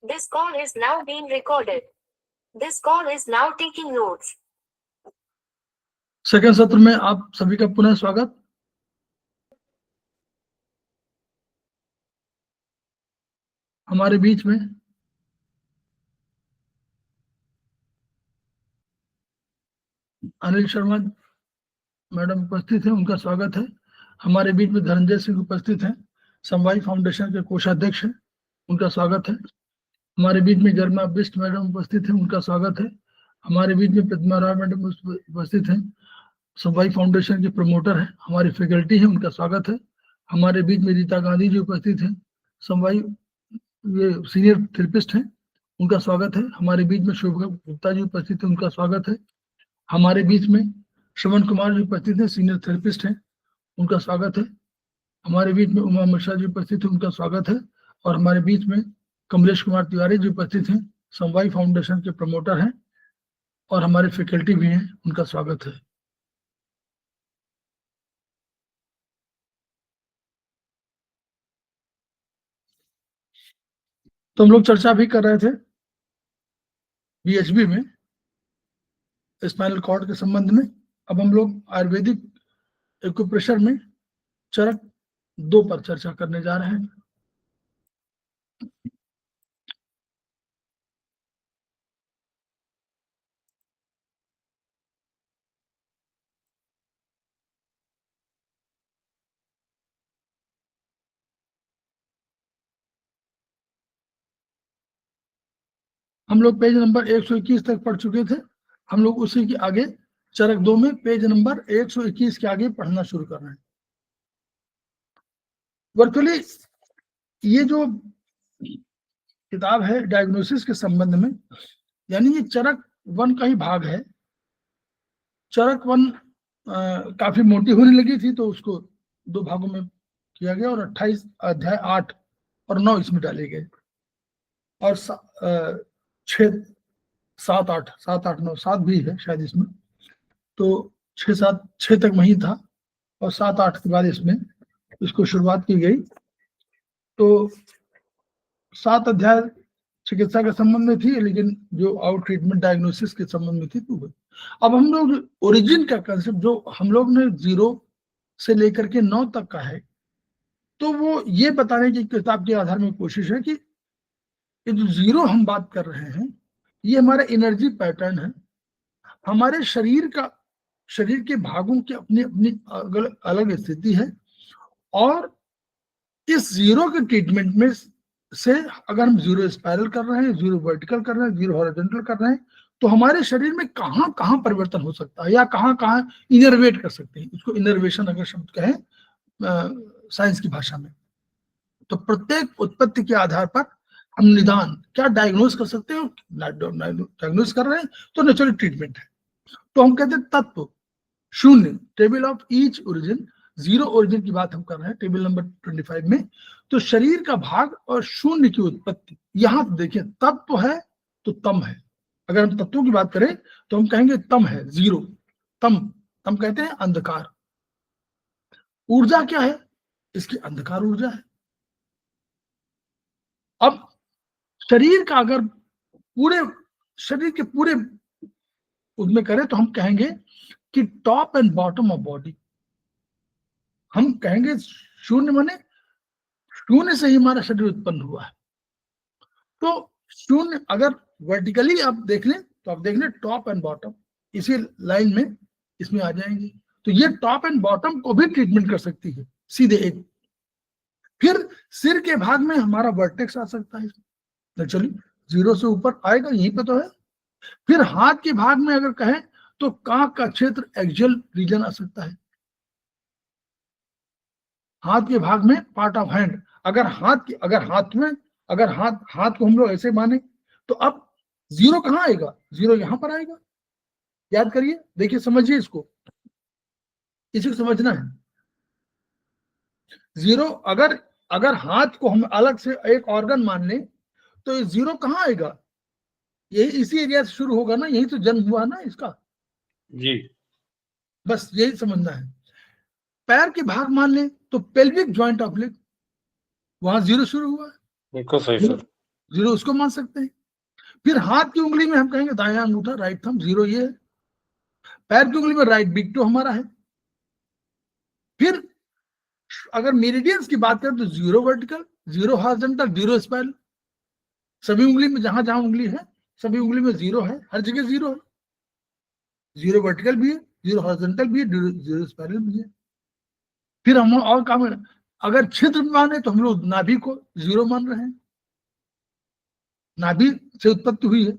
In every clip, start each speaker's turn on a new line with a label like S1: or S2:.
S1: This call is now being recorded. This call is now taking notes.
S2: Second सत्र में आप सभी का पुनः स्वागत। हमारे बीच में अनिल शर्मा मैडम उपस्थित हैं, उनका स्वागत है। हमारे बीच में धनंजय सिंह उपस्थित हैं, समवाई फाउंडेशन के कोषाध्यक्ष हैं, उनका स्वागत है। हमारे बीच में गरिमा बिष्ट मैडम उपस्थित हैं, उनका स्वागत है। हमारे बीच में प्रतिमा राय मैडम उपस्थित हैं, समवाई फाउंडेशन के प्रमोटर हैं, हमारी फैकल्टी है, उनका स्वागत है। हमारे बीच में रीता गांधी जी उपस्थित हैं, समवाई ये सीनियर थेरेपिस्ट हैं, उनका स्वागत है। हमारे बीच में शोभा गुप्ता जी उपस्थित हैं, उनका स्वागत है। हमारे बीच में श्रवण कुमार जी उपस्थित हैं, सीनियर थेरेपिस्ट हैं, उनका स्वागत है। हमारे बीच में उमा मिश्रा जी उपस्थित हैं, उनका स्वागत है। और हमारे बीच में कमलेश कुमार तिवारी जी उपस्थित हैं, समवाई फाउंडेशन के प्रमोटर हैं और हमारे फैकल्टी भी हैं, उनका स्वागत है। तो हम लोग चर्चा भी कर रहे थे बीएचबी में स्पाइनल कॉर्ड के संबंध में। अब हम लोग आयुर्वेदिक एक्यूप्रेशर में चरक 2 पर चर्चा करने जा रहे हैं। हम लोग पेज नंबर 121 तक पढ़ चुके थे। हम लोग उसी के आगे चरक 2 में पेज नंबर 121 के आगे पढ़ना शुरू कर रहे हैं। वर्चुअली ये जो किताब है डायग्नोसिस के संबंध में, यानी ये चरक 1 का ही भाग है। चरक 1 काफी मोटी होने लगी थी, तो उसको 2 भागों में किया गया और 28 अध्याय 8 और 9 इसमें डाले गए और 6, 7, 8, 7, 8, 9, 7 भी है शायद इसमें, तो 6, 7, 6 तक वही था और 7, 8 के बाद इसमें इसको शुरुआत की गई। तो 7 अध्याय चिकित्सा के संबंध में थी, लेकिन जो आउट ट्रीटमेंट डायग्नोसिस के संबंध में थी तो वो। अब हम लोग ओरिजिन का कंसेप्ट जो हम लोग ने 0 से लेकर के 9 तक का है, तो वो ये बताने की किताब के आधार में कोशिश है कि ये जो 0 हम बात कर रहे हैं, ये हमारा एनर्जी पैटर्न है। हमारे शरीर के भागों की अपनी अपनी अलग स्थिति है और इस 0 के ट्रीटमेंट में से अगर हम 0 स्पाइरल कर रहे हैं, 0 वर्टिकल कर रहे हैं, 0 हॉरिजॉन्टल कर रहे हैं, तो हमारे शरीर में कहाँ कहाँ परिवर्तन हो सकता है या कहाँ कहाँ इनर्वेट कर सकते हैं। इसको इनर्वेशन अगर शब्द कहें साइंस की भाषा में, तो प्रत्येक उत्पत्ति के आधार पर हम निदान क्या डायग्नोज कर सकते हैं। डायग्नोज कर रहे हैं तो नेचुरल ट्रीटमेंट है। तो हम कहते हैं तत्व शून्य, table of each origin, 0 origin की बात हम कर रहे हैं टेबल नंबर 25 में। तो शरीर का भाग और शून्य की उत्पत्ति, यहां देखिए तत्व है तो तम है। अगर हम तत्वों की बात करें तो हम कहेंगे तम है 0, तम कहते हैं अंधकार। ऊर्जा क्या है, इसकी अंधकार ऊर्जा है। अब शरीर का अगर पूरे शरीर के पूरे उसमें करें तो हम कहेंगे कि top and bottom of body, हम कहेंगे शून्य माने शून्य से ही हमारा शरीर उत्पन्न हुआ है। तो शून्य अगर वर्टिकली आप देख लें तो आप देख लें टॉप एंड बॉटम इसी लाइन में इसमें आ जाएंगे। तो ये टॉप एंड बॉटम को भी ट्रीटमेंट कर सकती है सीधे एक। फिर सिर के भाग में हमारा वर्टेक्स आ सकता है, तो चलिए 0 से ऊपर आएगा, यहीं पे तो है। फिर हाथ के भाग में अगर कहें तो कांख का क्षेत्र एक्सियल रीजन आ सकता है। हाथ के भाग में पार्ट ऑफ हैंड, अगर हाथ को हम लोग ऐसे माने तो अब 0 कहाँ आएगा, 0 यहां पर आएगा। याद करिए, देखिए समझिए इसको, इसी को समझना है। 0 अगर हाथ को हम अलग से एक ऑर्गन मान लें तो 0 कहाँ आएगा, यही इसी एरिया से शुरू होगा ना, यही तो जन्म हुआ ना इसका
S3: जी।
S2: बस यही समझना है। पैर के भाग मान लें तो पेल्विक जॉइंट ऑफ लेग, वहां 0 शुरू हुआ है।
S3: बिल्कुल सही सर।
S2: जीरो उसको मान सकते हैं। फिर हाथ की उंगली में हम कहेंगे दायां अंगूठा, राइट थंब, जीरो ये है। पैर की उंगली में राइट बिग टो हमारा है। फिर अगर मेरिडियंस की बात करें तो zero vertical, zero horizontal, zero spiral. सभी उंगली में जहां जहां उंगली है सभी उंगली में जीरो है, हर जगह जीरो है। जीरो वर्टिकल भी है, जीरो हॉरिजॉन्टल भी है, जीरो स्पाइरल भी है। फिर हम और काम, अगर छिद्र माने तो हम लोग नाभि को जीरो मान रहे हैं, नाभि से उत्पत्ति हुई है।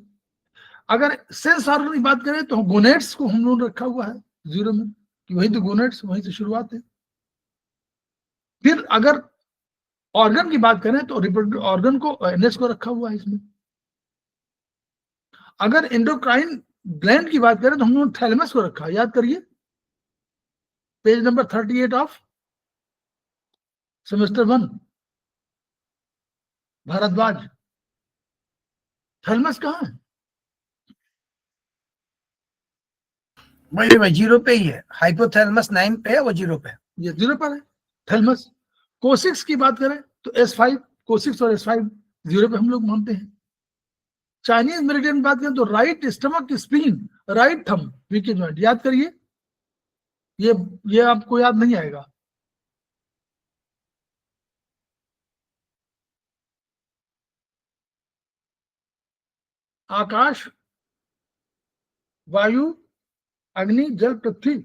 S2: अगर सेंस ऑर्गन की बात करें तो गोनेट्स को हम लोग रखा हुआ है जीरो में, कि वही तो गोनेट्स, वहीं से शुरुआत है। फिर अगर ऑर्गन की बात करें तो रिप्रोडक्टिव ऑर्गन को, एनएस को रखा हुआ है इसमें। अगर एंडोक्राइन ग्लैंड की बात करें तो हम लोग थैलेमस को रखा है, याद करिए page number 38 of semester 1 Bharadwaj. Thalamus कहाँ है?
S3: भाई जीरो पे ही है, हाइपोथैलेमस 9 पे है, वो जीरो पे है।
S2: ये जीरो पर है थैलेमस। कोसिक्स की बात करें तो S5, कोसिक्स और S5 जीरो पे हम लोग मानते हैं। चाइनीज मेरिडियन की बात करें तो right stomach spleen, right thumb, वीकेज जॉइंट, याद करिए, ये आपको याद नहीं आएगा। आकाश, वायु, अग्नि, जल, पृथ्वी।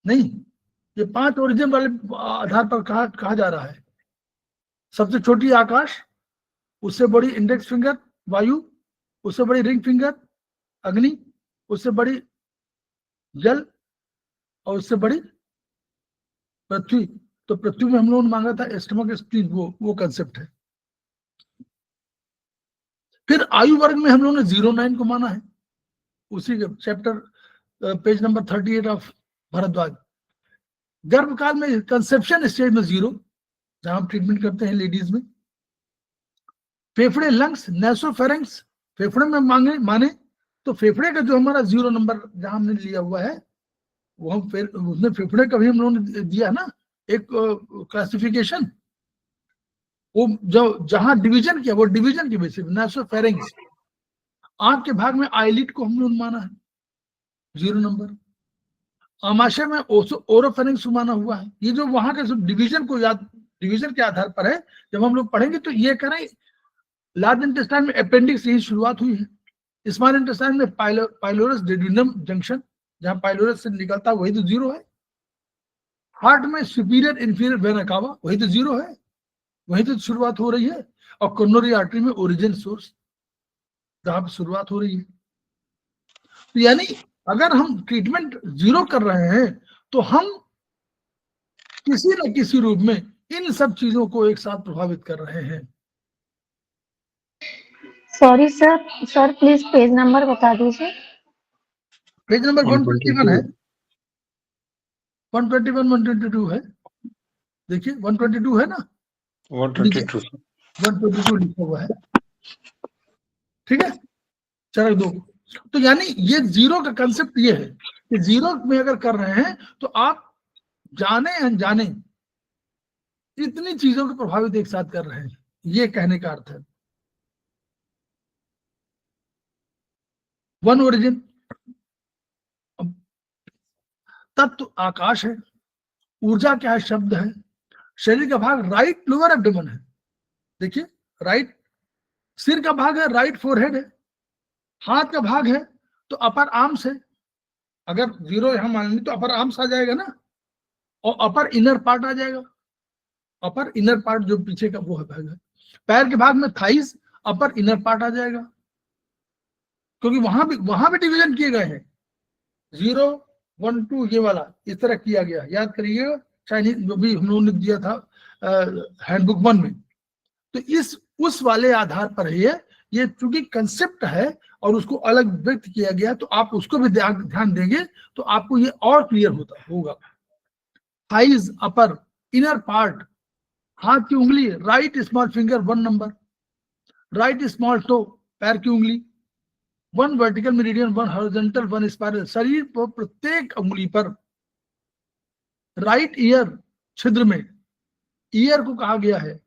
S2: नहीं, ये 5 ओरिजिन वाले आधार पर कहा जा रहा है। सबसे छोटी आकाश, उससे बड़ी इंडेक्स फिंगर वायु, उससे बड़ी रिंग फिंगर अग्नि, उससे बड़ी जल, और उससे बड़ी पृथ्वी। तो पृथ्वी में हम लोगों ने मांगा था स्टमक स्प्लीन, वो कंसेप्ट है। फिर आयु वर्ग में हम लोगों ने 09 को माना है, उसी के chapter page number 38 of Bharadwaj. गर्भकाल में कंसेप्शन स्टेज में 0, जहां हम ट्रीटमेंट करते हैं लेडीज में। फेफड़े, लंग्स, नेसोफेरेंक्स, फेफड़े में माने तो फेफड़े का जो हमारा 0 नंबर जहां हमने लिया हुआ है, वो हम फिर उसने फेफड़े का भी हम लोगों ने दिया ना एक क्लासिफिकेशन, वो जो जहां डिवीजन किया वो डिवीजन की बेसिस नेसोफेरेंक्स। आंख के भाग में आईलिड को हम लोगों ने माना है 0 नंबर। आमाशय में ओरोफेरिंक्स माना हुआ है। ये जो वहां के डिवीजन को याद, डिवीजन के आधार पर है। जब हम लोग पढ़ेंगे तो ये करें, लार्ज इंटेस्टाइन में अपेंडिक्स यही शुरुआत हुई है। स्मॉल इंटेस्टाइन में पाइलोरस डेड्यूनम जंक्शन, जहां पाइलोरस से निकलता है वही तो 0 है। हार्ट में सुपीरियर इंफीरियर वेना कावा, वही तो 0 है, वही तो शुरुआत हो रही है। और कोरोनरी आर्टरी में ओरिजिन सोर्स, जहां पर शुरुआत हो रही है। तो यानी अगर हम ट्रीटमेंट 0 कर रहे हैं तो हम किसी न किसी रूप में इन सब चीजों को एक साथ प्रभावित कर रहे हैं।
S4: Sorry sir please page number बता दीजिए।
S2: पेज नंबर 121 है, 121, 122 है। देखिए 122 है ना, 122 लिखा हुआ है, ठीक है, चरण 2। तो यानी ये 0 का कंसेप्ट ये है कि 0 में अगर कर रहे हैं तो आप जाने अनजाने इतनी चीजों को प्रभावित एक साथ कर रहे हैं, ये कहने का अर्थ है। 1 ओरिजिन, तत्व आकाश है, ऊर्जा क्या है, शब्द है, शरीर का भाग राइट लोअर एब्डोमेन है। देखिए राइट सिर का भाग है, राइट फोरहेड है। हाथ का भाग है तो अपर आर्म्स है। अगर 0 यहां मान लें तो अपर आर्म्स आ जाएगा ना, और अपर इनर पार्ट आ जाएगा। अपर इनर पार्ट जो पीछे का वो है भाग है। पैर के भाग में थाइस, अपर इनर पार्ट आ जाएगा, क्योंकि वहां भी डिवीजन किए गए हैं। 0, 1, 2 ये वाला इस तरह किया गया, याद करिएगा चाइनीज जो भी हम लोगों ने दिया था हैंडबुक 1 में। तो उस वाले आधार पर है ये चूंकि कंसेप्ट है और उसको अलग व्यक्त किया गया, तो आप उसको भी ध्यान देंगे तो आपको ये और क्लियर होगा। थाइज, अपर इनर पार्ट, हाथ की उंगली, right small finger 1 number, right small toe पैर की उंगली, 1 वर्टिकल मेरिडियन, 1 हॉरिजॉन्टल, 1 स्पाइरल। शरीर पर प्रत्येक उंगली पर राइट ईयर छिद्र में, ईयर को कहा गया है,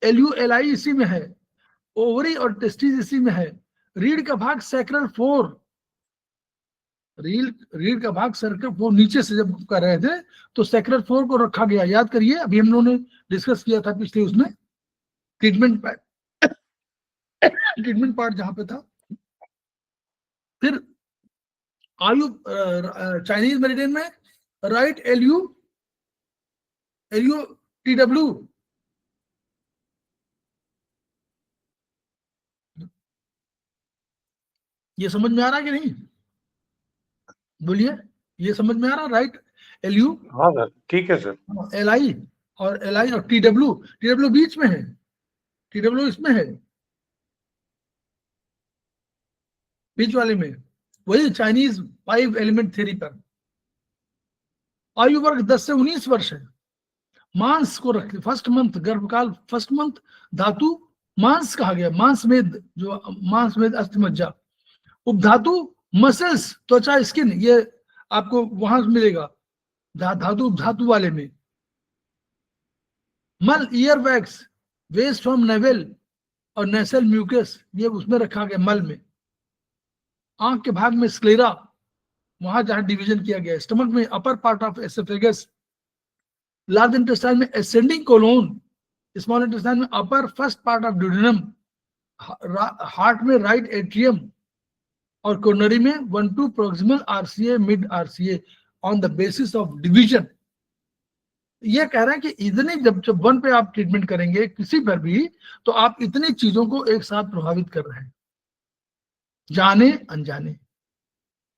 S2: LULI इसी में है, ओवरी और टेस्टिस इसी में है, रीढ़ का भाग सैक्रल 4, रीढ़ का भाग सर्कल 4 नीचे से जब कर रहे थे तो सैक्रल 4 को रखा गया। याद करिए, अभी हम लोगों ने डिस्कस किया था पिछले उसमें, ट्रीटमेंट पार्ट जहां पे था। फिर आयु चाइनीज मेरिडियन में राइट LUTW, ये समझ में आ रहा है कि नहीं? बोलिए, ये समझ में आ रहा है? राइट LU,
S5: हाँ सर, ठीक है सर।
S2: LI और TW बीच में है, TW इसमें है, बीच वाले में, वही चाइनीज 5 एलिमेंट थ्योरी पर। आयु वर्ग 10 से 19 वर्ष है। मांस को रख, फर्स्ट मंथ गर्भकाल, फर्स्ट मंथ धातु मांस कहा गया, मांसमेद, जो मांसमेद अस्थिमज्जा। उपधातु मसल्स, त्वचा, स्किन, ये आपको वहां मिलेगा धातु धातु वाले में। मल, ear wax, waste from navel और नेसल म्यूकस, ये उसमें रखा गया मल में। आंख के भाग में स्क्लेरा, वहां जहां डिवीजन किया गया। स्टमक में upper part of oesophagus. Large intestine में असेंडिंग कोलोन, स्मॉल इंटेस्टाइन में upper first part of duodenum. Heart में राइट एट्रियम और कोरोनरी में 1-2 proximal RCA, mid RCA on the basis of division. ये कह रहे हैं कि इतनी जब 1 पे आप ट्रीटमेंट करेंगे किसी पर भी, तो आप इतनी चीजों को एक साथ प्रभावित कर रहे हैं, जाने अनजाने,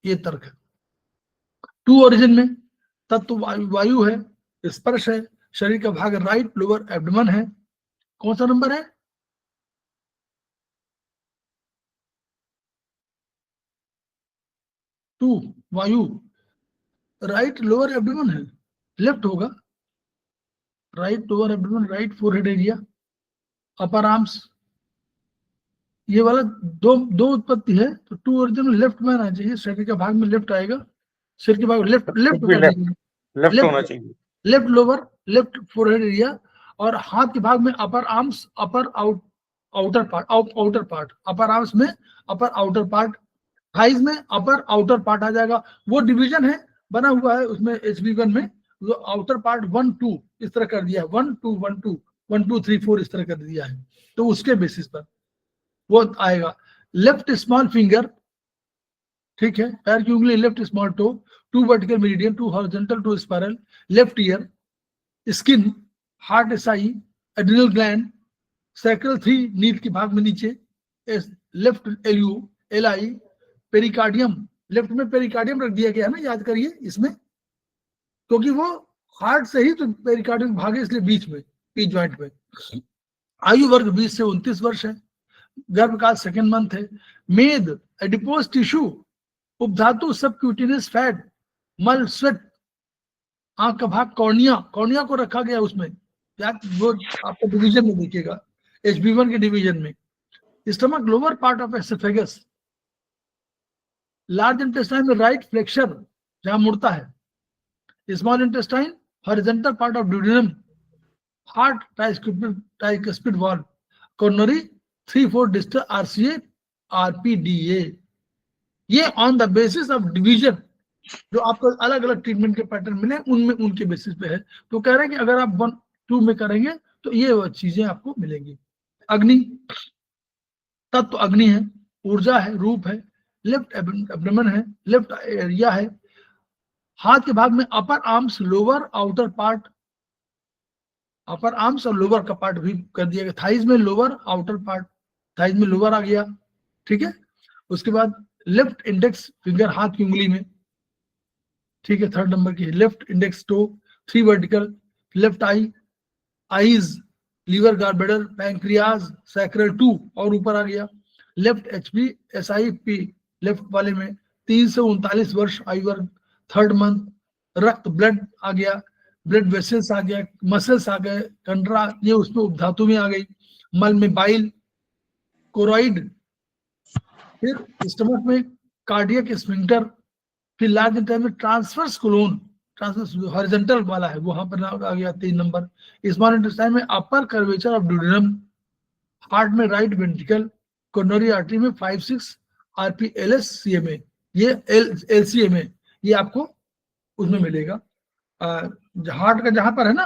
S2: ये तर्क है। 2 ओरिजिन में तत्व वायु है, स्पर्श है, शरीर का भाग राइट लोअर एब्डोमेन है। कौन सा नंबर है? 2 वायु, राइट लोअर एब्डोमेन है, लेफ्ट होगा, right lower abdomen, right forehead area, अपर आर्म्स, ये वाला दो उत्पत्ति है। तो 2 ओरिजिन में लेफ्ट में आना चाहिए, शरीर के भाग में लेफ्ट आएगा, सिर के भाग लेफ्ट
S5: होना चाहिए,
S2: left lower, left forehead area, और हाथ के भाग में अपर आर्म्स, अपर आउटर पार्ट, अपर आर्म्स में अपर आउटर पार्ट, थाइज में अपर आउटर पार्ट आ जाएगा। वो डिवीजन है बना हुआ है उसमें HB1 में, जो आउटर पार्ट 1-2 इस तरह कर दिया है, 1-2 1-2 1-2 3-4 इस तरह कर दिया है, तो उसके बेसिस पर वो आएगा। लेफ्ट स्मॉल फिंगर, ठीक है, पैर की उंगली, left small toe, 2 vertical meridian, 2 horizontal, 2 spiral, left ear, skin, heart SI, adrenal gland, sacral 3 नील के भाग में नीचे, लेफ्ट LI, पेरिकार्डियम, लेफ्ट में पेरिकार्डियम रख दिया गया है ना, याद करिए इसमें, क्योंकि वो हार्ट से ही तो पेरिकार्डियम भाग है, इसलिए बीच में पी जॉइंट में। आयु वर्ग 20 से 29 वर्ष है। गर्भकाल सेकेंड मंथ है। मेद, एडिपोज टिश्यू, उपधातु सबक्यूटेनियस फैट, मल, स्वेट। आंख का भाग कॉर्निया, कॉर्निया को रखा गया उसमें, याद, वो आपको डिवीजन में देखिएगा, HB1 के डिवीजन में। Stomach, lower part of oesophagus. Large intestine में राइट फ्लेक्सर, जहां मुड़ता है। Small intestine, horizontal part of duodenum. Heart, tricuspid valve. Coronary, 3-4 distal RCA, RPDA। ये on the basis of division, जो आपको अलग अलग ट्रीटमेंट के पैटर्न मिले उनमें उनके बेसिस पे है। तो कह रहे हैं कि अगर आप 1-2 में करेंगे तो ये चीजें आपको मिलेंगी। अग्नि, तत्व अग्नि है, ऊर्जा है, रूप है, लेफ्ट एब्डोमेन है, लेफ्ट एरिया है। हाथ के भाग में अपर आर्म्स, लोअर आउटर पार्ट, अपर आर्म्स और लोअर का पार्ट भी कर दिया गया। थाइज में लोअर आउटर पार्ट, थाइज में लोअर आ गया, ठीक है। उसके बाद लेफ्ट इंडेक्स फिंगर, हाथ की उंगली में, ठीक है, 3rd नंबर की। Left index toe, 3 vertical. Left eye, eyes, liver gallbladder, pancreas, sacral 2 और ऊपर आ गया। Left HB SI P, left वाले में 3 से 39 वर्ष आयु वर्ग, 3rd मंथ। रक्त, ब्लड आ गया, ब्लड वेसल्स आ गया, मसल्स आ गए, कंडरा, ये उसमें उपधातु में आ गई। मल में बाइल, कोरोइड, फिर स्टमक में कार्डियक स्फिंक्टर, फिर लार्ज इंटेस्टाइन में ट्रांसवर्स कोलोन, ट्रांसवर्स हॉरिजॉन्टल वाला है वहां पर आ गया 3 नंबर। स्मॉल इंटेस्टाइन में अपर कर्वेचर ऑफ ड्यूडेनम, हार्ट में राइट वेंट्रिकल, कोरोनरी आर्टरी में 5-6 RPLS CMA, ये LCMA ये आपको उसमें मिलेगा। हार्ट का जहां पर है ना,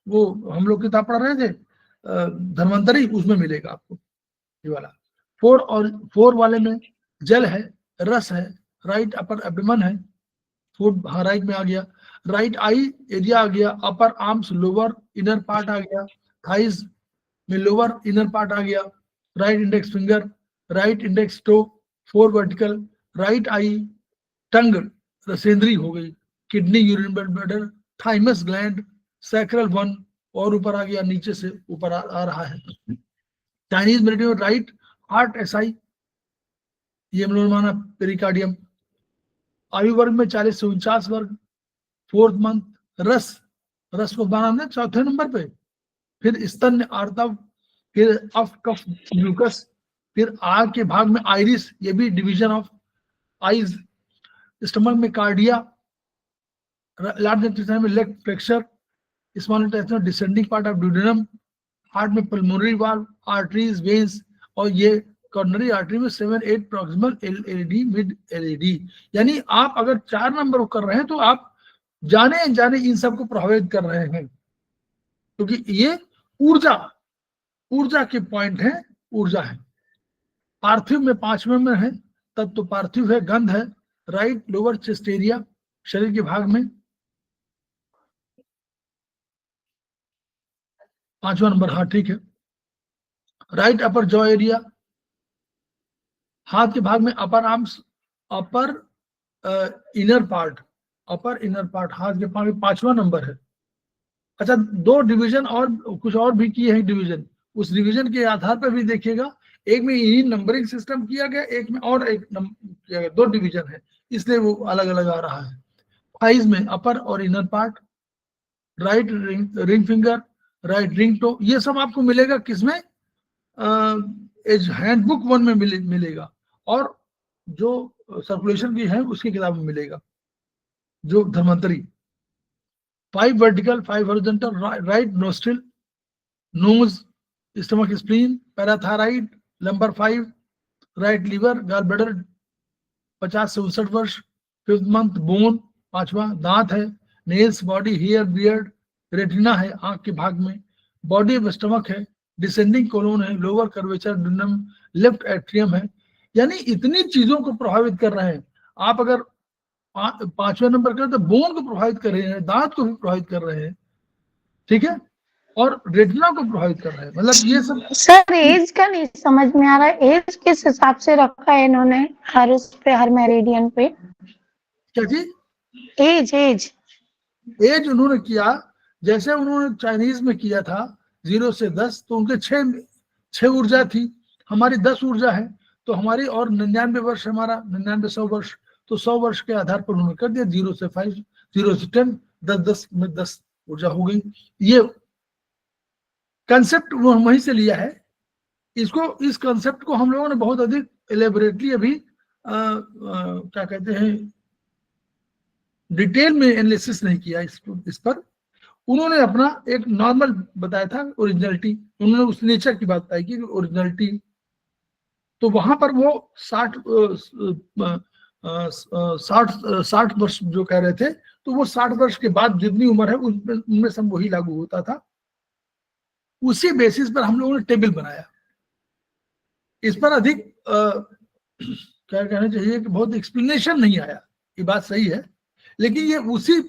S2: वो हम लोग किताब पढ़ रहे थे धन्वंतरी, उसमें मिलेगा आपको ये वाला। 4 वाले में जल है, रस है, राइट अपर एब्डोमेन है, फूड हाँ राइट में आ गया। राइट आई एरिया आ गया, upper arms lower inner part आ गया, थाइज में लोअर इनर पार्ट आ गया, right index finger, right index toe, 4 vertical, right eye, tongue रसेंद्री हो गई, kidney, urine bladder, thymus gland, sacral 1 और ऊपर आ गया, नीचे से ऊपर आ रहा है। चाइनीज मेरिडियन में राइट हार्ट SI, ये हम लोग माना पेरिकार्डियम। आयु वर्ग में 40 से 49 वर्ग, 4th मंथ। रस को बनाना 4थे नंबर पे। फिर स्तन आर्तव, फिर अफ कफ म्यूकस, फिर आग के भाग में आइरिस, ये भी डिवीजन ऑफ आईज। स्टमक में कार्डिया, लार्ज इंटेस्टाइन में लेग फ्लेक्सर, स्मॉल इंटेस्टाइन में descending part of duodenum, heart में पल्मोनरी वाल्व, आर्टरीज, वेन्स, और ये कॉर्नरी आर्टरी में 7-8 प्रॉक्सिमल LED, मिड LED। यानी आप अगर 4 नंबर कर रहे हैं तो आप जाने अनजाने इन सबको प्रभावित कर रहे हैं, क्योंकि ये ऊर्जा के पॉइंट है, ऊर्जा है। पार्थिव में 5वें में है, तब तो पार्थिव है, गंध है, राइट लोअर चेस्ट एरिया, शरीर के भाग में 5वां नंबर, हाँ ठीक है। राइट अपर जॉ एरिया, हाथ के भाग में अपर आर्म्स, अपर इनर पार्ट, हाथ के भाग में 5वां नंबर है। अच्छा, 2 डिवीजन और कुछ और भी किए हैं डिवीजन, उस डिवीजन के आधार पर भी देखिएगा, एक में यही नंबरिंग सिस्टम किया गया, एक में और एक किया गया, 2 डिवीजन है, इसलिए वो अलग अलग आ रहा है। थाइज में अपर और inner part, right ring finger, right ring toe, ये सब आपको मिलेगा किसमें, हैंडबुक 1 में मिलेगा, और जो सर्कुलेशन की है उसकी किताब में मिलेगा, जो Dhanvantari. 5 vertical, 5 horizontal, right nostril, nose, stomach, spleen, parathyroid, number 5, right liver, gall bladder, 50 से 59 वर्ष। 5th मंथ, बोन, 5वां, दांत है, nails, body, hair, beard, retina है आंख के भाग में, बॉडी ऑफ स्टमक है, डिसेंडिंग कोलोन है, lower curvature duodenum, left atrium है। यानी इतनी चीजों को प्रभावित कर रहे हैं। आप अगर 5वें नंबर करें तो बोन को प्रभावित कर रहे हैं, दांत को भी प्रभावित कर रहे हैं, ठीक है, और रेटिना को प्रभावित कर रहे हैं। मतलब ये सब
S4: सर एज का नहीं समझ में आ रहा है, एज किस हिसाब से रखा है इन्होंने हर उस पे, हर मेरिडियन पे?
S2: क्या चीज? एज उन्होंने किया, जैसे उन्होंने चाइनीज में किया था 0 से 10, तो उनके 6 ऊर्जा थी, हमारी 10 ऊर्जा है, तो हमारी और 99 वर्ष, हमारा 99-100 वर्ष, तो 100 वर्ष के आधार पर उन्होंने कर दिया 0 से 5, 0 से 10, 10 में 10 ऊर्जा हो गई। ये कंसेप्ट वो वहीं से लिया है। इस कंसेप्ट को हम लोगों ने बहुत अधिक एलेबोरेटली अभी क्या कहते हैं, डिटेल में एनालिसिस नहीं किया इस पर। उन्होंने अपना एक नॉर्मल बताया था, ओरिजिनलिटी, उन्होंने उस नेचर की बात बताई कि ओरिजिनलिटी, तो वहां पर वो 60 वर्ष जो कह रहे थे, तो वो 60 वर्ष के बाद जितनी उम्र है उनमें सब वही लागू होता था। उसी बेसिस पर हम लोगों ने टेबल बनाया। इस पर अधिक क्या कहना चाहिए कि बहुत एक्सप्लेनेशन नहीं आया, ये बात सही है, लेकिन ये उसी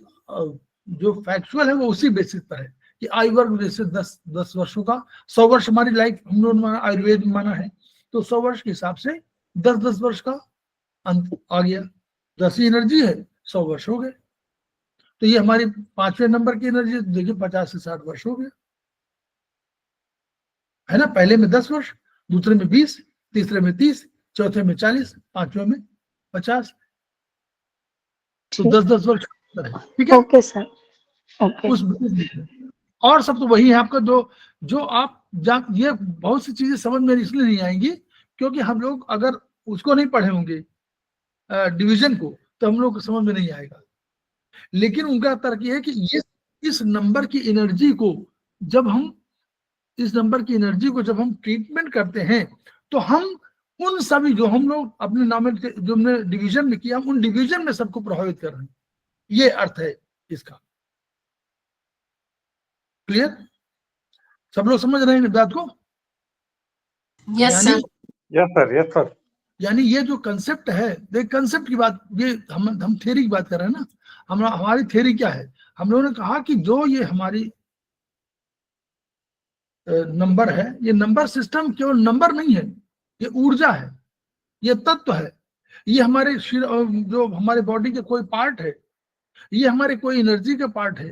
S2: जो फैक्चुअल है वो उसी बेसिस पर है कि आयु वर्ग जैसे 10 वर्षों का, 100 वर्ष हमारी लाइफ हम लोगों ने आयुर्वेद में माना है, तो 100 वर्ष के हिसाब से 10 वर्ष का अंत आ गया, 10 ही एनर्जी है, 100 वर्ष हो गए। तो ये हमारी 5वें नंबर की एनर्जी देखिए 50 से 60 वर्ष हो गया, है ना। पहले में 10 वर्ष, दूसरे में 20, तीसरे में 30, चौथे में 40, 5वें में 50, तो 10 वर्ष, ठीक है।
S4: Okay sir, okay.
S2: उस और सब तो वही है आपका, जो आप ये बहुत सी चीजें समझ में इसलिए नहीं आएंगी क्योंकि हम लोग अगर उसको नहीं पढ़े होंगे डिवीजन को, तो हम लोग को समझ में नहीं आएगा। लेकिन उनका तर्क ये है कि ये इस नंबर की एनर्जी को जब हम ट्रीटमेंट करते हैं तो हम उन सभी जो हम लोग अपने जो हमने डिवीजन में किया, हम उन डिवीजन में सबको प्रभावित कर रहे हैं। ये अर्थ है इसका। क्लियर? सब लोग समझ रहे हैं बात को?
S6: Yes sir.
S5: Yes sir, yes sir.
S2: यानी ये जो कंसेप्ट है, देख कंसेप्ट की बात, ये हम थ्योरी की बात कर रहे हैं ना। हमारी थ्योरी क्या है? हम लोगों ने कहा कि जो ये हमारी नंबर है, ये नंबर सिस्टम केवल नंबर नहीं है, ये ऊर्जा है, ये तत्व है, ये हमारे जो हमारे बॉडी के कोई पार्ट है, ये हमारे कोई एनर्जी का पार्ट है,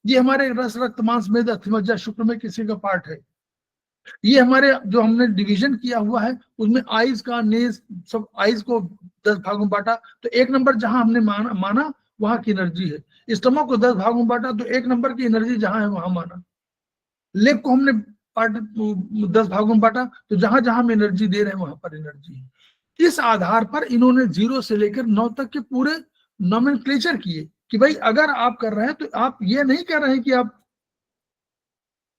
S2: ये हमारे रस रक्त मांस मेद अस्थिमज्जा शुक्र में किसी का पार्ट है, ये हमारे जो हमने डिवीजन किया हुआ है उसमें आइज का नेज सब, आइज को 10 भागों में बांटा तो 1 नंबर जहां हमने माना वहां की एनर्जी है। स्टमक को 10 भागों में बांटा तो 1 नंबर की एनर्जी जहां है वहां माना। लेग को हमने 10 भागों में बांटा तो जहां जहां हम एनर्जी दे रहे हैं वहां पर एनर्जी है। इस आधार पर इन्होंने 0 से लेकर 9 तक के पूरे नोमेनक्लेचर किए कि भाई अगर आप कर रहे हैं तो आप ये नहीं कर रहे हैं कि आप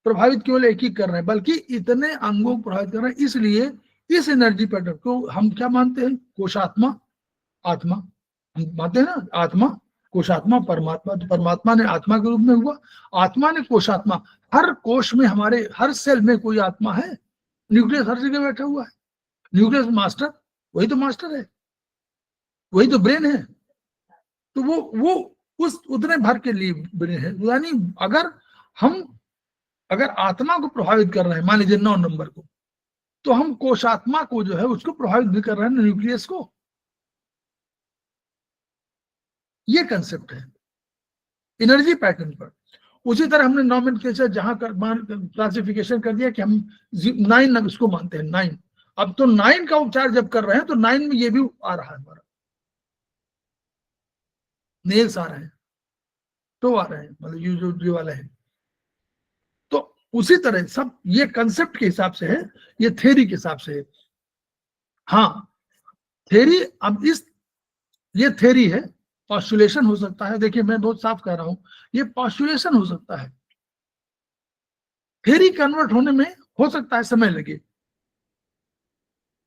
S2: प्रभावित केवल एक ही कर रहे हैं, बल्कि इतने अंगों को प्रभावित कर रहे हैं। इसलिए इस एनर्जी पैटर्न को हम क्या मानते हैं? कोशात्मा, आत्मा। हम मानते हैं ना आत्मा, कोशात्मा, परमात्मा। तो परमात्मा ने आत्मा के रूप में हुआ, आत्मा ने कोशात्मा। हर कोश में, हमारे हर सेल में कोई आत्मा है। न्यूक्लियस हर जगह बैठा हुआ है, न्यूक्लियस मास्टर, वही तो मास्टर है, वही तो ब्रेन है। तो वो उस उतने भर के लिए ब्रेन है। यानी अगर आत्मा को प्रभावित कर रहे हैं, मान लीजिए 9 नंबर को, तो हम कोशात्मा को जो है उसको प्रभावित भी कर रहे हैं, न्यूक्लियस को। ये कंसेप्ट है एनर्जी पैटर्न पर। उसी तरह हमने नोमेनक्लेचर जहां क्लासिफिकेशन कर दिया कि हम 9 इसको मानते हैं 9। अब तो 9 का उपचार जब कर रहे हैं तो 9 में ये भी आ रहा है, हमारा नेल्स आ रहे हैं, तो आ रहे हैं, मतलब ये जो ये वाला है। तो उसी तरह सब ये कंसेप्ट के हिसाब से है, ये थ्योरी के हिसाब से है। हाँ थ्योरी, अब ये थ्योरी है, पॉस्टुलेशन हो सकता है। देखिए मैं बहुत साफ कह रहा हूं, ये पॉस्टुलेशन हो सकता है। थ्योरी कन्वर्ट होने में हो सकता है समय लगे।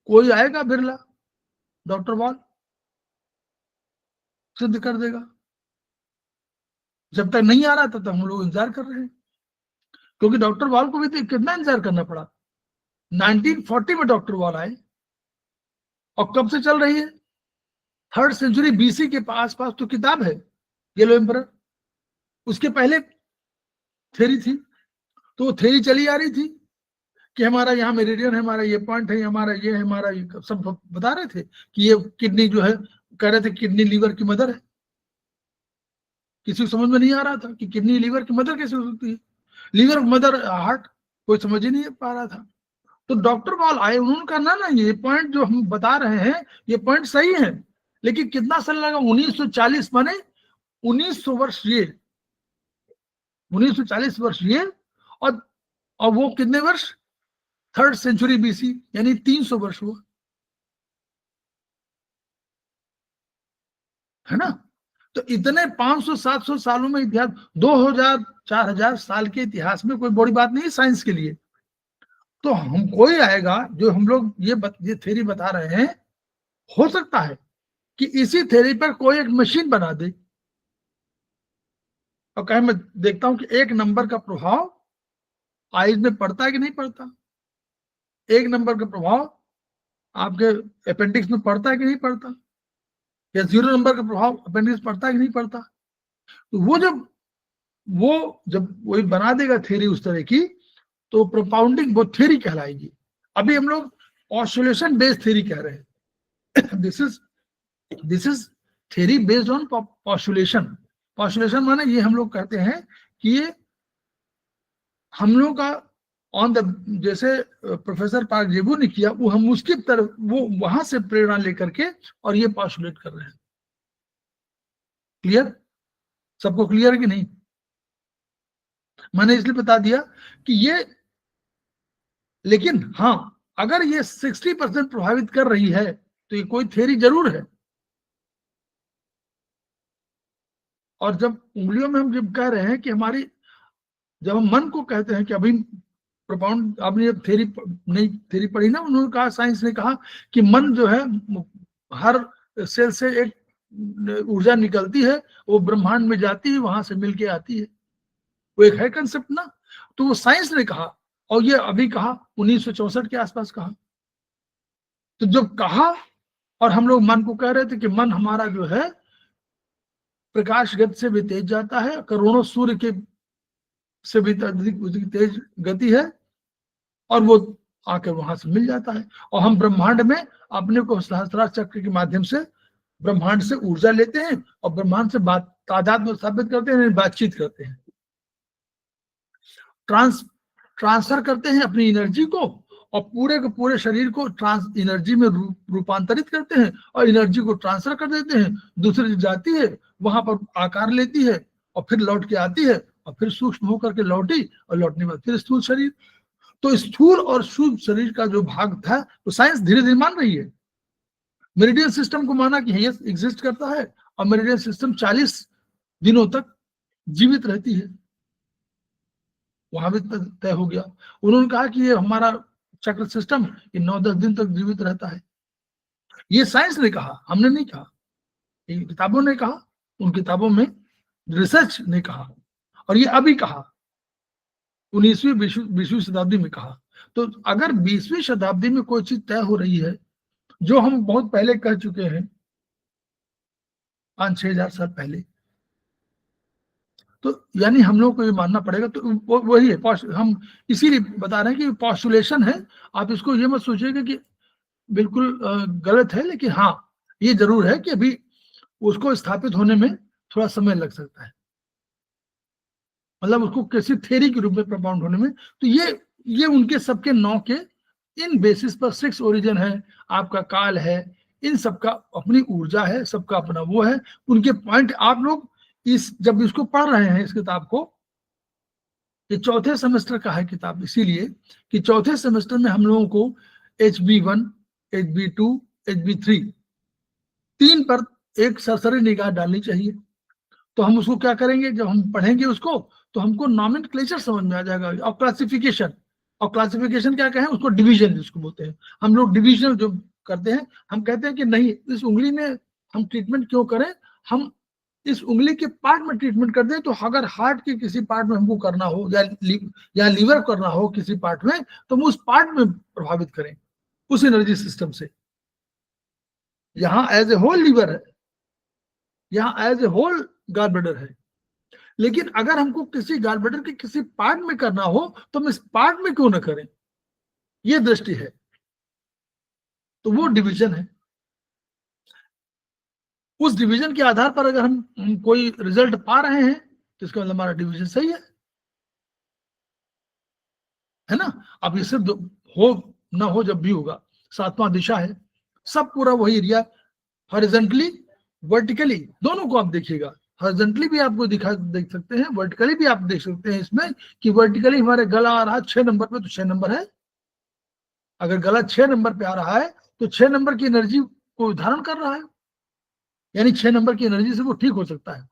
S2: कोई आएगा बिरला, डॉक्टर वॉल सिद्ध कर देगा। जब तक नहीं आ रहा तब तक हम लोग इंतजार कर रहे हैं, क्योंकि डॉक्टर वॉल को भी तो कितना इंतजार करना पड़ा। 1940 में डॉक्टर वॉल आए और कब से चल रही है? 3rd सेंचुरी BC के आसपास तो किताब है येलो एम्परर। उसके पहले थ्योरी थी, तो वो थ्योरी चली आ रही थी कि हमारा यहाँ मेरिडियन है, हमारा ये पॉइंट है, हमारा ये है, हमारा ये, सब बता रहे थे कि ये किडनी जो है, कह रहे थे किडनी लीवर की मदर है। किसी को समझ में नहीं आ रहा था कि किडनी लीवर की मदर कैसे हो सकती है, लीवर मदर हार्ट, कोई समझ ही नहीं पा रहा था। तो डॉक्टर वॉल आए, उन्होंने कहा ना ये पॉइंट जो हम बता रहे हैं ये पॉइंट सही है, लेकिन कितना साल लगा? 1940, माने 1900 वर्ष ये, 1940 वर्ष ये, और वो कितने वर्ष? 3rd सेंचुरी BC, यानी 300 वर्ष हुआ, है ना। तो इतने 500-700 सालों में इतिहास, 2000-4000 साल के इतिहास में कोई बड़ी बात नहीं साइंस के लिए। तो हम कोई आएगा जो हम लोग ये थ्योरी बता रहे हैं, हो सकता है कि इसी थ्योरी पर कोई एक मशीन बना दे और कहे मैं देखता हूं कि 1 नंबर का प्रभाव आइज में पड़ता है कि नहीं पड़ता, 1 नंबर का प्रभाव आपके अपेंडिक्स में पड़ता है कि नहीं पड़ता, या 0 नंबर का प्रभाव अपेंडिक्स पड़ता है कि नहीं पड़ता। तो वो जब वही बना देगा थ्योरी उस तरह की, तो प्रोपाउंडिंग वो थ्योरी कहलाएगी। अभी हम लोग ऑसिलेशन बेस्ड थ्योरी कह रहे हैं। This is theory based on postulation. Postulation माने ये हम लोग कहते हैं कि ये हम लोग का ऑन द, जैसे प्रोफेसर पार्क जेबू ने किया, वो हम उसकी तरफ, वो वहां से प्रेरणा लेकर के और ये पॉस्टुलेट कर रहे हैं। क्लियर? सबको क्लियर है कि नहीं? मैंने इसलिए बता दिया कि ये, लेकिन हाँ अगर ये 60% प्रभावित कर रही है तो ये कोई थ्योरी जरूर है। और जब उंगलियों में हम जब कह रहे हैं कि हमारी, जब हम मन को कहते हैं कि अभी प्रोपाउंड, आपने जब थ्योरी नई थ्योरी पढ़ी ना, उन्होंने कहा, साइंस ने कहा कि मन जो है हर सेल से एक ऊर्जा निकलती है, वो ब्रह्मांड में जाती है, वहां से मिलके आती है, वो एक है कंसेप्ट ना। तो वो साइंस ने कहा, और ये अभी कहा 1964 के आसपास कहा। तो जब कहा, और हम लोग मन को कह रहे थे कि मन हमारा जो है प्रकाश गति से भी तेज जाता है, करोड़ों सूर्य के से भी अधिक तेज गति है, और वो आकर वहां से मिल जाता है, और हम ब्रह्मांड में अपने को सहस्त्रार चक्र के माध्यम से ब्रह्मांड से ऊर्जा लेते हैं, और ब्रह्मांड से बात तादाद में स्थापित करते हैं, बातचीत करते हैं, ट्रांसफर करते हैं अपनी एनर्जी को, और पूरे के पूरे शरीर को एनर्जी में रूपांतरित करते हैं, और एनर्जी को ट्रांसफर कर देते हैं, दूसरी जाती है, वहां पर आकार लेती है, और फिर लौट के आती है, और फिर सूक्ष्म होकर के लौटी, और लौटने के बाद फिर स्थूल शरीर। तो स्थूल और सूक्ष्म शरीर का जो भाग था, तो साइंस धीरे धीरे मान रही है। मेरिडियन सिस्टम को माना कि यस एग्जिस्ट करता है, और मेरिडियन सिस्टम 40 दिनों तक जीवित रहती है, वहां भी तय हो गया। उन्होंने कहा कि ये हमारा चक्र सिस्टम ये 9-10 दिन तक जीवित रहता है। ये साइंस ने कहा, हमने नहीं कहा, ये किताबों ने कहा, उन किताबों में रिसर्च ने कहा, और ये अभी कहा 19वीं 20वीं शताब्दी में कहा। तो अगर 20वीं शताब्दी में कोई चीज तय हो रही है जो हम बहुत पहले कह चुके हैं, 5-6 हजार साल पहले, तो यानी हम लोग को ये मानना पड़ेगा। तो वही है, हम इसीलिए बता रहे हैं कि पॉस्टुलेशन है। आप इसको ये मत सोचिएगा कि बिल्कुल गलत है, लेकिन हाँ ये जरूर है कि अभी उसको स्थापित होने में थोड़ा समय लग सकता है, मतलब उसको किसी थ्योरी के रूप में प्रमाउंड होने में। तो ये उनके सबके 9 के इन बेसिस पर 6 ओरिजिन है, आपका काल है, इन सबका अपनी ऊर्जा है, सबका अपना वो है, उनके पॉइंट। आप लोग जब इसको पढ़ रहे हैं इस किताब को, ये चौथे सेमेस्टर का है किताब, इसीलिए कि चौथे सेमेस्टर में हम लोगों को HB1, HB2, HB3 3 पर एक सरसरी निगाह डालनी चाहिए। तो हम उसको क्या करेंगे, जब हम पढ़ेंगे उसको, तो हमको नॉमेनक्लेचर समझ में आ जाएगा, और क्लासिफिकेशन। और क्लासिफिकेशन क्या कहें उसको, डिवीजन जिसको बोलते हैं। हम लोग डिवीजन जो करते हैं, हम कहते हैं कि नहीं, इस उंगली में हम ट्रीटमेंट क्यों करें, हम इस उंगली के पार्ट में ट्रीटमेंट करते हैं। तो अगर हार्ट के किसी पार्ट में हमको करना हो, या लीवर करना हो किसी पार्ट में, तो हम उस पार्ट में प्रभावित करें उस एनर्जी सिस्टम से। यहाँ एज ए होल लीवर है, यहाँ as a whole gall bladder है, लेकिन अगर हमको किसी गॉल ब्लैडर के किसी पार्ट में करना हो, तो हम इस पार्ट में क्यों ना करें, ये दृष्टि है। तो वो डिवीजन है। उस डिवीजन के आधार पर अगर हम कोई रिजल्ट पा रहे हैं, तो इसका मतलब हमारा डिवीजन सही है ना। अब ये सिर्फ हो ना हो, जब भी होगा, 7वां दिशा है, सब पूरा वही एरिया, हॉरिजॉन्टली वर्टिकली दोनों को आप देखिएगा। हॉरिजॉन्टली भी आपको देख सकते हैं, वर्टिकली भी आप देख सकते हैं इसमें, कि वर्टिकली हमारे गला आ रहा है 6 नंबर पे, तो 6 नंबर है। अगर गला 6 नंबर पे आ रहा है, तो 6 नंबर की एनर्जी को धारण कर रहा है, यानी 6 नंबर की एनर्जी से वो ठीक हो सकता है।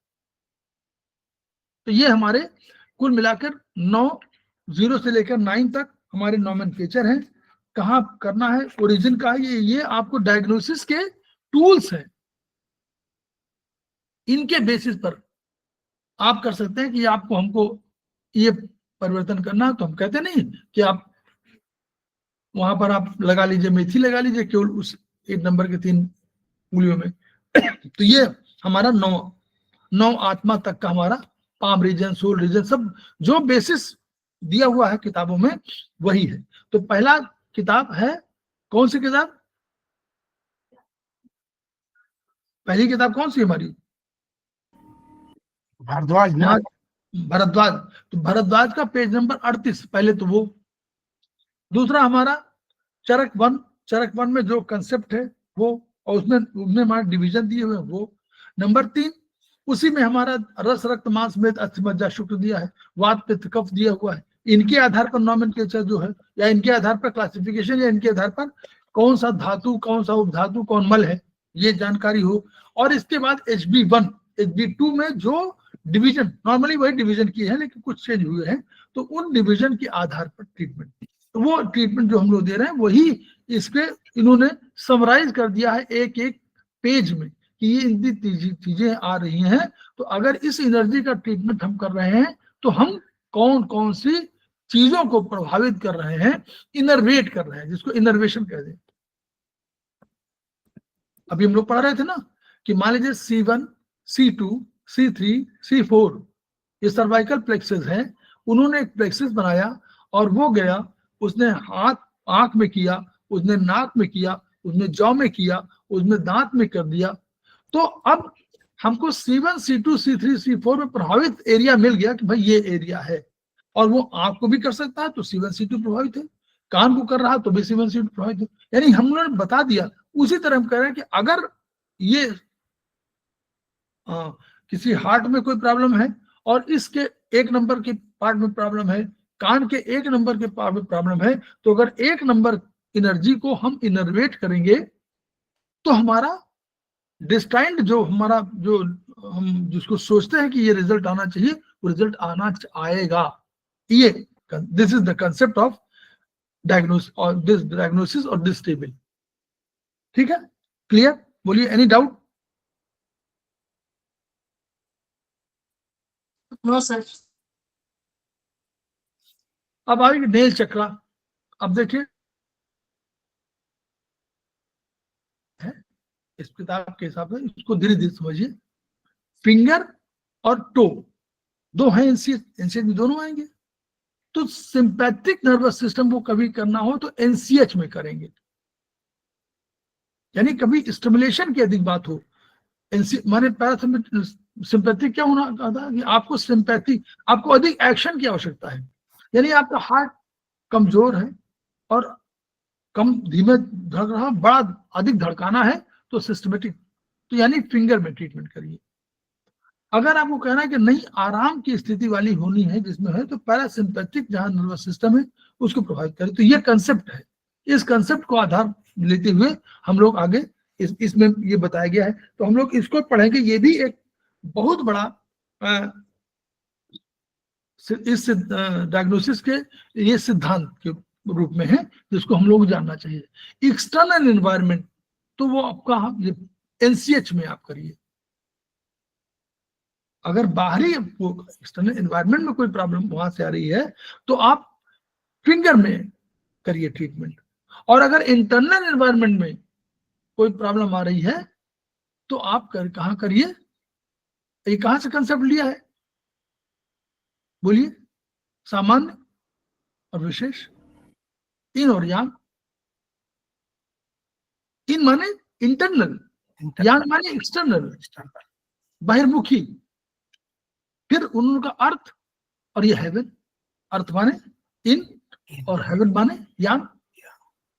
S2: तो ये हमारे कुल मिलाकर 9, 0 से लेकर 9 तक हमारे नॉमेनक्लेचर हैं। कहाँ करना है, ओरिजिन का है, ये आपको डायग्नोसिस के टूल्स हैं। इनके बेसिस पर आप कर सकते हैं कि आपको हमको ये परिवर्तन करना है, तो हम कहते नहीं कि आप वहां पर आप लगा लीजिए, मेथी लगा लीजिए केवल उस 1 नंबर के 3 उंगलियों में। तो ये हमारा 9 आत्मा तक का हमारा पाम रीजन, सोल रीजन, सब जो बेसिस दिया हुआ है किताबों में वही है। तो पहला किताब है, कौन सी किताब, पहली किताब कौन सी हमारी,
S3: भारद्वाज ना,
S2: भरद्वाज। तो भरद्वाज का पेज नंबर 38 पहले तो वो। दूसरा हमारा चरक वन में जो कंसेप्ट है वो, और उसमें हमारा डिवीजन दिए हुए हैं वो। नंबर 3 उसी में हमारा रस, रक्त, मांस, मेद, अस्थि, मज्जा, शुक्र दिया है, वात, पित्त, कफ दिया हुआ है। इनके आधार पर नॉमेनक्लेचर जो है, या इनके आधार पर क्लासिफिकेशन, या इनके आधार पर कौन सा धातु, कौन सा उपधातु, कौन मल है, ये जानकारी हो। और इसके बाद HB1 HB2 में जो डिवीजन, नॉर्मली वही डिवीजन किए हैं लेकिन कुछ चेंज हुए हैं, तो उन डिवीजन के आधार पर ट्रीटमेंट, तो वो ट्रीटमेंट जो हम लोग दे रहे हैं वही इसके इन्होंने समराइज कर दिया है एक एक पेज में कि ये इतनी चीजें आ रही हैं, तो अगर इस एनर्जी का ट्रीटमेंट हम कर रहे हैं तो हम कौन कौन सी चीजों को प्रभावित कर रहे हैं, इनर्वेट कर रहे हैं, जिसको इनर्वेशन कह दें। अभी हम लोग पढ़ रहे थे ना कि मान लीजिए C1, C2, C3, C4 ये सर्वाइकल प्लेक्सेस हैं, उन्होंने एक प्लेक्सेस बनाया और वो गया, उसने हाथ आंख में किया, उसने नाक में किया, उसने जौ में किया, उसने दांत में कर दिया। तो अब हमको C1, C2, C3, C4 में प्रभावित एरिया मिल गया कि भाई ये एरिया है, और वो आंख को भी कर सकता है तो C1, C2 प्रभावित है, कान को कर रहा तो भी C1, C2 प्रभावित है। यानी हम लोगों ने बता दिया। उसी तरह हम कह रहे हैं कि अगर ये किसी हार्ट में कोई प्रॉब्लम है और इसके 1 नंबर के पार्ट में प्रॉब्लम है, कान के 1 नंबर के पार्ट में प्रॉब्लम है, तो अगर 1 नंबर एनर्जी को हम इनर्वेट करेंगे तो हमारा डिस्टाइंड जो हमारा जो हम जिसको सोचते हैं कि ये रिजल्ट आना चाहिए वो रिजल्ट आएगा। ये this is the concept of diagnosis और दिस डायग्नोसिस और दिस टेबल। ठीक है, क्लियर? बोलिए, एनी डाउट?
S6: No, sir.
S2: अब आएगी नेल चक्रा। अब देखिए इस किताब के हिसाब से इसको धीरे धीरे समझिए। फिंगर और टो दो हैं, एनसीएच में दोनों आएंगे। तो सिंपैथिक नर्वस सिस्टम को कभी करना हो तो एनसीएच में करेंगे, यानी कभी स्टिमुलेशन की अधिक बात हो। माने सिंपैथिक क्या होना था कि आपको सिंपैथी, आपको अधिक एक्शन की आवश्यकता है, यानी आपका हार्ट कमजोर है और कम धीमे धड़क रहा, बड़ा अधिक धड़काना है तो सिस्टमेटिक, तो यानी फिंगर में ट्रीटमेंट करिए। अगर आपको कहना है कि नहीं आराम की स्थिति वाली होनी है जिसमें है, तो पैरासिम्पैथिक जहां नर्वस सिस्टम है उसको प्रभावित करें। तो ये कंसेप्ट है, इस कंसेप्ट को आधार लेते हुए हम लोग आगे इसमें ये बताया गया है, तो हम लोग इसको पढ़ेंगे। ये भी एक बहुत बड़ा इस डायग्नोसिस के ये सिद्धांत के रूप में है जिसको हम लोग जानना चाहिए। एक्सटर्नल एनवायरनमेंट तो वो आपका एनसीएच में आप करिए। अगर बाहरी एक्सटर्नल एनवायरनमेंट में कोई प्रॉब्लम वहां से आ रही है तो आप फिंगर में करिए ट्रीटमेंट, और अगर इंटरनल एनवायरनमेंट में कोई प्रॉब्लम आ रही है तो आप कहां करिए? ये कहां से कंसेप्ट लिया है? बोलिए। सामान्य और विशेष, इन और यांग। इन माने इंटरनल, यांग माने एक्सटर्नल, बहिर्मुखी। फिर उनका अर्थ, और ये हेवन, अर्थ माने इन और हेवन माने यांग।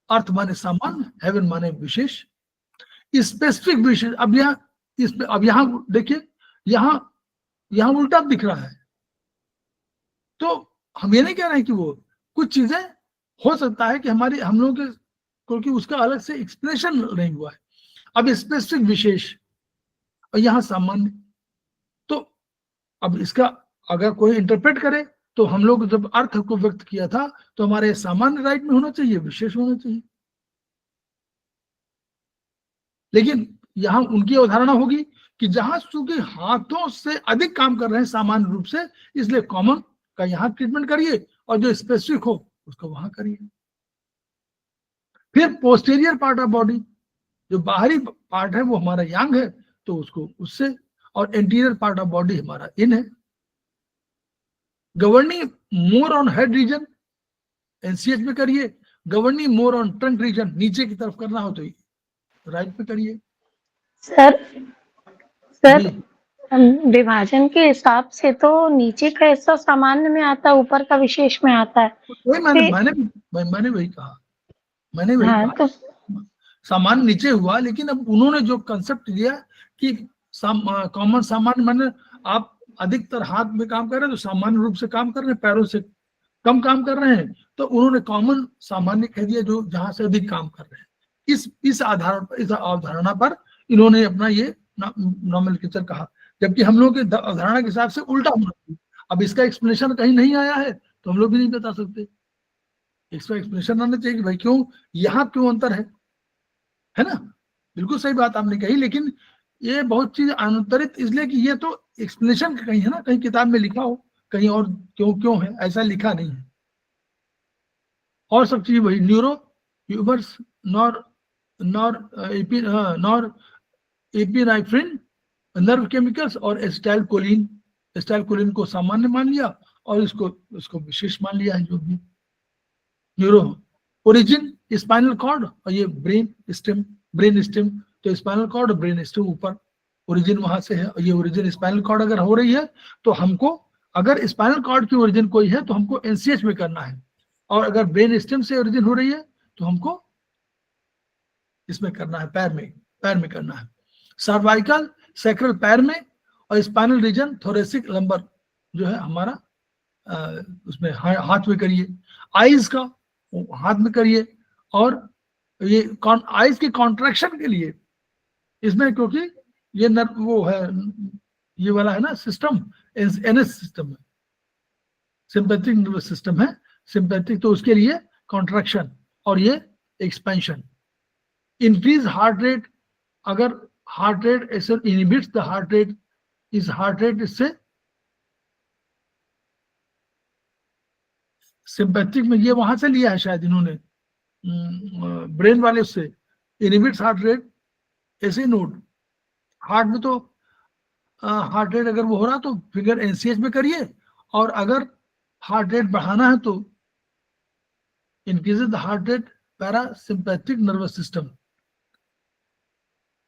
S2: अर्थ माने सामान्य, हेवन माने विशेष, स्पेसिफिक विशेष। अब यहाँ देखिए, यहाँ उल्टा दिख रहा है, तो हम ये नहीं कह रहे हैं कि वो कुछ चीजें हो सकता है कि हम लोगों के, क्योंकि उसका अलग से एक्सप्लेनेशन नहीं हुआ है। अब स्पेसिफिक विशेष और यहाँ सामान्य, तो अब इसका अगर कोई इंटरप्रेट करे तो हम लोग जब अर्थ को व्यक्त किया था तो हमारे सामान्य राइट में होना चाहिए, विशेष होना चाहिए। लेकिन यहां उनकी अवधारणा होगी कि जहां चूंकि हाथों से अधिक काम कर रहे हैं सामान्य रूप से, इसलिए कॉमन का यहां ट्रीटमेंट करिए और जो स्पेसिफिक हो उसको वहां करिए। फिर पोस्टीरियर पार्ट ऑफ बॉडी, जो बाहरी पार्ट है वो हमारा यांग है तो उसको उससे, और एंटीरियर पार्ट ऑफ बॉडी हमारा इन है। Governing more on head region NCH में करिए, governing more on trunk reason नीचे की तरफ करना हो तो राइट पे करिए।
S4: सर विभाजन के हिसाब से तो नीचे का हिस्सा सामान्य में आता है, ऊपर का विशेष में आता है।
S2: वही मैंने वही कहा,
S4: तो
S2: सामान्य नीचे हुआ, लेकिन अब उन्होंने जो कंसेप्ट दिया कि कॉमन सामान्य माने आप अधिकतर हाथ में काम कर रहे हैं तो सामान्य रूप से काम कर रहे हैं, पैरों से कम काम कर रहे हैं तो उन्होंने कॉमन सामान्य कह दिया, जो जहां से अधिक काम कर रहे हैं। इस अवधारणा पर इन्होंने अपना ये नॉमेनक्लेचर कहा, जबकि हम लोग के अवधारणा के हिसाब से उल्टा होना चाहिए। अब इसका एक्सप्लेनेशन कहीं नहीं आया है तो हम लोग भी नहीं बता सकते, इसका एक्सप्लेनेशन आना चाहिए कि भाई क्यों यहाँ क्यों अंतर है ना। बिल्कुल सही बात आपने कही, लेकिन ये बहुत चीज अंतरित इसलिए कि ये तो एक्सप्लेनेशन कहीं है ना, कहीं किताब में लिखा हो, कहीं और क्यों है ऐसा लिखा नहीं है। और सब चीज वही neuro humours nor epinephrine nerve chemicals और एसिटाइलकोलिन को सामान्य मान लिया और इसको विशेष मान लिया है। जो भी न्यूरो ओरिजिन स्पाइनल कॉर्ड और ये ब्रेन स्टेम, तो स्पाइनल कॉर्ड और ब्रेन स्टेम ऊपर ओरिजिन वहां से है, और ये ओरिजिन स्पाइनल कॉर्ड अगर हो रही है तो हमको, अगर स्पाइनल कॉर्ड की ओरिजिन कोई है तो हमको एनसीएच में करना है, और अगर ब्रेन स्टेम से ओरिजिन हो रही है तो हमको इसमें करना है, पैर में करना है। सर्वाइकल सैक्रल पैर में, और स्पाइनल रीजन थोरेसिक लंबर जो है हमारा उसमें हाथ में करिए, आईज का हाथ में करिए, और ये आईज के कॉन्ट्रैक्शन के लिए इसमें, क्योंकि ये नर्व वो है, ये वाला है ना सिस्टम, एनएस सिस्टम है, सिंपैथिक नर्वस सिस्टम है, सिंपैथिक, तो उसके लिए कॉन्ट्रैक्शन और ये एक्सपेंशन। इंक्रीज हार्ट रेट, अगर हार्ट रेट ऐसे इनहिबिट्स द हार्ट रेट, इस हार्ट रेट इससे सिंपैथिक में, ये वहां से लिया है शायद इन्होंने ब्रेन वाले से, इनहिबिट्स हार्ट रेट, ऐसे नोट हार्ट में, तो हार्ट रेट अगर वो हो रहा तो फिगर एनसीएच में करिए, और अगर हार्ट रेट बढ़ाना है तो increases the heart rate parasympathetic nervous system,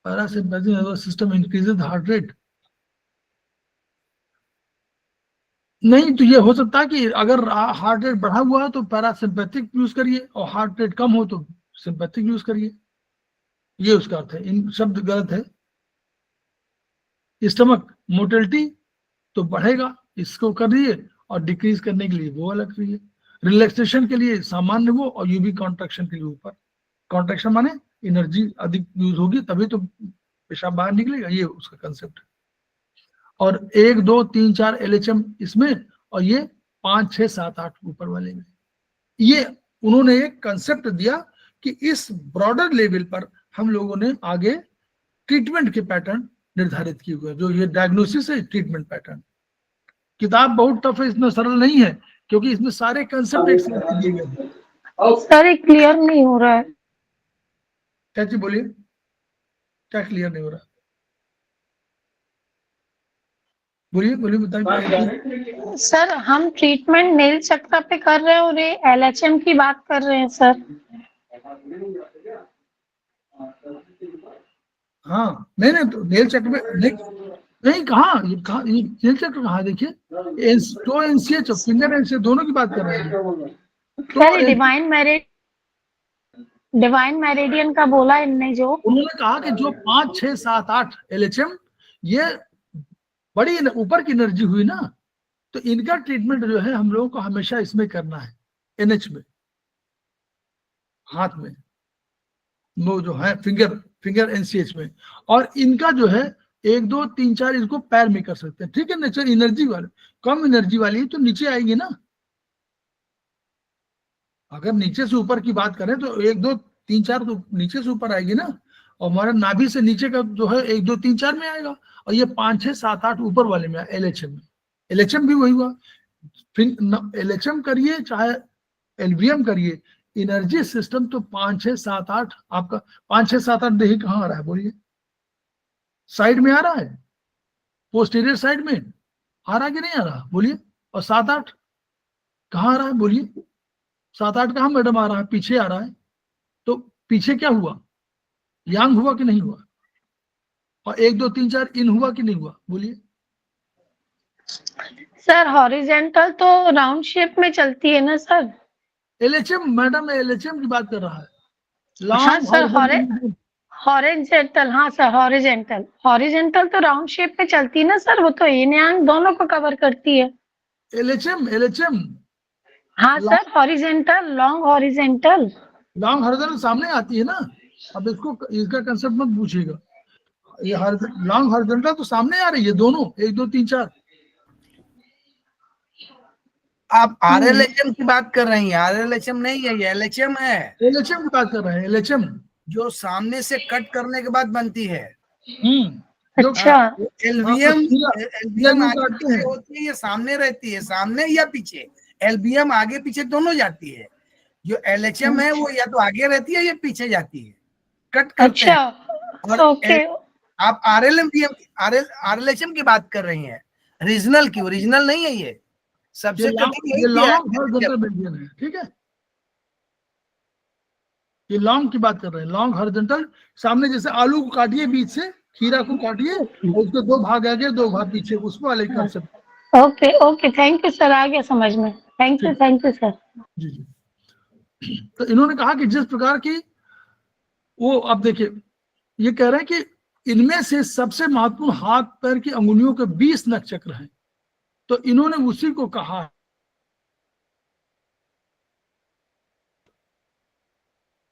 S2: parasympathetic nervous system increases the heart rate. नहीं तो ये हो सकता है कि अगर हार्ट रेट बढ़ा हुआ है तो पैरासिम्पैथिक यूज करिए, और हार्ट रेट कम हो तो सिंपैथिक यूज करिए, ये उसका अर्थ है। इन शब्द गलत है। स्टमक मोटिलिटी तो बढ़ेगा, इसको करिए, और डिक्रीज करने के लिए वो अलग करिए। रिलैक्सेशन के लिए सामान्य वो, और यूवी कॉन्ट्रैक्शन के लिए ऊपर। कॉन्ट्रैक्शन माने एनर्जी अधिक यूज होगी तभी तो पेशाब बाहर निकलेगा, ये उसका कंसेप्ट है। और 1 2 3 4 एलएचएम इसमें, और ये 5 6 7 8 ऊपर वाले में। ये उन्होंने एक कंसेप्ट दिया कि इस ब्रॉडर लेवल पर हम लोगों ने आगे ट्रीटमेंट के पैटर्न निर्धारित किए हुए, जो ये डायग्नोसिस है, ट्रीटमेंट पैटर्न। किताब बहुत टफ है, इतना सरल नहीं है, क्योंकि इसमें सारे कंसेप्ट एक साथ दिए गए हैं।
S4: सर क्लियर नहीं हो रहा है।
S2: क्या जी बोलिए, क्या क्लियर नहीं हो रहा? बोलिए बताइए।
S4: सर हम ट्रीटमेंट नेल चक्र पे कर रहे हैं और ये एलएचएम की बात कर रहे हैं सर।
S2: हाँ नहीं तो नेल चक्र में नहीं, कहाँ ये नेल चक्र कहाँ, देखिए तो एनसीएच फिंगर एनसीएच दोनों की बात कर रहे हैं।
S4: सर डिवाइन मेरिडियन का बोला इनने, जो
S2: उन्होंने कहा कि जो 5 6 7 8 एलएचएम ये बड़ी ऊपर की एनर्जी हुई ना, तो इनका ट्रीटमेंट जो है हम लोगों को हमेशा इसमें करना है, एनएच में, हाथ में, वो जो है फिंगर एनसीएच में। और इनका जो है 1 2 3 4 इसको पैर में कर सकते हैं, ठीक है। नेचर एनर्जी वाले, कम एनर्जी वाली तो नीचे आएगी ना। अगर नीचे से ऊपर की बात करें तो 1 2 3 4 तो नीचे से ऊपर आएगी ना, और हमारा नाभि से नीचे का जो है 1 2 3 4 में आएगा, और ये 5 6 7 8 ऊपर वाले में एलएचएम में। एलएचएम भी वही हुआ, एलएचएम करिए चाहे एलवीएम करिए, एनर्जी सिस्टम तो 5 6 7 8 आपका 5 6 7 8 देखिए कहाँ आ रहा है, बोलिए साइड में आ रहा है, पोस्टीरियर साइड में आ रहा है कि नहीं आ रहा, बोलिए। और 7 8 कहाँ आ रहा है, बोलिए। 7 8 कहाँ मैडम आ रहा है, पीछे आ रहा है। तो पीछे क्या हुआ, यांग हुआ कि नहीं हुआ, और 1 2 3 4 इन हुआ कि नहीं हुआ, बोलिए।
S4: सर हॉरिजेंटल तो राउंड शेप में चलती है ना सर।
S2: एलएचएम मैडम एलएचएम की बात कर रहा है।
S4: हाँ सर हॉरिजेंटल, हाँ सर हॉरिजेंटल तो राउंड शेप में चलती है ना सर, वो तो yin yang दोनों को कवर करती है।
S2: एलएचएम
S4: हाँ सर हॉरिजेंटल, लॉन्ग हॉरिजेंटल
S2: सामने आती है ना, अब इसको इसका कंसेप्ट मत पूछिएगा, ये लॉन्ग हॉरिजॉन्टल तो सामने आ रही है दोनों, 1 2 3 4।
S3: आप RLHM की बात कर रही हैं, RLHM नहीं है, ये LHM है,
S2: LHM की बात कर रहे हैं, LHM।
S3: जो सामने से कट करने के बाद बनती है।
S4: अच्छा
S3: LBM
S2: LBM
S3: आगे
S2: काटते
S3: पीछे
S2: हैं।
S3: होती है, ये सामने रहती है, सामने या पीछे। LBM आगे पीछे दोनों जाती है। जो LHM है वो या तो आगे रहती है या पीछे जाती है, कट करते
S4: अच्छा
S3: हैं। और
S4: ओके
S3: आप RLHM की बात कर रही हैं, रीजनल की, ओरिजिनल नहीं है ये। सबसे कठिन
S2: ये
S3: यही किया
S2: लॉन्ग
S3: है।
S2: हॉरिजॉन्टल मेडियन है, ठीक है। ये लॉन्ग की बात कर रहे हैं, लॉन्ग हॉरिजॉन्टल। सामने जैसे आलू को काटिए बीच से, खीरा को काटिए और उसके 2 भाग आगे 2 भाग पीछे, उस वाले concept.
S4: Okay okay thank you sir, आ गया समझ में। Thank you sir.
S2: जी जी। तो इन्होंने कहा कि जिस प्रकार की वो, अब देखिए ये कह रहे हैं कि इनमें से सबसे महत्वपूर्ण हाथ पैर की अंगुलियों के 20 नख चक्र हैं। तो इन्होंने उसी को कहा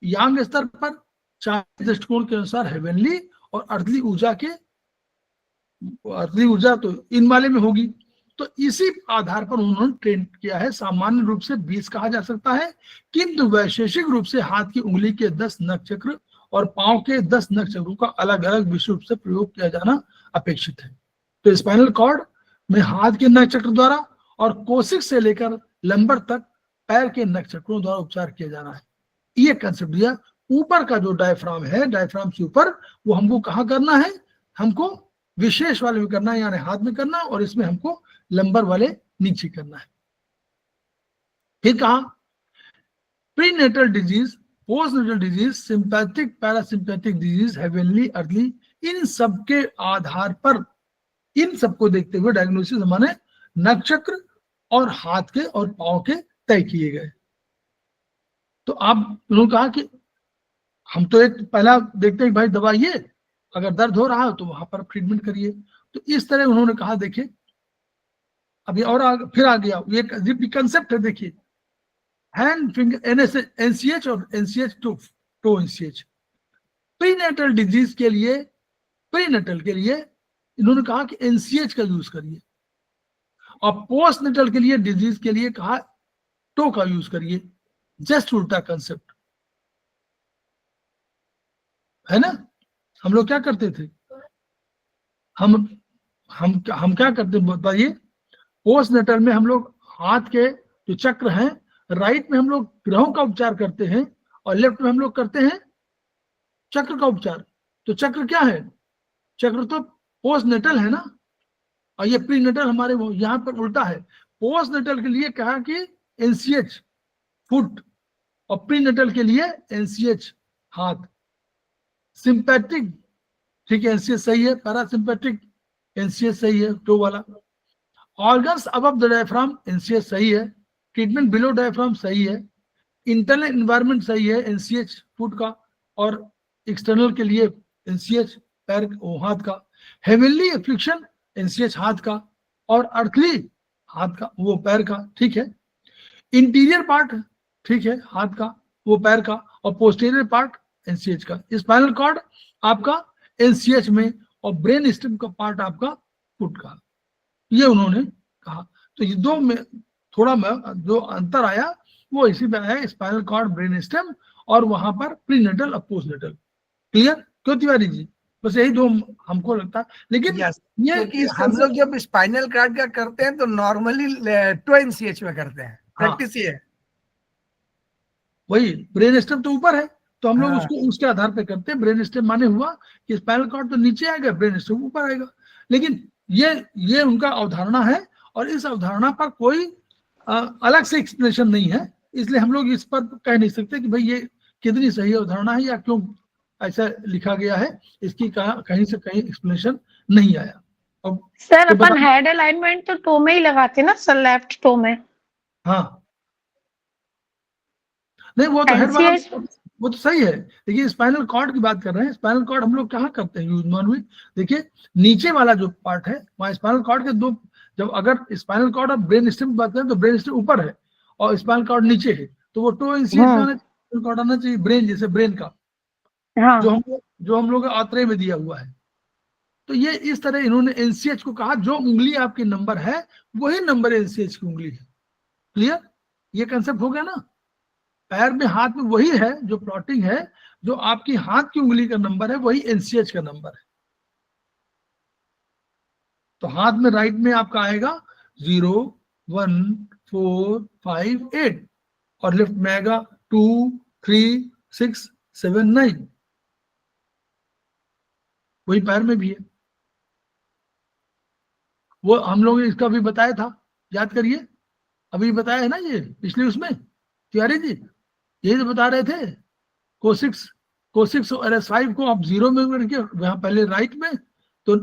S2: यांग स्तर पर चार दृष्टिकोण के अनुसार हेवनली और अर्थली ऊर्जा के, अर्थली ऊर्जा तो इन वाले में होगी। तो इसी आधार पर उन्होंने ट्रेन किया है। सामान्य रूप से 20 कहा जा सकता है, किंतु वैशेषिक रूप से हाथ की उंगली के 10 नख चक्र और पांव के 10 नख चक्रों का अलग अलग विशेष रूप से प्रयोग किया जाना अपेक्षित है। तो स्पाइनल कॉर्ड में हाथ के नख चक्र द्वारा और कोशिक से लेकर लंबर तक पैर के नख चक्रों द्वारा उपचार किया जाना है। ये कंसेप्ट दिया। ऊपर का जो डायफ्राम है, डायफ्राम से ऊपर, वो हमको कहाँ करना है, हमको विशेष वाले में करना है, यानी हाथ में करना, और इसमें हमको लंबर वाले नीचे करना है। फिर कहा prenatal disease, postnatal disease, sympathetic parasympathetic disease, heavenly earthly, इन सब के आधार पर, इन सबको देखते हुए डायग्नोसिस हमारे नख चक्र और हाथ के और पांव के तय किए गए। तो आप उन्होंने कहा कि हम तो एक पहला देखते हैं भाई दवाइए, अगर दर्द हो रहा है तो वहां पर ट्रीटमेंट करिए। तो इस तरह उन्होंने कहा। देखिए अभी और फिर आ गया ये कंसेप्ट है। देखिए हैंड फिंगर NCH और NCH toe NCH। Prenatal disease के लिए, प्रीनेटल के लिए इन्होंने कहा कि NCH का यूज करिए, और पोस्टनेटल के लिए, डिजीज के लिए कहा टो का यूज करिए। जस्ट उल्टा कंसेप्ट है ना। हम लोग क्या करते थे, हम क्या करते बताइए। पोस्टनेटल में हम लोग हाथ के जो चक्र हैं, राइट में हम लोग ग्रहों का उपचार करते हैं और लेफ्ट में हम लोग करते हैं चक्र का उपचार। तो चक्र क्या है, चक्र तो पोस्टनेटल है ना, और ये प्रीनेटल हमारे यहाँ पर उल्टा है। पोस्टनेटल के लिए कहा कि NCH फुट, और प्रीनेटल के लिए NCH हाथ। सिंपैथिक, ठीक है, NCH सही है। पैरासिम्पैथिक NCH सही है, टो वाला। Organs above the diaphragm NCH सही है। ट्रीटमेंट बिलो डायफ्राम सही है। इंटरनल एनवायरनमेंट सही है NCH फुट का, और एक्सटर्नल के लिए NCH पैर हाथ का। हेवनली एफ्लिक्शन NCH हाथ का, और अर्थली हाथ का, वो पैर का, ठीक है। इंटीरियर पार्ट, ठीक है, हाथ का, वो पैर का, और पोस्टीरियर पार्ट NCH का। स्पाइनल कॉर्ड आपका NCH में, और ब्रेन स्टेम का पार्ट आपका फुट का। ये उन्होंने कहा। तो ये दो में थोड़ा जो अंतर आया वो इसी में आया, स्पाइनल कॉर्ड, ब्रेन स्टेम, और वहां पर प्रीनेटल और पोस्टनेटल। क्लियर क्यों तिवारी जी? बस यही दो हमको लगता है। लेकिन ये
S3: हम लोग जब स्पाइनल कॉर्ड का करते हैं तो नॉर्मली 2 NCH में करते हैं, प्रैक्टिस ये है।
S2: वही ब्रेन स्टेम तो ऊपर है, तो हम लोग उसको उसके आधार पे करते हैं। ब्रेन स्टेम माने हुआ कि स्पाइनल कॉर्ड तो नीचे आएगा, ब्रेन स्टेम ऊपर आएगा। लेकिन ये उनका अवधारणा है, और इस अवधारणा पर कोई अलग से एक्सप्लेनेशन नहीं है। इसलिए हम लोग इस पर कह नहीं सकते कि भाई ये कितनी सही अवधारणा है या क्यों ऐसा लिखा गया है। इसकी कहीं से कहीं एक्सप्लेनेशन नहीं आया। अब
S4: सर अपन हेड अलाइनमेंट तो टो में ही लगाते ना सर, लेफ्ट टो में।
S2: हाँ नहीं, वो तो हेड वाला वो तो सही है। देखिए स्पाइनल कॉर्ड की बात कर रहे हैं। स्पाइनल कॉर्ड हम लोग कहाँ करते हैं यूज नॉर्मली। देखिए नीचे वाला जो पार्ट है वहाँ स्पाइनल कॉर्ड के दो, जब अगर स्पाइनल कॉर्ड और ब्रेन स्टेम की बात करें तो ब्रेन स्टेम ऊपर है और स्पाइनल कॉर्ड नीचे है, तो वो टो NCH कॉर्ड आना चाहिए ब्रेन, जैसे ब्रेन का।
S4: हाँ
S2: जो हम लोग आत्रेय में दिया हुआ है। तो ये इस तरह इन्होंने एनसीएच को कहा, जो उंगली आपकी नंबर है वही नंबर एनसीएच की उंगली है। क्लियर? ये कंसेप्ट हो गया ना। पैर में हाथ में वही है जो प्लॉटिंग है, जो आपकी हाथ की उंगली का नंबर है वही एनसीएच का नंबर है। तो हाथ में राइट में आपका आएगा 0 1 4 5 8 और लेफ्ट में आएगा 2 3 6 7 9। वही पैर में भी है। वो हम लोग इसका भी बताया था, याद करिए, अभी बताया है ना ये पिछले उसमें तिवारी जी, यही तो बता रहे थे। कोसिक्स और S5 को आप 0 में करके वहां पहले राइट में, तो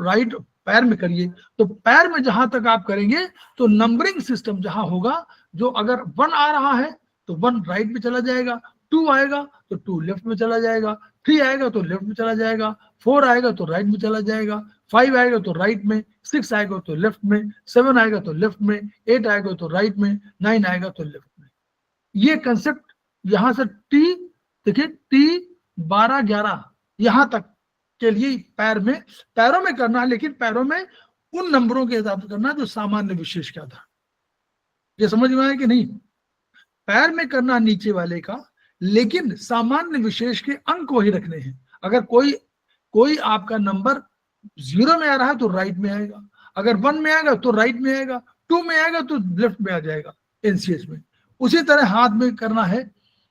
S2: राइट पैर में करिए। तो पैर में जहां तक आप करेंगे तो नंबरिंग सिस्टम जहां होगा, जो अगर 1 आ रहा है तो 1 राइट में चला जाएगा, 2 आएगा तो 2 लेफ्ट में चला जाएगा, 3 आएगा तो लेफ्ट में चला जाएगा, 4 आएगा तो राइट में चला जाएगा, 5 आएगा तो राइट में, 6 आएगा तो लेफ्ट में, 7 आएगा तो लेफ्ट में, 8 आएगा तो राइट में, 9 आएगा तो लेफ्ट में। ये कंसेप्ट यहां से टी, देखिए टी 12 11 यहां तक के लिए पैरों में करना है, लेकिन पैरों में उन नंबरों के हिसाब से करना है जो सामान्य विशेष का था। ये समझ में आया कि नहीं? पैर में करना नीचे वाले का, लेकिन सामान्य विशेष के अंक वही रखने हैं। अगर कोई आपका नंबर 0 में आ रहा है तो राइट में आएगा, अगर 1 में आएगा तो राइट में आएगा, 2 में आएगा तो लेफ्ट में आ जाएगा एनसीएच में। उसी तरह हाथ में करना है।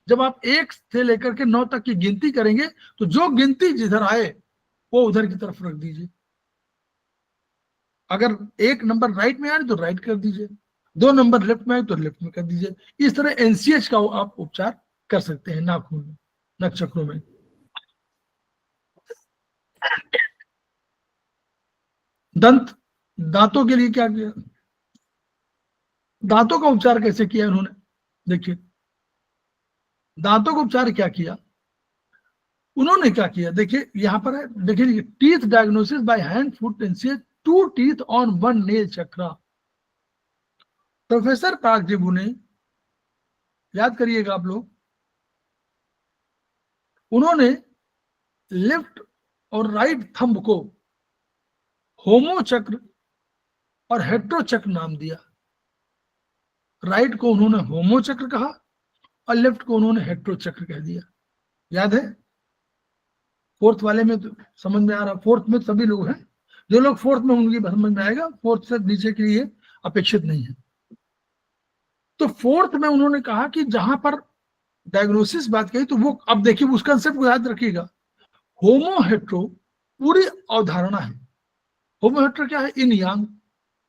S2: जब आप 1 से लेकर के 9 तक की गिनती करेंगे तो जो गिनती जिधर आए वो उधर की तरफ रख दीजिए। अगर एक नंबर राइट में आए तो राइट कर दीजिए, 2 नंबर लेफ्ट में आए तो लेफ्ट में कर दीजिए। इस तरह एनसीएच का आप उपचार कर सकते हैं नाखून में, नखचक्रों में। दांतों के लिए क्या किया? दांतों का उपचार कैसे किया उन्होंने? देखिए दांतों का उपचार क्या किया उन्होंने, क्या किया देखिए यहां पर है, देखिए teeth diagnosis by hand foot NCH 2 teeth on 1 nail chakra. Professor park Zibu ने, याद करिएगा आप लोग, उन्होंने लेफ्ट और राइट थंब को होमो चक्र और हेट्रो चक्र नाम दिया। राइट को उन्होंने होमो चक्र कहा और लेफ्ट को उन्होंने हेट्रो चक्र कह दिया। याद है? फोर्थ वाले में तो समझ में आ रहा, फोर्थ में सभी लोग हैं, जो लोग फोर्थ में उनकी समझ में आएगा, फोर्थ से नीचे के लिए अपेक्षित नहीं है। तो फोर्थ में उन्होंने कहा कि जहां पर डायग्नोसिस बात कही, तो वो अब देखिए उस कंसेप्ट को याद रखिएगा। होमो हेट्रो पूरी अवधारणा है। होमो हेट्रो क्या है? इन यांग।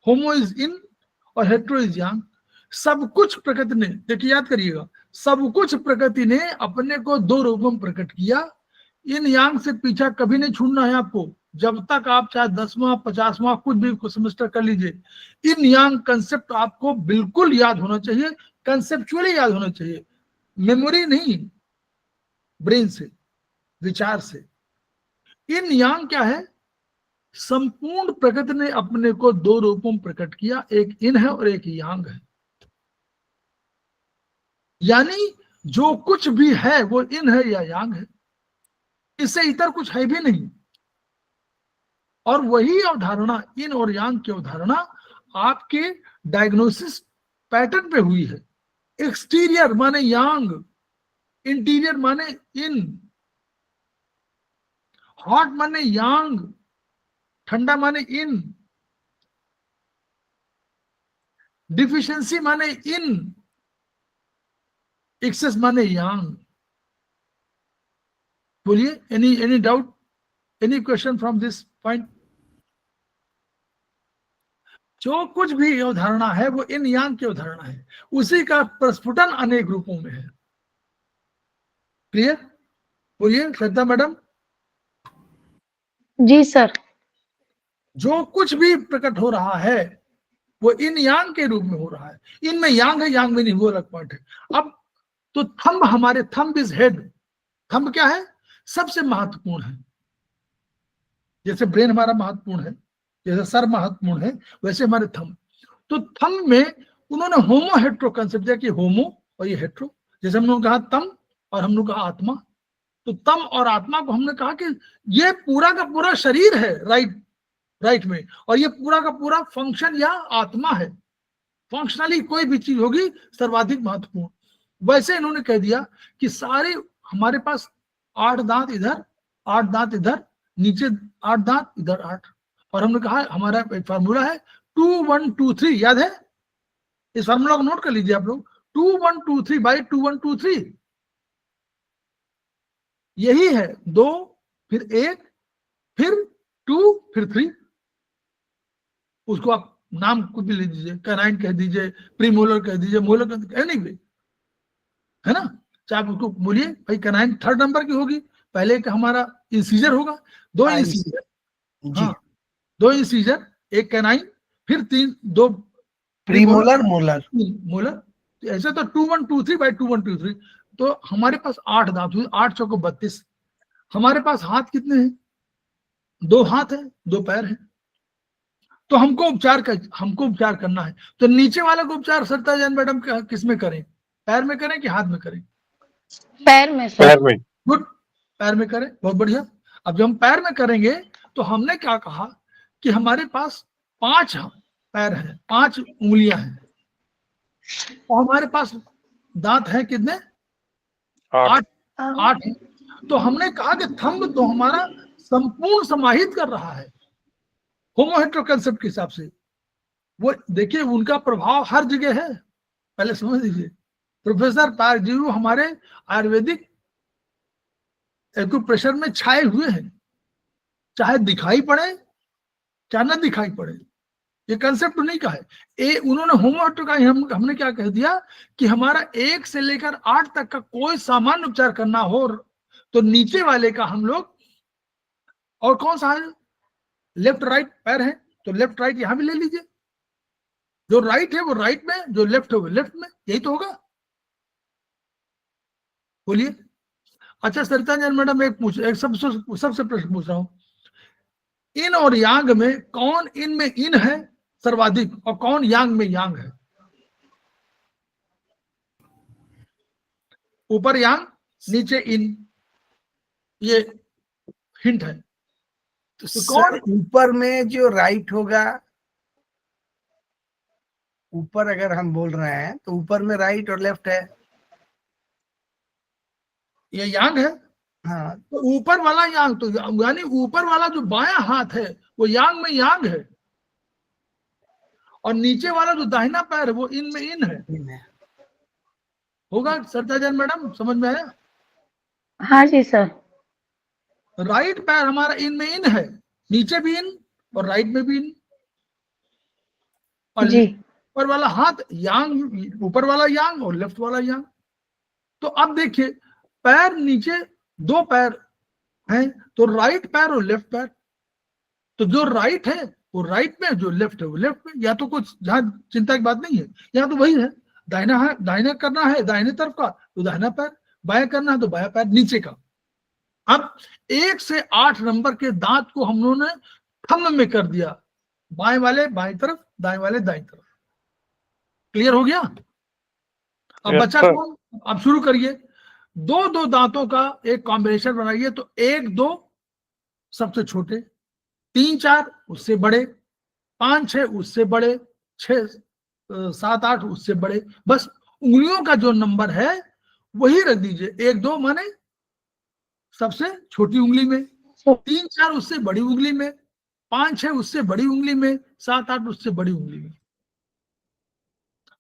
S2: होमो इज इन और हेट्रो इज यांग। सब कुछ प्रकृति ने, देखिए याद करिएगा, सब कुछ प्रकृति ने अपने को 2 रूपों में प्रकट किया। इन यांग से पीछा कभी नहीं छूटना है आपको, जब तक आप चाहे 10वां 50वां कुछ भी सेमेस्टर कर लीजिए। इन यांग कंसेप्ट आपको बिल्कुल याद होना चाहिए, कंसेप्चुअली याद होना चाहिए, मेमोरी नहीं, ब्रेन से, विचार से। इन यांग क्या है? संपूर्ण प्रकृति ने अपने को 2 रूपों में प्रकट किया, एक इन है और एक यांग है। यानी जो कुछ भी है वो इन है या यांग है, इससे इतर कुछ है भी नहीं। और वही अवधारणा, इन और यांग की अवधारणा आपके डायग्नोसिस पैटर्न पे हुई है। एक्सटीरियर माने यांग, इंटीरियर माने इन, हॉट माने यांग, ठंडा माने इन, डिफिशियंसी माने इन, एक्सेस माने यांग। बोलिए, any doubt, any question from this point? जो कुछ भी अवधारणा है वो इन यांग की अवधारणा है, उसी का प्रस्फुटन अनेक रूपों में है। क्लियर? बोलिए श्रद्धा मैडम।
S4: जी सर।
S2: जो कुछ भी प्रकट हो रहा है वो इन यांग के रूप में हो रहा है। इनमें यांग है, यांग में नहीं, वो अलग पॉइंट है। अब तो थंब, हमारे थंब इज हेड। थंब क्या है? सबसे महत्वपूर्ण है। जैसे ब्रेन हमारा महत्वपूर्ण है, जैसे सर महत्वपूर्ण है, वैसे हमारे थंब। तो थंब में उन्होंने होमो हेट्रो कंसेप्ट दिया कि होमो और ये हेट्रो। जैसे हम लोग कहा तम और हम लोग कहा आत्मा। तो तम और आत्मा को हमने कहा कि ये पूरा का पूरा शरीर है राइट में, और ये पूरा का पूरा फंक्शन या आत्मा है। फंक्शनली कोई भी चीज होगी सर्वाधिक महत्वपूर्ण। वैसे इन्होंने कह दिया कि सारे हमारे पास 8 दांत इधर, 8 दांत इधर, नीचे 8 दांत, इधर 8, और हमने कहा हमारा एक फार्मूला है 2 1 2 3, याद है? इस फार्मूला को नोट कर लीजिए आप लोग, 2 1 2 3 बाई 2 1 2 3, यही है। 2 फिर 1 फिर 2 फिर 3। उसको आप नाम कुछ भी ले दीजिए, कैनाइन कह दीजिए, प्रीमोलर कह दीजिए, मोलर कह दीजिए, एनीवे, है ना? चाहे आप उसको बोलिए भाई कैनाइन 3rd नंबर की होगी, पहले का हमारा इंसीजर होगा, 2 इंसीजर, हाँ 2 इंसीजर, 1 कैनाइन, फिर 2
S3: प्रीमोलर मोलर
S2: मोलर। तो ऐसे तो 2 1 2 3 बाई 2 1 2 3। तो हमारे पास 8 दांत हुए, 8 चौको 32। हमारे पास हाथ कितने हैं? 2 हाथ है, 2 पैर है। तो हमको उपचार करना है। तो नीचे वाला को उपचार सरिता जैन मैडम किस में करें? पैर में करें कि हाथ में करें?
S4: पैर में सर।
S5: पैर में।
S2: गुड, पैर में करें, बहुत बढ़िया। अब जब हम पैर में करेंगे तो हमने क्या कहा कि हमारे पास 5 पैर हैं, 5 उंगलियां हैं, और हमारे पास दांत हैं कितने? 8 हैं। तो हमने कहा कि थंब तो हमारा संपूर्ण समाहित कर रहा है होमोहेट्रो कंसेप्ट के हिसाब से। वो देखिए उनका प्रभाव हर जगह है, पहले समझ लीजिए। प्रोफेसर पारजीव हमारे आयुर्वेदिक एक्यूप्रेशर में छाए हुए हैं, चाहे दिखाई पड़े चाहे न दिखाई पड़े। ये कंसेप्ट नहीं का है, उन्होंने होमोहेट्रो का हमने क्या कह दिया कि हमारा 1 से लेकर 8 तक का कोई सामान्य उपचार करना हो तो नीचे वाले का हम लोग, और कौन सा है? लेफ्ट राइट पैर है, तो लेफ्ट राइट यहां भी ले लीजिए। जो राइट है वो राइट में, जो लेफ्ट है वो लेफ्ट में, यही तो होगा। बोलिए। अच्छा सरिता जैन मैडम एक सबसे प्रश्न पूछ रहा हूं, इन और यांग में कौन इन में इन है सर्वाधिक और कौन यांग में यांग है? ऊपर यांग नीचे इन, ये हिंट है।
S3: तो कौन ऊपर में जो राइट होगा, ऊपर अगर हम बोल रहे हैं तो ऊपर में राइट और लेफ्ट है,
S2: ये यांग है।
S3: हाँ
S2: तो ऊपर वाला यांग, तो यानी ऊपर वाला जो बायां हाथ है वो यांग में यांग है, और नीचे वाला जो दाहिना पैर है वो इन में इन है। होगा सरिता जैन मैडम, समझ में आया?
S4: हाँ जी सर।
S2: राइट पैर हमारा इन में इन है, नीचे भी इन और राइट में भी इन, और
S4: जी।
S2: ऊपर वाला हाथ यांग, ऊपर वाला यांग और लेफ्ट वाला यांग। तो अब देखिए पैर नीचे 2 पैर हैं, तो राइट पैर और लेफ्ट पैर, तो जो राइट है वो राइट में, जो लेफ्ट है वो लेफ्ट में। या तो कुछ जहां चिंता की बात नहीं है, यहाँ तो वही है। दाहिना करना है दाहिने तरफ का तो दाहिना पैर, बाया करना है तो बाया पैर नीचे का। अब 1 से 8 नंबर के दांत को हम लोगों ने थंब में कर दिया, बाएं वाले बाएं तरफ, दाएं वाले दाएं तरफ। क्लियर हो गया? अब
S5: Yes,
S2: बच्चा
S5: sir.
S2: कौन? अब शुरू करिए। 2 दांतों का एक कॉम्बिनेशन बनाइए, तो 1 2 सबसे छोटे, 3 4 उससे बड़े, 5 6 उससे बड़े, 6 7 8 उससे बड़े। बस उंगलियों का जो नंबर है वही रख दीजिए। 1 2 माने सबसे छोटी उंगली में, 3 4 उससे बड़ी उंगली में, 5 6 उससे बड़ी उंगली में, 7 8 उससे बड़ी उंगली में।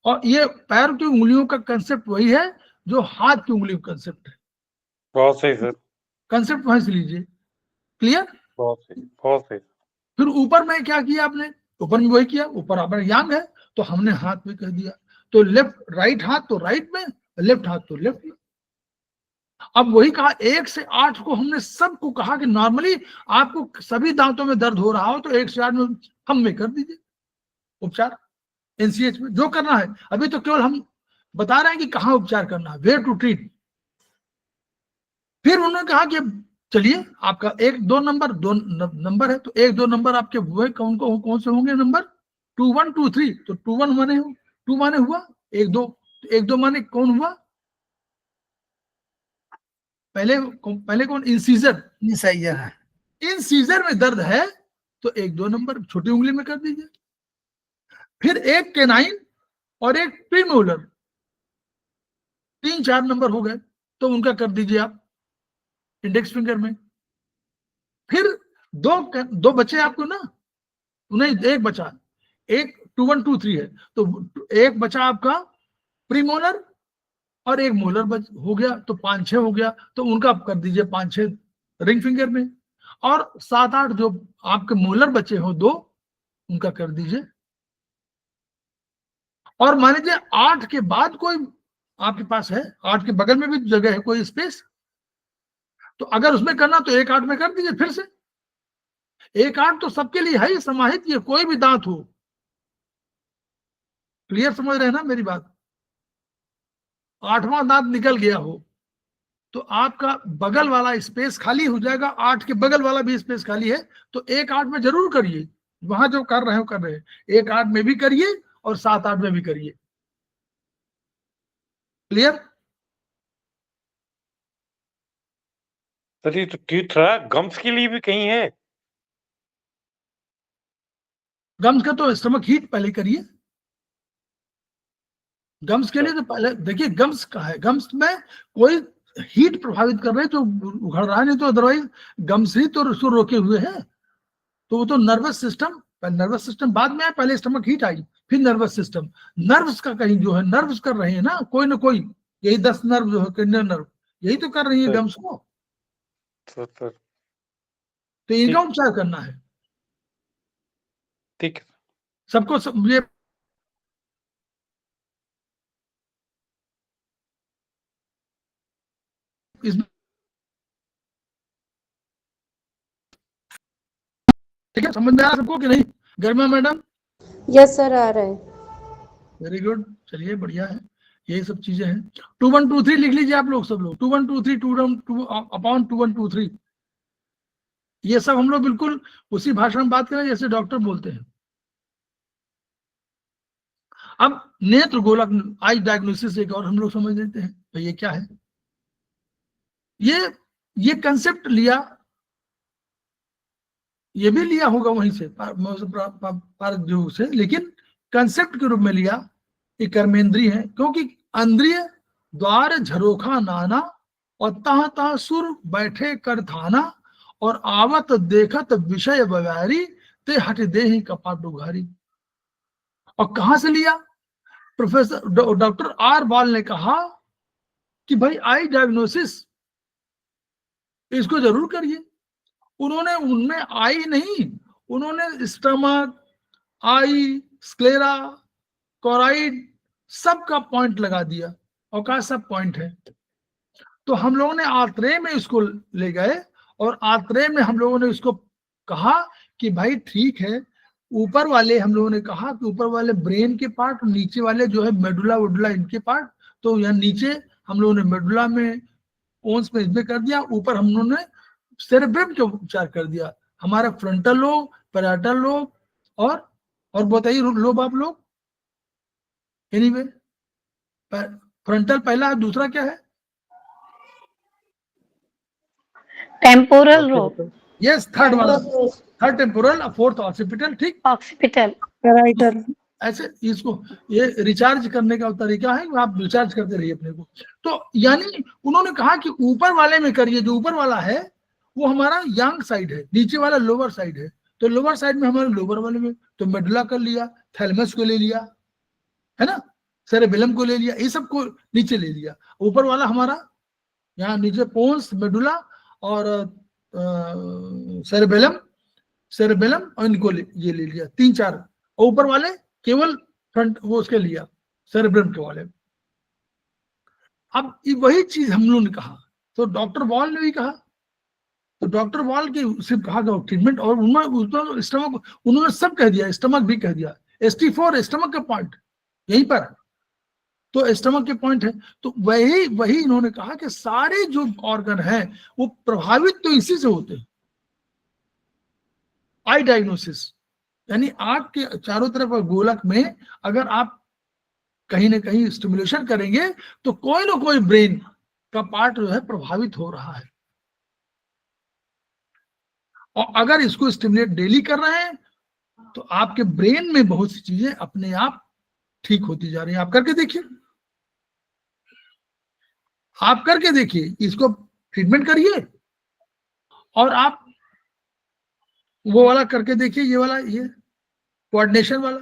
S2: और ये पैर की उंगलियों का कंसेप्ट वही है जो हाथ की उंगली का कंसेप्ट है।
S5: बहुत सही सर,
S2: कंसेप्ट वहीं से लीजिए। क्लियर?
S5: बहुत सही, बहुत सही।
S2: फिर ऊपर में क्या किया आपने? ऊपर में वही किया, ऊपर हमारा यांग है तो हमने हाथ में कह दिया, तो लेफ्ट राइट हाथ तो राइट में, लेफ्ट हाथ तो लेफ्ट में। अब वही कहा 1 से 8 को हमने सबको कहा कि नॉर्मली आपको सभी दांतों में दर्द हो रहा हो तो 1 से 8 में हम में कर दीजिए उपचार। एनसीएच में जो करना है, अभी तो केवल हम बता रहे हैं कि कहाँ उपचार करना है, वेयर टू ट्रीट। फिर उन्होंने कहा कि चलिए आपका 1 2 नंबर 2 नंबर है, तो 1 2 नंबर आपके हुए कौन से होंगे नंबर? 2 1 2 3। तो 2 1 माने 2 माने हुआ 1 2, तो 1 2 माने कौन हुआ? पहले कौन, इंसीजर।
S3: इंसाइजर है।
S2: इंसीजर में दर्द है तो 1-2 नंबर छोटी उंगली में कर दीजिए, फिर एक केनाइन और एक प्रीमोलर, 3-4 नंबर हो गए तो उनका कर दीजिए आप इंडेक्स फिंगर में। फिर दो बचे आपको ना, नहीं एक बचा, एक 2 1 2 3 है, तो एक बचा आपका प्रीमोलर और एक मोलर हो गया, तो 5-6 हो गया, तो उनका आप कर दीजिए 5-6 रिंग फिंगर में, और 7-8 जो आपके मोलर बचे हो 2, उनका कर दीजिए। और मान लीजिए 8 के बाद कोई आपके पास है, 8 के बगल में भी जगह है कोई स्पेस, तो अगर उसमें करना तो 1-8 में कर दीजिए फिर से। 1-8 तो सबके लिए है ही समाहित, ये कोई भी दांत हो। क्लियर समझ रहे हैं ना मेरी बात? 8वां दांत निकल गया हो तो आपका बगल वाला स्पेस खाली हो जाएगा, 8 के बगल वाला भी स्पेस खाली है, तो 1-8 में जरूर करिए, वहां जो कर रहे हो कर रहे हैं, 1-8 में भी करिए और 7-8 में भी करिए। क्लियर?
S5: सर ये तो ठीक रहा, गम्स के लिए भी कहीं है?
S2: गम्स का तो स्टमक हीट पहले करिए। गम्स के लिए तो पहले देखिए, गम्स का है, गम्स में कोई हीट प्रभावित कर रहे हैं तो उघड़ रहा है, नहीं तो अदरवाइज गम्स ही तो उसको रोके हुए हैं। तो वो तो नर्वस सिस्टम बाद में आया, पहले स्टमक हीट आई फिर नर्वस सिस्टम। नर्व्स का कहीं जो है, नर्व्स कर रहे हैं ना कोई, यही 10 नर्व जो है, किडनी नर्व, यही तो कर रही है गम्स को,
S5: सर
S2: तो इनका उपचार करना है।
S5: ठीक है।
S2: सबको ये इसमें ठीक है, समझ में आया सबको कि नहीं? गरिमा मैडम?
S7: यस सर, आ रहा है।
S2: वेरी गुड, चलिए बढ़िया है, यही सब चीजें हैं। 2 1 2 3 लिख लीजिए आप लोग, सब लोग 2 1 2 3 2 अपॉन 2 1 2 3, ये सब हम लोग बिल्कुल उसी भाषा में बात करें जैसे डॉक्टर बोलते हैं। अब नेत्र गोलक आई डायग्नोसिस एक और हम लोग समझ लेते हैं, तो ये क्या है। ये कंसेप्ट लिया, ये भी लिया होगा वहीं से पारदयोग से, लेकिन कंसेप्ट के रूप में लिया कि कर्मेंद्रीय है, क्योंकि अंद्रिय द्वार झरोखा नाना और तह तह सुर बैठे कर थाना और आवत देखत विषय बवारी ते हट दे ही कपाट उघारी। और कहां से लिया? प्रोफेसर डॉक्टर आर बॉल ने कहा कि भाई आई डायग्नोसिस इसको जरूर करिए। उन्होंने उनमें आई नहीं, उन्होंने स्टमक, आई, स्क्लेरा, कोराइड सबका पॉइंट लगा दिया और कहा सब पॉइंट है। तो हम लोगों ने आत्रेय में इसको ले गए और आत्रेय में हम लोगों ने इसको कहा कि भाई ठीक है, ऊपर वाले हम लोगों ने कहा कि ऊपर वाले ब्रेन के पार्ट, नीचे वाले जो है मेडुला वुडुला इनके पार्ट, तो यहाँ नीचे हम लोगों ने मेडुला में, ओन्स में इसमें कर दिया, ऊपर हम लोगों ने सेरेब्रम का उपचार कर दिया, हमारा फ्रंटल लोब, पैराइटल लोब और बताइए लोब आप लोग। एनीवे फ्रंटल पहला, दूसरा क्या है?
S4: Temporal lobe.
S2: यस, थर्ड वाला, थर्ड टेम्पोरल, फोर्थ ऑक्सीपिटल, ठीक,
S4: ऑक्सीपिटल,
S7: पैराइटल।
S2: ऐसे इसको ये रिचार्ज करने का तरीका है, आप रिचार्ज करते रहिए अपने को। तो यानी उन्होंने कहा कि ऊपर वाले में करिए, जो ऊपर वाला है वो हमारा यांग साइड है, नीचे वाला लोअर साइड है, तो लोअर साइड में हमारे लोअर वाले में तो मेडुला कर लिया, थैलेमस को ले लिया, है ना, सेरेबेलम को ले लिया, ये सब को नीचे ले लिया। ऊपर वाला हमारा यहाँ नीचे पोन्स, मेडुला और सेरेबेलम और इनको ये ले लिया, 3-4, ऊपर वाले केवल फ्रंट वो उसके लिया, सेरेब्रम के वाले। अब वही चीज हम लोगों ने कहा, तो डॉक्टर बॉल ने भी कहा, तो डॉक्टर बॉल के सिर्फ कहा गया ट्रीटमेंट, और उन्होंने स्टमक, उन्होंने सब कह दिया, स्टमक भी कह दिया, ST4 स्टमक का पॉइंट यहीं पर, तो स्टमक के पॉइंट है। तो वही इन्होंने कहा कि सारे जो ऑर्गन हैं वो प्रभावित तो इसी से होते हैं, आई डायग्नोसिस, यानी आंख के चारों तरफ गोलक में अगर आप कहीं ना कहीं स्टिमुलेशन करेंगे तो कोई ना कोई ब्रेन का पार्ट जो है प्रभावित हो रहा है। और अगर इसको स्टिमुलेट डेली कर रहे हैं तो आपके ब्रेन में बहुत सी चीजें अपने आप ठीक होती जा रही है। आप करके देखिए, आप करके देखिए, इसको ट्रीटमेंट करिए और आप वो वाला करके देखिए, ये वाला, ये कोऑर्डिनेशन वाला,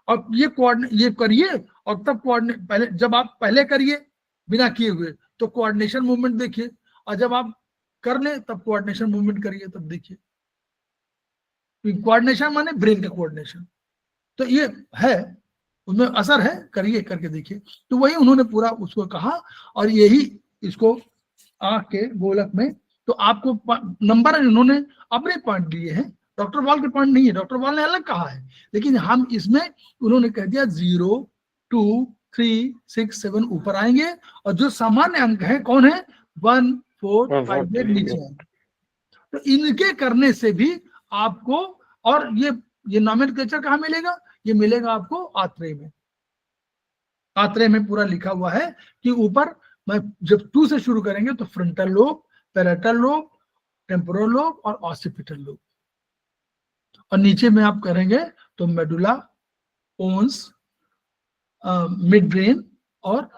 S2: और ये करिए और तब पहले जब आप पहले करिए बिना किए हुए तो कोऑर्डिनेशन मूवमेंट देखिए, और जब आप कर ले तब कोऑर्डिनेशन मूवमेंट करिए तब देखिए। कोऑर्डिनेशन माने ब्रेन का कोऑर्डिनेशन, तो ये है, उसमें असर है, करिए, करके देखिए। तो वही उन्होंने पूरा उसको कहा, और यही इसको आंख के गोलक में, तो आपको नंबर इन्होंने अपने पॉइंट दिए हैं, डॉक्टर वॉल के पॉइंट नहीं है, डॉक्टर वॉल ने अलग कहा है, लेकिन हम इसमें उन्होंने कह दिया 0, 2, 3, 6, 7 ऊपर आएंगे, और जो सामान्य अंक है कौन है, 1, 4, 5 नीचे आएंगे। तो इनके करने से भी आपको, और ये नॉमेनक्लेचर कहाँ मिलेगा, ये मिलेगा आपको आत्रेय में। आत्रेय में पूरा लिखा हुआ है कि ऊपर मैं जब 2 से शुरू करेंगे तो frontal lobe, parietal lobe, temporal lobe और ऑसिपिटल लोब, और नीचे में आप करेंगे तो मेडुला, ओन्स, मिड ब्रेन और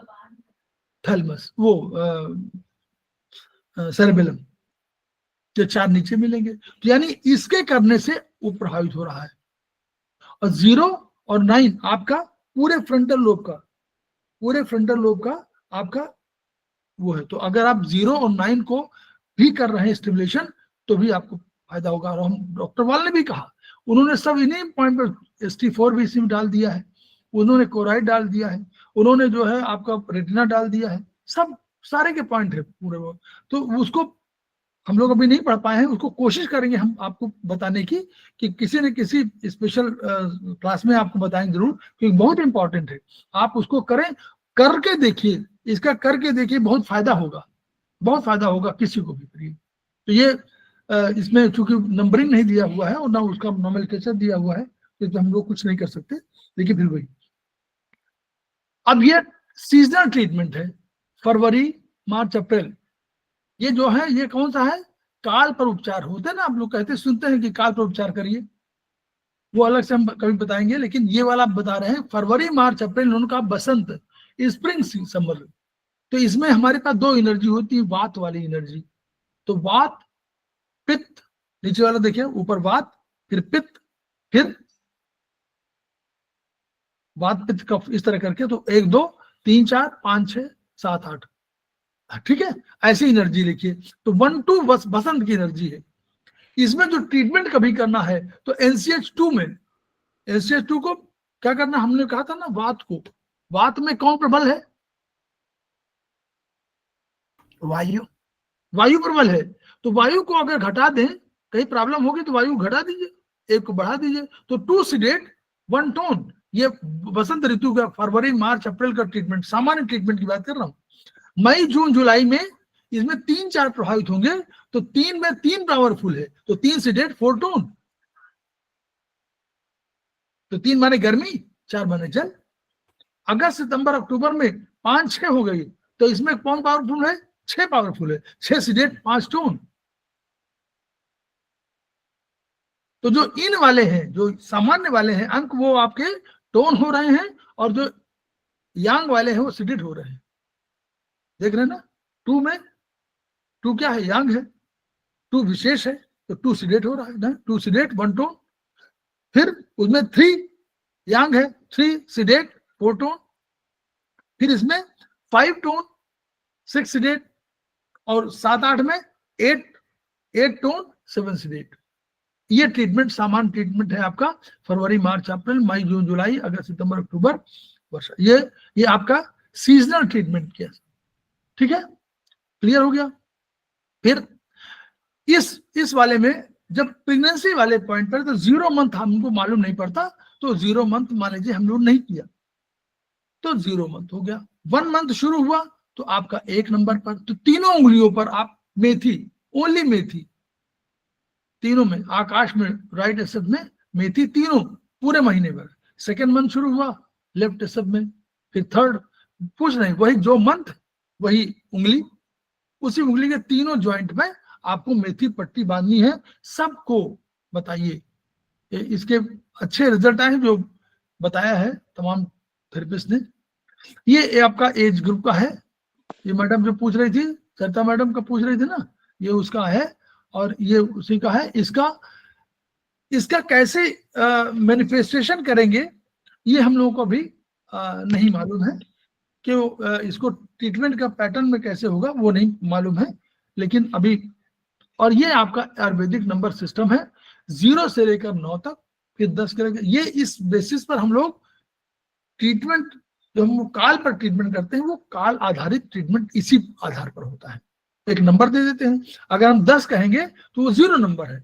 S2: थैलमस, वो सेरेबेलम, जो 4 नीचे मिलेंगे। तो यानी इसके करने से वो प्रभावित हो रहा है। और 0 और 9 आपका पूरे फ्रंटल लोब का आपका वो है। तो अगर आप 0 और 9 को भी कर रहे हैं स्टिमुलेशन तो भी आपको फायदा होगा। और हम डॉक्टर वाल ने भी कहा, उन्होंने सब इन्हीं पॉइंट पर ST4 भी इसी में डाल दिया है, उन्होंने क्लोराइड डाल दिया है, उन्होंने जो है आपका रेटिना डाल दिया है, सब सारे के पॉइंट है पूरे वो। तो उसको हम लोग अभी नहीं पढ़ पाए हैं, उसको कोशिश करेंगे हम आपको बताने की कि किसी न किसी स्पेशल क्लास में आपको बताएंगे जरूर, क्योंकि बहुत इंपॉर्टेंट है। आप उसको करें, करके देखिए, इसका करके देखिए, बहुत फायदा होगा किसी को भी करिए। तो ये इसमें चूंकि नंबरिंग नहीं दिया हुआ है और ना उसका नॉमेनक्लेचर दिया हुआ है, तो हम लोग कुछ नहीं कर सकते। देखिए फिर वही, अब ये सीजनल ट्रीटमेंट है, फरवरी, मार्च, अप्रैल, ये जो है ये कौन सा है, काल पर उपचार होते हैं ना, आप लोग कहते सुनते हैं कि काल पर उपचार करिए, वो अलग से हम कभी बताएंगे, लेकिन ये वाला आप बता रहे हैं फरवरी, मार्च, अप्रैल, उनका बसंत, स्प्रिंग समर। तो इसमें हमारे पास 2 एनर्जी होती है, वात वाली एनर्जी। तो वात, पित्त, नीचे वाला देखिए, ऊपर वात, फिर पित्त, फिर वात पित्त कफ, इस तरह करके। तो 1, 2, 3, 4, 5, 6, 7, 8, ठीक है, ऐसी एनर्जी लिखिए। तो 1, 2 बसंत की एनर्जी है। इसमें जो ट्रीटमेंट कभी करना है तो NCH2 में, NCH2 को क्या करना, हमने कहा था ना, वात को, वात में कौन प्रबल है, वायु प्रबल है। तो वायु को अगर घटा दें, कहीं प्रॉब्लम होगी तो वायु घटा दीजिए, 1 को बढ़ा दीजिए। तो 2 सीडेट 1 टोन, ये बसंत ऋतु का फरवरी, मार्च, अप्रैल का ट्रीटमेंट, सामान्य ट्रीटमेंट की बात कर रहा हूं। मई, जून, जुलाई में इसमें 3, 4 प्रभावित होंगे, तो 3 में 3 पावरफुल है, तो 3 सीडेट 4 टोन। तो 3 माने गर्मी, 4 माने जल। अगस्त, सितंबर, अक्टूबर में 5, 6 हो गई, तो इसमें कौन पावरफुल है, 6 पावरफुल है, 6 सीडेट 5 टोन। तो जो इन वाले हैं, जो सामान्य वाले हैं अंक, वो आपके टोन हो रहे हैं, और जो यांग वाले हैं वो सीडेट हो रहे हैं। देख रहे हैं ना, 2 में 2 क्या है, यांग है, 2 विशेष है, तो 2 सीडेट हो रहा है ना, 2 सीडेट 1 टोन। फिर उसमें 3 यांग है, 3 सीडेट 4 टोन। फिर इसमें 5 टोन 6 सीडेट, और 7, 8 में 8 टोन 7 सीडेट। ये ट्रीटमेंट सामान्य ट्रीटमेंट है आपका फरवरी, मार्च, अप्रैल, मई, जून, जुलाई, अगस्त, सितंबर, अक्टूबर, वर्षा। ये आपका सीजनल ट्रीटमेंट किया, ठीक है, क्लियर हो गया। फिर इस वाले में जब प्रेगनेंसी वाले पॉइंट पर, तो 0 मंथ हमको मालूम नहीं पड़ता, तो 0 मंथ मान लीजिए हम लोग नहीं किया, तो 0 मंथ हो गया। 1 मंथ शुरू हुआ तो आपका 1 नंबर पर, तो तीनों उंगलियों पर आप मेथी, ओनली मेथी, तीनों में, आकाश में, राइट सब में मेथी, तीनों पूरे महीने भर। 2nd मंथ शुरू हुआ लेफ्ट सब में, फिर 3rd कुछ नहीं, वही जो मंथ वही उंगली, उसी उंगली के तीनों ज्वाइंट में आपको मेथी पट्टी बांधनी है। सबको बताइए, इसके अच्छे रिजल्ट आए जो बताया है तमाम थेरेपिस्ट ने। ये आपका एज ग्रुप का है, ये मैडम जो पूछ रही थी, सरिता मैडम का पूछ रही थी ना, ये उसका है और ये उसी का है। इसका कैसे मैनिफेस्टेशन करेंगे ये हम लोगों को अभी नहीं मालूम है कि इसको ट्रीटमेंट का पैटर्न में कैसे होगा वो नहीं मालूम है, लेकिन अभी। और ये आपका आयुर्वेदिक नंबर सिस्टम है 0 से लेकर 9 तक, फिर 10 के लेकर, ये इस बेसिस पर हम लोग ट्रीटमेंट, जो हम काल पर ट्रीटमेंट करते हैं वो काल आधारित ट्रीटमेंट इसी आधार पर होता है। एक नंबर दे देते हैं, अगर हम 10 कहेंगे तो वो 0 नंबर है,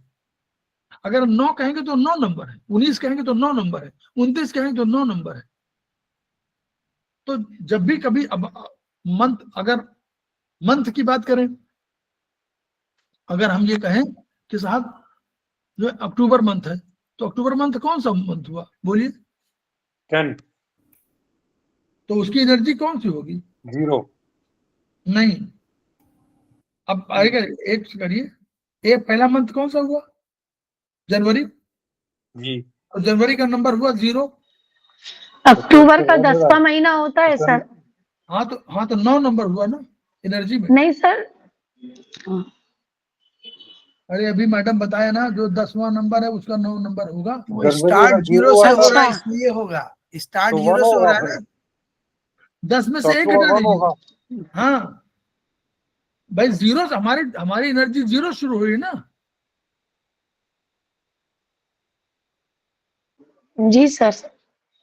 S2: अगर हम 9 कहेंगे तो 9 नंबर है, 19 कहेंगे तो 9 नंबर है, 29 कहेंगे तो 9 नंबर है। तो जब भी कभी अब मंथ, अगर मंथ की बात करें, अगर हम ये कहें कि साहब जो अक्टूबर मंथ है, तो अक्टूबर मंथ कौन सा मंथ हुआ बोलिए?
S5: 10
S2: तो उसकी एनर्जी कौन सी होगी?
S5: 0
S2: नहीं, अब आएगा, एक करिए, एक पहला मंथ कौन सा हुआ? जनवरी।
S5: जी।
S2: और जनवरी का नंबर हुआ 0।
S4: अक्टूबर का 10वां महीना होता है सर।
S2: हाँ तो 9 नंबर हुआ ना एनर्जी में।
S4: नहीं सर,
S2: अरे अभी मैडम बताया ना, जो 10वां नंबर है उसका 9 नंबर होगा।
S3: वो
S5: जनवरी
S3: स्टार्ट
S5: का
S3: 0 से हो रहा है,
S4: अच्छा।
S3: इसलिए होगा। स्टार्ट
S5: तो
S3: 0
S5: 1
S3: से हो
S5: होगा
S3: रहा है
S5: फिर।
S3: ना।
S2: 10 में
S5: तो
S2: से एक
S5: अक्टूबर
S2: हटा
S5: 1 होगा।
S2: दीजिए। हाँ भाई, 0 से हमारी एनर्जी 0 शुरू हुई ना।
S4: जी सर।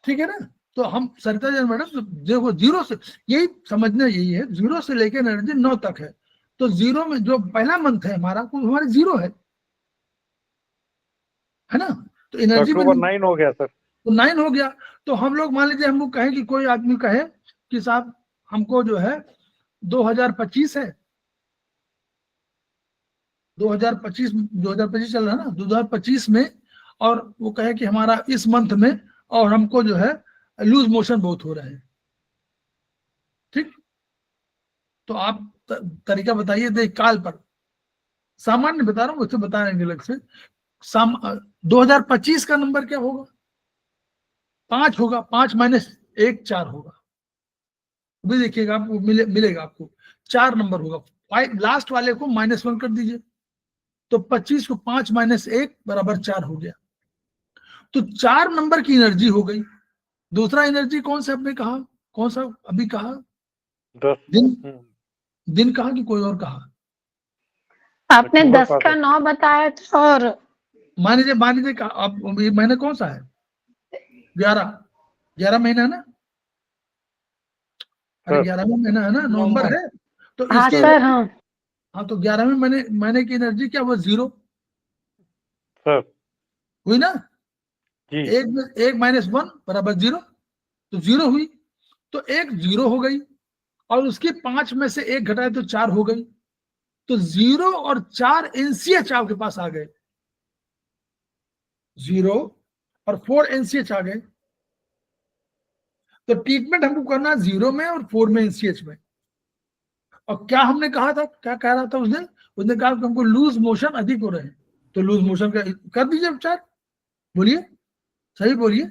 S2: ठीक है ना? तो हम सरिता जी मैडम देखो, 0 से, यही समझना यही है, 0 से लेकर एनर्जी 9 तक है। तो 0 में जो पहला मंथ है हमारा, वो हमारे 0 है ना? तो
S5: तो
S2: एनर्जी में
S5: अक्टूबर 9 हो गया सर।
S2: तो 9 हो गया। तो हम लोग मान लीजिए, हम लोग कहें कि कोई आदमी कहे कि साहब हमको जो है 2025 है, 2025 चल रहा है ना, 2025 में, और वो कहे कि हमारा इस मंथ में, और हमको जो है लूज मोशन बहुत हो रहे हैं। ठीक, तो आप तरीका बताइए, देख काल पर, सामान्य बता रहा हूँ, उससे बताएंगे अलग से। 2025 का नंबर क्या होगा? 5 होगा, 5 माइनस 1 4 होगा। अभी देखिएगा आपको मिलेगा आपको 4 नंबर होगा। लास्ट वाले को -1 कर दीजिए, तो 25 को 5 माइनस 1 बराबर 4 हो गया। तो 4 नंबर की एनर्जी हो गई। दूसरा एनर्जी कौन सा आपने कहा? कौन सा अभी कहा?
S5: 10।
S2: दिन कहा कि कोई और कहा?
S4: आपने
S5: अक्टूबर
S4: 10 का 9 बताया था, और
S2: मान लीजिए अब ये महीना कौन सा है? 11 महीना है ना? अरे 11वां महीना है ना, नवंबर है। तो
S4: हाँ
S2: इसके,
S4: सर, हाँ
S2: हाँ, तो 11वें महीने की एनर्जी क्या हुआ? 0
S5: सर
S2: हुई ना?
S5: जी।
S2: 1 माइनस 1 बराबर 0, तो 0 हुई। तो 1 0 हो गई, और उसके 5 में से 1 घटाए तो 4 हो गई। तो 0 और 4 एनसीएच आपके पास आ गए, 0 और 4 एनसीएच आ गए। तो ट्रीटमेंट हमको करना 0 में और 4 में एनसीएच में। और क्या हमने कहा था, क्या कह रहा था उसने कहा कि हमको लूज मोशन अधिक हो रहे हैं, तो लूज मोशन का कर दीजिए उपचार। बोलिए, सही बोलिए,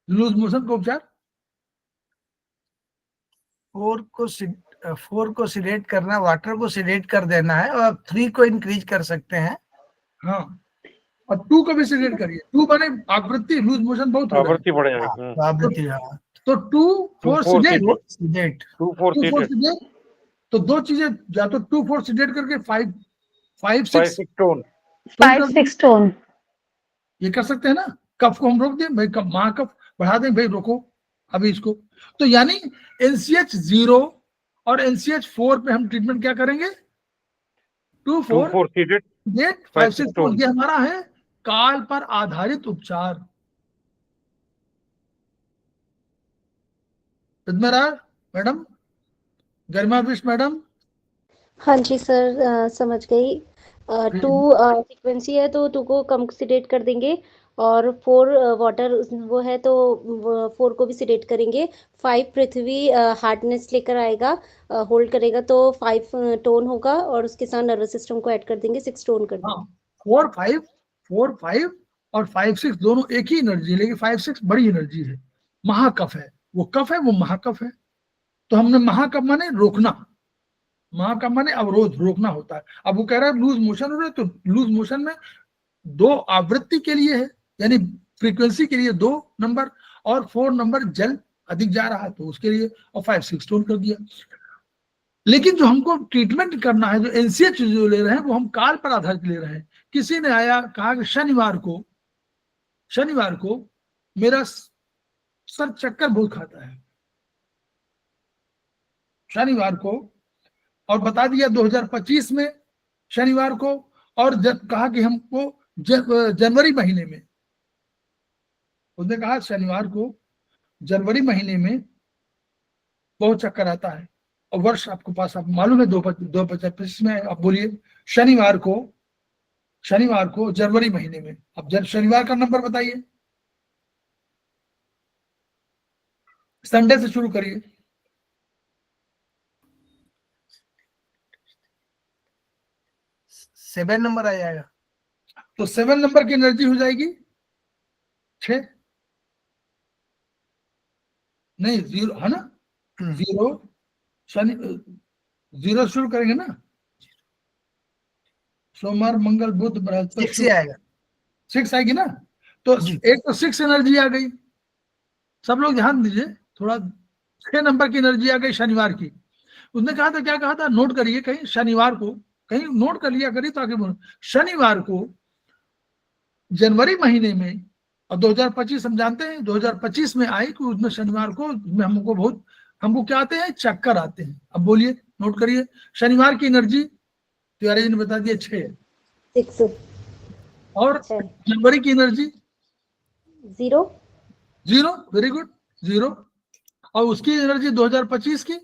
S2: लूज मोशन का उपचार।
S3: 4 को सिलेक्ट करना, वाटर को सिलेक्ट कर देना है, और 3 को इंक्रीज कर सकते हैं।
S2: हाँ, और 2 को भी सिलेक्ट करिए। 2 माने आवृत्ति, लूज मोशन बहुत हो रहा है,
S5: आवृत्ति बढ़ जाएगी।
S3: आवृत्ति,
S2: तो 2 4 सिलेक्ट,
S3: सिलेक्ट
S5: 2 4
S2: 2 4
S5: सीटेड
S2: सिलेक्ट। तो दो चीजें, या तो 2 4 सिलेक्ट करके 5
S5: 5
S2: 6
S5: 6 टोन।
S4: 5 6 टोन।
S2: ये कर सकते हैं ना। कफ को हम रोक दें भाई, कफ महाकफ बढ़ा दें भाई, रोको अभी इसको। तो यानी एनसीएच 0 और एनसीएच 4 पे हम ट्रीटमेंट क्या करेंगे? 2 4
S5: 4 सीटेड
S2: 5 6 टोन। ये हमारा है काल पर आधारित उपचार। मैडम, गरिमा विश मैडम।
S7: हाँ जी सर, समझ गई। 2 फ्रीक्वेंसी है तो 2 को कंसिडरेट कर देंगे, और 4 वाटर वो है तो 4 को भी सिडेट करेंगे। 5 पृथ्वी हार्डनेस लेकर आएगा, होल्ड करेगा तो 5 टोन होगा और उसके साथ नर्वस सिस्टम को ऐड कर देंगे, 6 टोन कर देंगे।
S2: हाँ, 4 5 और 5 6 दोनों एक ही एनर्जी है, लेकिन 5 6 बड़ी एनर्जी है, महाकफ है, वो कफ है, वो महाकफ है। तो हमने महाकफ माने रोकना, महाकफ माने अवरोध, रोकना होता है। अब वो कह रहा है लूज मोशन हो रहा है, तो लूज मोशन में 2 आवृत्ति के लिए है, यानी फ्रीक्वेंसी के लिए 2 नंबर, और 4 नंबर जल अधिक जा रहा है तो उसके लिए, और 5 6 टोन कर दिया। लेकिन जो हमको ट्रीटमेंट करना है, जो एनसीएच जो ले रहे हैं, वो हम काल पर आधारित ले रहे हैं। किसी ने आया कहा कि शनिवार को मेरा सर चक्कर बहुत खाता है, शनिवार को, और बता दिया 2025 में शनिवार को, और जब कहा कि हमको जनवरी महीने में, उसने कहा शनिवार को जनवरी महीने में बहुत चक्कर आता है, और वर्ष आपको पास आप मालूम है 2025 में। आप बोलिए शनिवार को जनवरी महीने में, अब शनिवार का नंबर बताइए, संडे से शुरू करिए।
S3: 7 नंबर आ जाएगा।
S2: तो 7 नंबर की एनर्जी हो जाएगी 6, नहीं 0 है ना, 0 शनि, 0 शुरू करेंगे ना, सोमवार मंगल बुध बृहस्पति
S3: 6 आएगा,
S2: 6 आएगी ना। तो एक तो 6 एनर्जी आ गई, सब लोग ध्यान दीजिए थोड़ा, 6 नंबर की एनर्जी आ गई शनिवार की। उसने कहा था, क्या कहा था, नोट करिए कहीं, शनिवार को कहीं नोट कर लिया करिए ताकि शनिवार को जनवरी महीने में, और 2025 हम जानते हैं 2025 में आई कि उसमें शनिवार को हमको क्या आते हैं, चक्कर आते हैं। अब बोलिए, नोट करिए, शनिवार की एनर्जी तिवारी जी ने बता दिया 6, और जनवरी की एनर्जी
S7: 0,
S2: वेरी गुड, 0, और उसकी एनर्जी 2025 की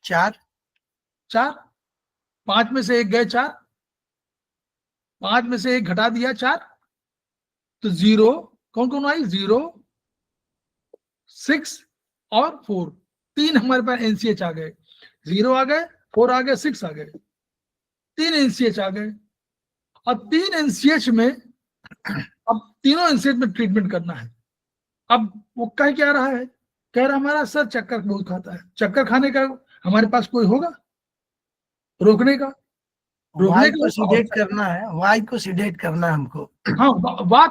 S3: 4,
S2: 5 में से 1 गए 4, 5 में से 1 घटा दिया 4, तो 0 कौन कौन आई, 0 6 और 4, 3 हमारे पास एनसीएच आ गए, 0 आ गए, 4 आ गए, 6 आ गए, 3 एनसीएच आ गए। अब 3 एनसीएच में, अब तीनों एनसीएच में ट्रीटमेंट करना है। अब वो कह क्या रहा है, कह रहा हमारा सर चक्कर बहुत खाता है, चक्कर खाने का हमारे पास कोई होगा रोकने का,
S3: वाई को सिडेट करना है, वाई को सिडेट करना है हमको।
S2: हाँ,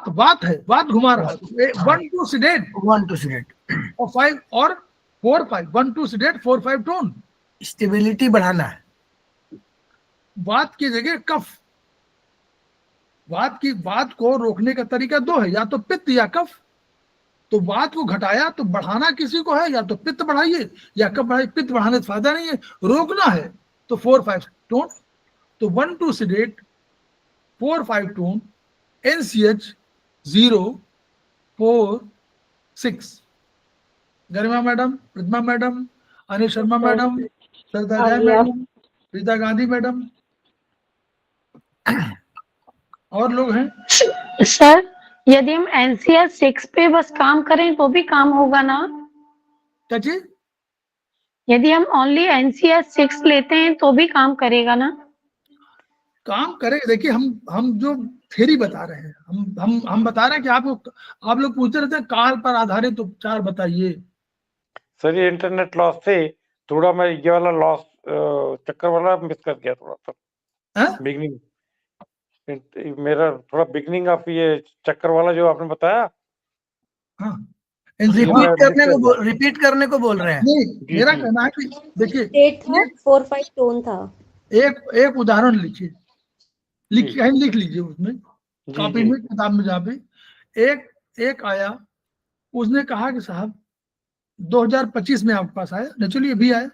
S2: बात है, बात घुमा रहा है। 1 2 सिडेट,
S3: 1 2 सिडेट,
S2: और 5 और 4 5, 1 2 सिडेट, 4 5 टोन,
S3: स्टेबिलिटी बढ़ाना है।
S2: बात की जगह कफ, बात को रोकने का तरीका 2 है, या तो पित्त या कफ। तो बात को घटाया तो बढ़ाना किसी को है, या तो पित्त बढ़ाइए या कफ बढ़ाइए, पित्त बढ़ाने से फायदा नहीं है, रोकना है तो 4 5 टोन। तो 1 2 सिडेट, 4 5 टोन, एनसीएच 0 4 6। गरिमा मैडम, प्रतिमा मैडम, अनिल शर्मा मैडम, सरदार जय मैडम, रीता गांधी मैडम, और लोग हैं
S4: सर। यदि हम एनसीएच 6 पे बस काम करें तो भी काम होगा ना?
S2: क्या चीज?
S4: यदि हम ओनली एनसीएच 6 लेते हैं तो भी काम करेगा ना?
S2: काम करेगा। देखिए, हम जो थ्योरी बता रहे हैं, हम बता रहे हैं कि आप लोग पूछते रहते हैं काल पर आधारित उपचार बताइए।
S5: सर ये इंटरनेट लॉस से थोड़ा मैं ये वाला लॉस चक्कर वाला मिस कर गया थोड़ा सा, बिगनिंग मेरा थोड़ा बिगनिंग ऑफ ये चक्कर वाला जो आपने बताया।
S2: हाँ,
S3: रिपीट करने को बोल रहे हैं।
S2: नहीं, मेरा कहना है कि देखिए
S7: 4 5 टोन था।
S2: एक उदाहरण लिखिए, लिख लीजिए उसमें, कॉपी में, किताब में, जहाँ पे एक आया, उसने कहा कि साहब 2025 में आपके पास आया, नेचुरली अभी आया,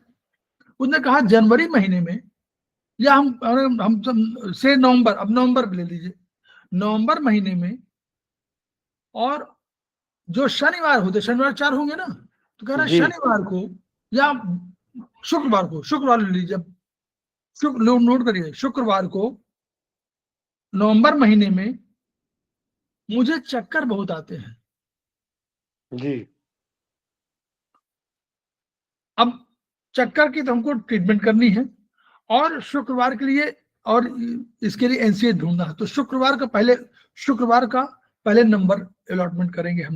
S2: उसने कहा जनवरी महीने में, या हम से नवंबर, अब नवंबर ले लीजिए, नवंबर महीने में, और जो शनिवार होते, शनिवार 4 होंगे ना, तो कह रहा है शनिवार को या शुक्रवार ले लीजिए, नोट करिए, शुक्रवार को नवंबर महीने में मुझे चक्कर बहुत आते हैं।
S5: जी
S2: अब चक्कर की तो हमको ट्रीटमेंट करनी है और शुक्रवार के लिए और इसके लिए एनसीए ढूंढना है। तो शुक्रवार का पहले नंबर अलॉटमेंट करेंगे हम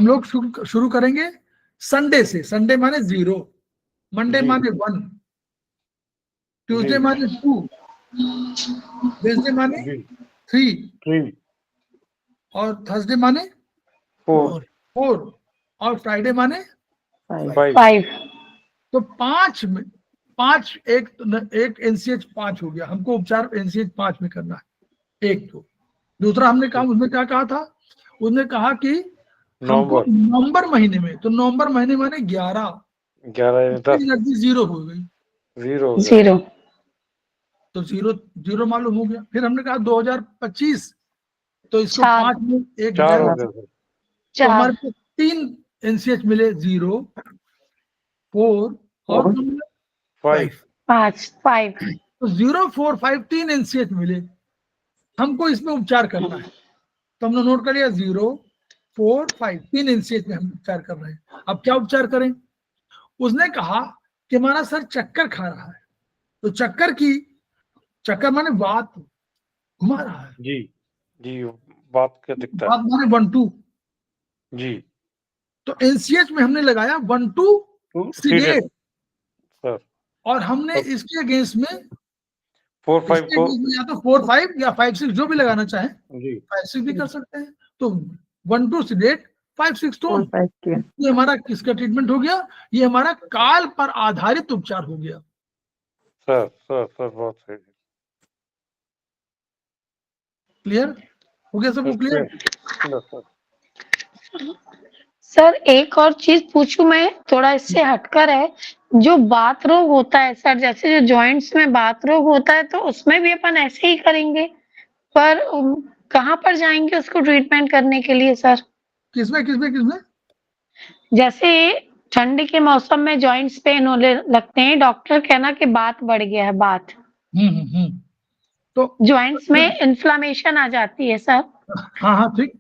S2: लोग शुरू करेंगे संडे से। संडे माने 0, मंडे
S5: जी।
S2: माने 1, ट्यूसडे
S5: जी।
S2: माने 2, वेडनेसडे माने
S5: जी
S2: 3 और थर्सडे माने
S5: 4
S2: 4 और फ्राइडे माने
S5: 5
S4: 5।
S2: तो 5 एक एनसीएच 5 हो गया। हमको उपचार एनसीएच 5 में करना है एक। तो दूसरा हमने कहा, उसमें क्या कहा था, उसने कहा कि हमको नवंबर महीने में, तो नवंबर महीने माने 11
S5: 10
S2: एनर्जी 0 हो गई,
S4: 0।
S2: तो 0 मालूम हो गया। फिर हमने कहा 2025, तो इसको
S4: 4
S2: 5 में 1
S5: 4 हो
S2: घटाया,
S5: गया
S2: तो
S4: 4।
S2: हमारे पास 3 एनसीएच मिले, 0, 4 और 5।
S4: 5।
S2: तो 0, 4, 5 3 एनसीएच मिले, हमको इसमें उपचार करना है। तो हमने नोट कर लिया 0, 4, 5 3 एनसीएच में हम उपचार कर रहे हैं। अब क्या उपचार करें? उसने कहा कि हमारा सर चक्कर खा रहा है, तो चक्कर माने बात घुमा रहा है।
S5: जी जी बात क्या दिखता
S2: बात माने 1 2।
S5: जी
S2: तो एनसीएच में हमने लगाया 1 2 सीडेट,
S5: सर
S2: और हमने इसके अगेंस्ट में
S5: 4 5 को
S2: या तो 4 5 या 5 6 जो भी लगाना चाहे,
S5: जी
S2: 5 6 भी कर सकते हैं। तो 1 2 सीडेट, 5 6 टोन, ये हमारा किसका ट्रीटमेंट हो गया? ये हमारा काल पर आधारित उपचार हो गया।
S5: सर बहुत सही।
S2: क्लियर हो गया सबको? क्लियर?
S4: सर एक और चीज पूछूं मैं, थोड़ा इससे हटकर है, जो बात रोग होता है सर, जैसे जो जॉइंट्स में बात रोग होता है, तो उसमें भी अपन ऐसे ही करेंगे, पर कहाँ पर जाएंगे उसको ट्रीटमेंट करने के लिए सर?
S2: किसमें?
S4: जैसे ठंड के मौसम में जॉइंट्स पेन होने लगते हैं, डॉक्टर कहना कि बात बढ़ गया है, बात
S2: तो
S4: जॉइंट्स में इन्फ्लामेशन आ जाती है सर।
S2: हाँ ठीक।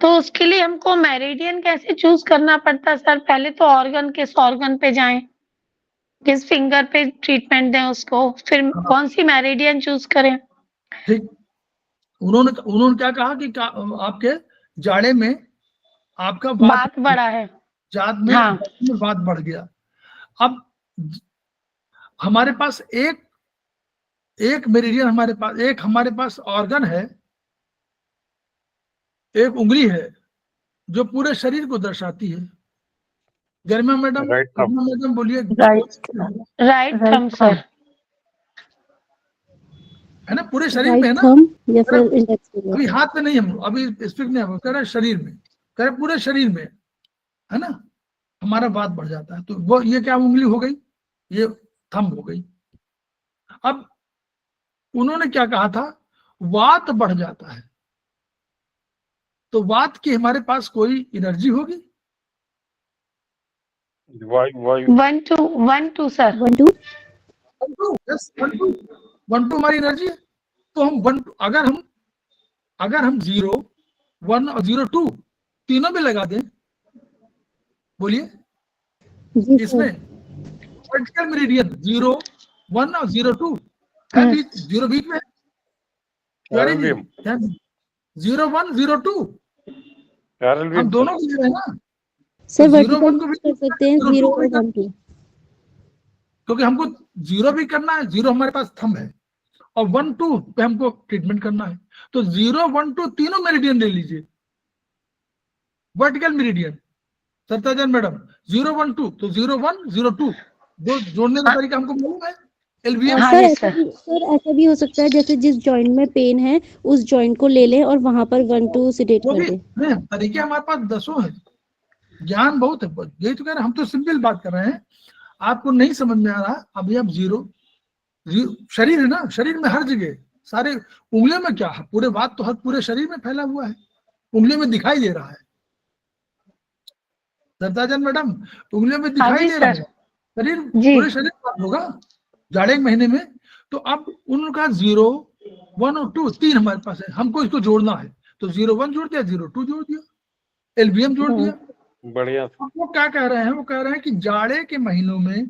S4: तो उसके लिए हमको मेरिडियन कैसे चूज करना पड़ता है सर? पहले तो किस ऑर्गन पे जाएं, किस फिंगर पे ट्रीटमेंट दें उसको, फिर कौन सी मेरिडियन चूज करें?
S2: ठीक। उन्होंने क्या कहा कि आपके जाड़े में आपका
S4: बात बढ़ा है,
S2: जात में,
S4: हाँ।
S2: में बात बढ़ गया। अब हमारे पास एक मेरिडियन, हमारे पास ऑर्गन है, एक उंगली है जो पूरे शरीर को दर्शाती है। गरिमा मैडम बोलिए।
S4: राइट थंब सर, है
S2: ना, पूरे शरीर में है ना,
S7: या फिर इंडेक्स फिंगर?
S2: अभी हाथ में नहीं, हम अभी स्पीक नहीं, कह रहे शरीर में, कह रहे पूरे शरीर में, है ना, हमारा बात बढ़ जाता है। तो वो ये क्या उंगली हो गई, ये थंब हो गई। अब उन्होंने क्या कहा था, वात बढ़ जाता है, तो वात की हमारे पास कोई एनर्जी होगी?
S4: 1 2 सर,
S7: 1 2
S2: 1 2 हमारी एनर्जी है। तो हम 1 अगर हम 0 1 और 0 2 तीनों में लगा दें, बोलिए इसमें वर्टिकल मेरिडियन 0 1 और 0 2 है, 0 बीच में, 0 1 0 2 हम दोनों को ले रहे हैं ना
S7: सर,
S2: तो
S7: वर्टिकल कर सकते हैं 0 और 1 2,
S2: क्योंकि हमको 0 भी करना है, 0 हमारे पास थंब है, और 1 2 पे हमको ट्रीटमेंट करना है। तो 0 1 2 तीनों मेरिडियन ले लीजिए, वर्टिकल मेरिडियन। सत्याजन मैडम 0 1 2, तो 0 1 0 2 दो जोड़ने का तरीका हमको मालूम है, एलवीएम।
S7: सर ऐसा भी हो सकता है, जैसे जिस जॉइंट में पेन है उस जॉइंट को ले लें और वहां पर 1 2 सीडेट कर दें।
S2: तरीके हमारे पास 10 हैं, ज्ञान बहुत है, यही तो कह रहे हैं, हम तो सिंपल बात कर रहे हैं, आपको नहीं समझ में आ रहा। अभी आप 0 शरीर है ना, शरीर में हर जगह, सारे उंगलियों में क्या है, पूरे बात तो हर पूरे शरीर में फैला हुआ है, उंगलियों में दिखाई दे रहा है। सत्याजन मैडम उंगलियों में दिखाई दे रहा है, पूरे शरीर बात होगा जाड़े महीने में। तो अब उनका 0 1 और 2 तीन हमारे पास है, हमको इसको जोड़ना है, तो 01 जोड़ दिया, 02 जोड़ दिया, एलबीएम जोड़ दिया।
S5: बढ़िया।
S2: अब वो क्या कह रहे हैं, वो कह रहे हैं कि जाड़े के महीनों में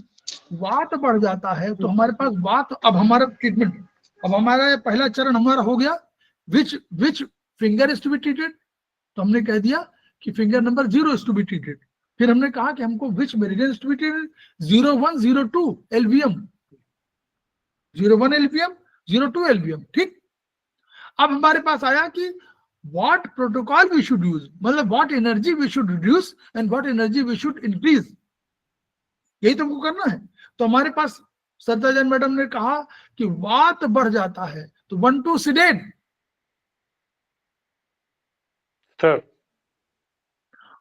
S2: वात बढ़ जाता है, तो हमारे पास वात, अब हमारा ट्रीटमेंट, अब हमारा पहला चरण हमारा हो गया, which finger is to be treated, तो हमने कह दिया कि finger number 0 is to be treated. फिर हमने कहा कि हमको which meridian is to be treated, 01, 02 LBM, 01 LBM, 02 LBM, ठीक। अब हमारे पास आया कि what protocol we should use, मतलब what energy we should reduce and what energy we should increase, यही तो हमको करना है। तो हमारे पास सत्ताजन मैडम ने कहा कि वात बढ़ जाता है, तो 1 2 सिडेट
S5: सर।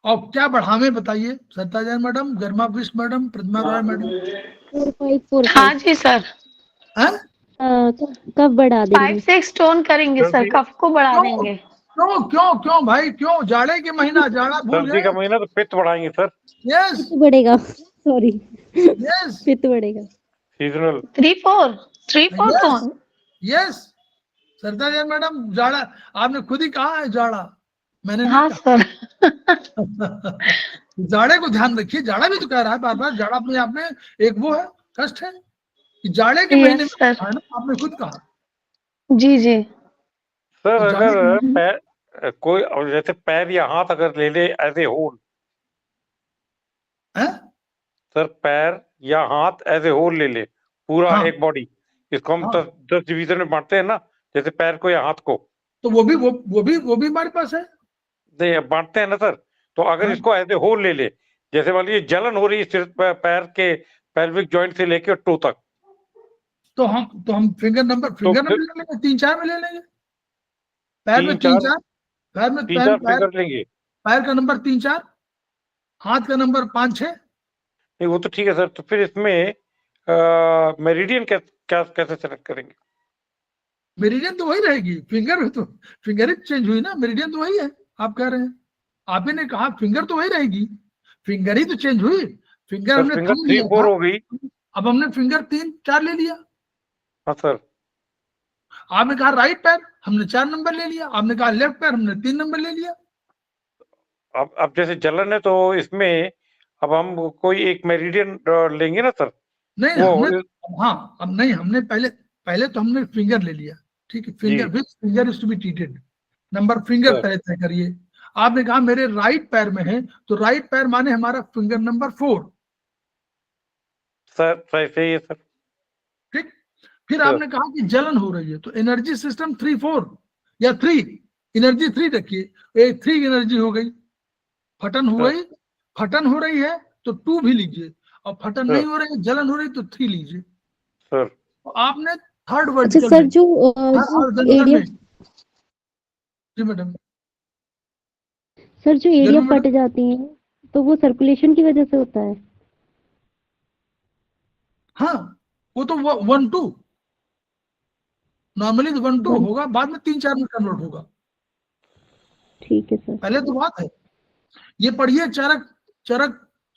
S2: अब क्या बढ़ावे बताइए, सत्ताजन मैडम, गर्मा विष्ट मैडम, प्रतिमा रॉय मैडम।
S7: 4 5 4
S4: हाँ जी सर,
S2: हैं?
S7: कब बढ़ा देंगे?
S4: 5-6 टोन करेंगे सर, कफ को बढ़ा
S2: क्यों?
S4: देंगे।
S2: क्यों क्यों क्यों भाई, क्यों? जाड़े के महीना, जाड़ा भूल
S5: सर्दी का
S2: गए।
S5: महीना तो पित्त बढ़ाएंगे सर,
S2: यस
S7: पित्त बढ़ेगा, सॉरी,
S2: यस
S7: पित्त बढ़ेगा।
S5: सीजनल।
S4: 3-4 टोन।
S2: यस सत्ताजन मैडम, जाड़ा आपने खुद ही कहा है, जाड़ा मैंने नहीं
S4: हाँ
S2: कहा।
S4: सर।
S2: जाड़े को ध्यान रखिए, जाड़ा भी तो कह रहा है बार बार, जाड़ा अपने आप में एक वो है, कष्ट है कि जाड़े के महीने में
S4: यस सर,
S2: है ना, आपने खुद कहा।
S4: जी जी।
S5: सर
S2: तो जाड़े के
S5: अगर
S2: महीने में-
S5: पैर कोई, और जैसे पैर या हाथ अगर ले ले एज ए होल,
S2: हैं?
S5: सर पैर या हाथ एज ए होल ले ले, पूरा
S2: हाँ।
S5: एक बॉडी, इसको हम
S2: हाँ।
S5: 10 डिवीजन में बांटते हैं ना, जैसे पैर को या हाथ को,
S2: तो वो भी हमारे पास है।
S5: नहीं बांटते हैं ना सर। तो अगर
S2: हाँ।
S5: इसको एज ए होल ले ले, जैसे मान लीजिए जलन हो रही है सिर्फ पैर के पेल्विक जॉइंट से लेके टो तक,
S2: तो हम फिंगर नंबर
S5: फिर-
S2: ले लेंगे, 3-4 में ले लेंगे, पैर में 3-4, पैर में
S5: 3-4 फिंगर लेंगे।
S2: पैर का नंबर 3-4, हाथ का नंबर 5-6।
S5: नहीं वो तो ठीक है सर, तो फिर इसमें मेरिडियन कैसे सेलेक्ट करेंगे?
S2: मेरिडियन तो वही रहेगी, फिंगर में तो फिंगर ही चेंज हुई ना, मेरिडियन तो वही है। आप कह रहे हैं, आप ही ने कहा फिंगर तो वही रहेगी, फिंगर ही तो चेंज हुई। फिंगर हमने
S5: फिंगर
S2: थंब
S5: 3
S2: लिया
S5: 4
S2: था,
S5: हो गई।
S2: अब हमने फिंगर 3-4 ले लिया।
S5: हाँ सर।
S2: आपने कहा राइट पैर, हमने 4 नंबर ले लिया। आपने कहा लेफ्ट पैर, हमने 3 नंबर ले लिया।
S5: अब जैसे जलन है तो इसमें अब हम कोई एक मेरिडियन लेंगे ना सर?
S2: नहीं
S5: वो
S2: हमने, हाँ अब नहीं, हमने पहले तो हमने फिंगर ले लिया, ठीक है, फिंगर,
S5: जी।
S2: Which finger is to be treated, number finger
S5: sir.
S2: तय करिए। आपने कहा मेरे राइट पैर में है, तो राइट पैर माने हमारा फिंगर नंबर 4,
S5: सर सही है सर।
S2: ठीक। फिर
S5: सर।
S2: आपने कहा कि जलन हो रही है, तो एनर्जी सिस्टम 3-4 या 3, एनर्जी 3 रखिए, ये 3 एनर्जी हो गई। फटन हो
S5: सर।
S2: गई, फटन हो रही है तो 2 भी लीजिए, और फटन
S5: सर।
S2: नहीं हो रही है, जलन हो रही तो 3 लीजिए।
S5: सर
S2: तो आपने थर्ड
S7: अच्छा
S2: वर्टिकल
S7: सर,
S2: में,
S7: जो
S2: एरिया,
S7: एरिया,
S2: जी मैडम,
S7: सर जो एरिया
S2: जरूर मैडम।
S7: फट जाती हैं, तो वो सर्कुलेशन की वजह से होता है?
S2: हाँ वो तो 1-2 नॉर्मली तो 1-2
S7: वन-
S2: होगा, बाद में 3-4 में कन्वर्ट होगा।
S7: ठीक है सर।
S2: पहले तो बात है, ये पढ़िए चरक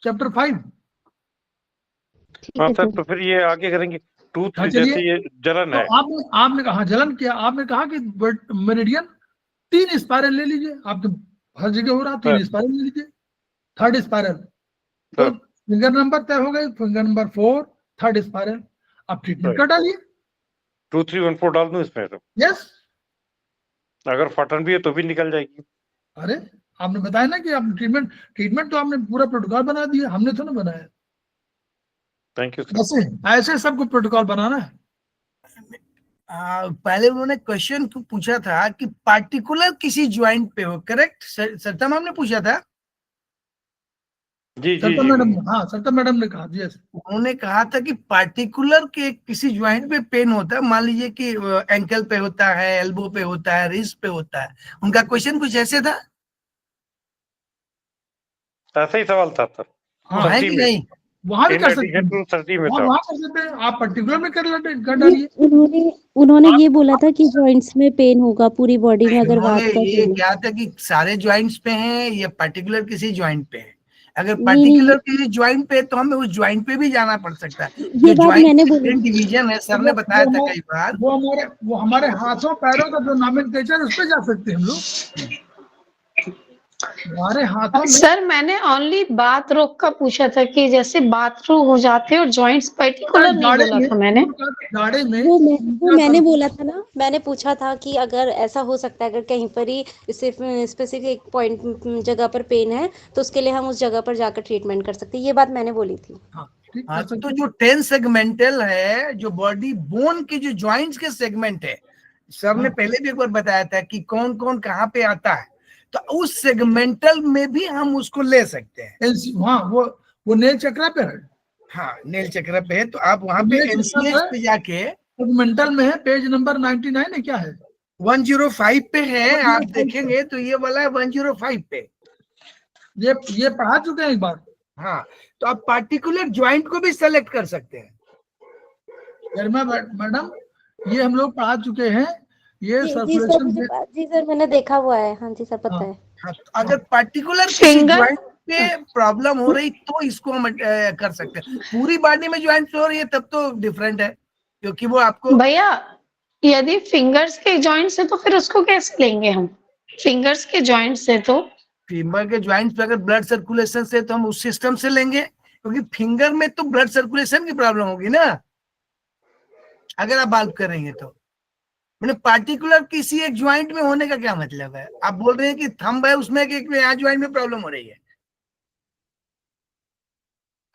S2: चैप्टर 5।
S7: ठीक
S5: हाँ
S7: है
S5: सर,
S7: सर।
S5: तो फिर ये आगे करेंगे। टूथ
S2: हाँ,
S5: जैसे
S2: चलिए।
S5: ये जलन है,
S2: तो आपने कहा जलन किया, आपने कहा कि मेरिडियन 3 स्पाइरल ले लीजिए, आप तो हर जगह हो रहा, 3 स्पाइरल ले लीजिए, थर्ड स्पाइरल, तो
S5: सर।
S2: फिंगर नंबर तय हो गए, फिंगर नंबर 4 थर्ड स्पाइरल। अब ट्रीटमेंट कर डालिए।
S5: 2 3 1 4 डाल दूं इसमें तो?
S2: यस,
S5: अगर फटन भी है तो भी निकल जाएगी।
S2: अरे आपने बताया ना कि आप ट्रीटमेंट तो आपने पूरा प्रोटोकॉल बना दिया, हमने तो ना बनाया।
S5: Thank you sir.
S2: ऐसे सबको प्रोटोकॉल बनाना है।
S3: पहले उन्होंने क्वेश्चन पूछा था कि पार्टिकुलर किसी ज्वाइंट पे हो, करेक्ट? सरिता मैम ने पूछा था।
S5: जी जी
S2: सरिता
S5: जी।
S2: मैडम, हाँ सरिता मैडम ने कहा, यस।
S3: उन्होंने कहा था कि पार्टिकुलर के किसी ज्वाइंट पे पेन होता है, मान लीजिए कि एंकल पे होता है, एल्बो पे होता है, रिस्ट पे होता है। उनका क्वेश्चन कुछ ऐसे था।
S5: ऐसा ही सवाल था सर।
S2: हाँ,
S3: है कि नहीं?
S2: वहां भी
S5: इन
S2: कर सकते
S5: एडिशन
S2: हैं,
S5: टू सर्दी में था।
S2: वहां कर सकते हैं, आप पर्टिकुलर में कर डालिए।
S7: उन्होंने ये बोला था कि जॉइंट्स में पेन होगा पूरी बॉडी में अगर वात
S3: उन्होंने
S7: का
S3: ये
S7: पेन।
S3: क्या था कि सारे ज्वाइंट्स पे हैं या पर्टिकुलर किसी ज्वाइंट पे है। अगर
S7: नहीं,
S3: पर्टिकुलर किसी ज्वाइंट पे है, तो हमें उस ज्वाइंट पे भी जाना पड़ सकता है। जो
S7: ये बात मैंने बोली
S3: ज्वाइंट
S7: थी।
S3: डिवीजन है, सर ने बताया था कई बार।
S2: वो हमारे हाथों पैरों का जो नॉमेनक्लेचर उस पे जा सकते हैं हम लोग। हमारे हाथों में
S4: सर मैंने ओनली बात रोग का पूछा था कि जैसे बात रोग हो जाते हैं और जॉइंट्स पर्टिकुलर नहीं
S2: जाड़े
S4: बोला
S2: में
S4: था मैंने।
S2: जाड़े में
S7: वो मैंने बोला था ना, मैंने पूछा था कि अगर ऐसा हो सकता है, अगर कहीं पर ही सिर्फ स्पेसिफिक पॉइंट जगह पर पेन है, तो उसके लिए हम उस जगह पर जाकर ट्रीटमेंट कर सकते हैं। ये बात मैंने बोली थी।
S2: हाँ, ठीक
S3: हाँ,
S2: कर सकते
S3: तो
S2: हैं।
S3: जो 10 सेगमेंटल है, जो बॉडी बोन के जो ज्वाइंट्स के सेगमेंट है, सर ने
S2: हाँ।
S3: पहले भी एक बार बताया था कि कौन कौन कहाँ पे आता है, तो उस सेगमेंटल में भी हम उसको ले सकते हैं।
S2: हाँ, वो नेल चक्रा पे है।
S3: हाँ, नेल चक्र पे है, तो आप वहां पे
S2: नेल चक्रा
S3: एनसीएच पे जाके
S2: सेगमेंटल में है, पेज नंबर 99 है, क्या है
S3: 105 पे है, आप देखेंगे तो ये वाला है 105 पे।
S2: ये पढ़ा चुके हैं एक बार।
S3: हाँ, तो आप पार्टिकुलर ज्वाइंट को भी सेलेक्ट कर सकते हैं।
S2: गरिमा मैडम, ये हम लोग पढ़ा चुके हैं। ये
S7: जी सर,
S2: सर्कुलेशन
S7: जी सर, मैंने देखा हुआ है। हाँ जी सर, पता है।
S3: हाँ, तो अगर पर्टिकुलर किसी
S4: फिंगर
S3: ज्वाइंट पे प्रॉब्लम हो रही तो इसको हम कर सकते हैं। पूरी बॉडी में ज्वाइंट हो रही है तब तो डिफरेंट है, क्योंकि वो आपको
S4: भैया यदि फिंगर्स के जॉइंट्स है तो फिर उसको कैसे लेंगे हम? फिंगर्स के जॉइंट्स है तो
S3: फीमर के ज्वाइंट पे अगर ब्लड सर्कुलेशन से, तो हम उस सिस्टम से लेंगे, क्योंकि फिंगर में तो ब्लड सर्कुलेशन की प्रॉब्लम होगी ना, अगर आप बात करेंगे तो। मैंने पार्टिकुलर किसी एक ज्वाइंट में होने का क्या मतलब है? आप बोल रहे हैं कि थंब है, उसमें एक यहाँ ज्वाइंट में प्रॉब्लम हो रही है।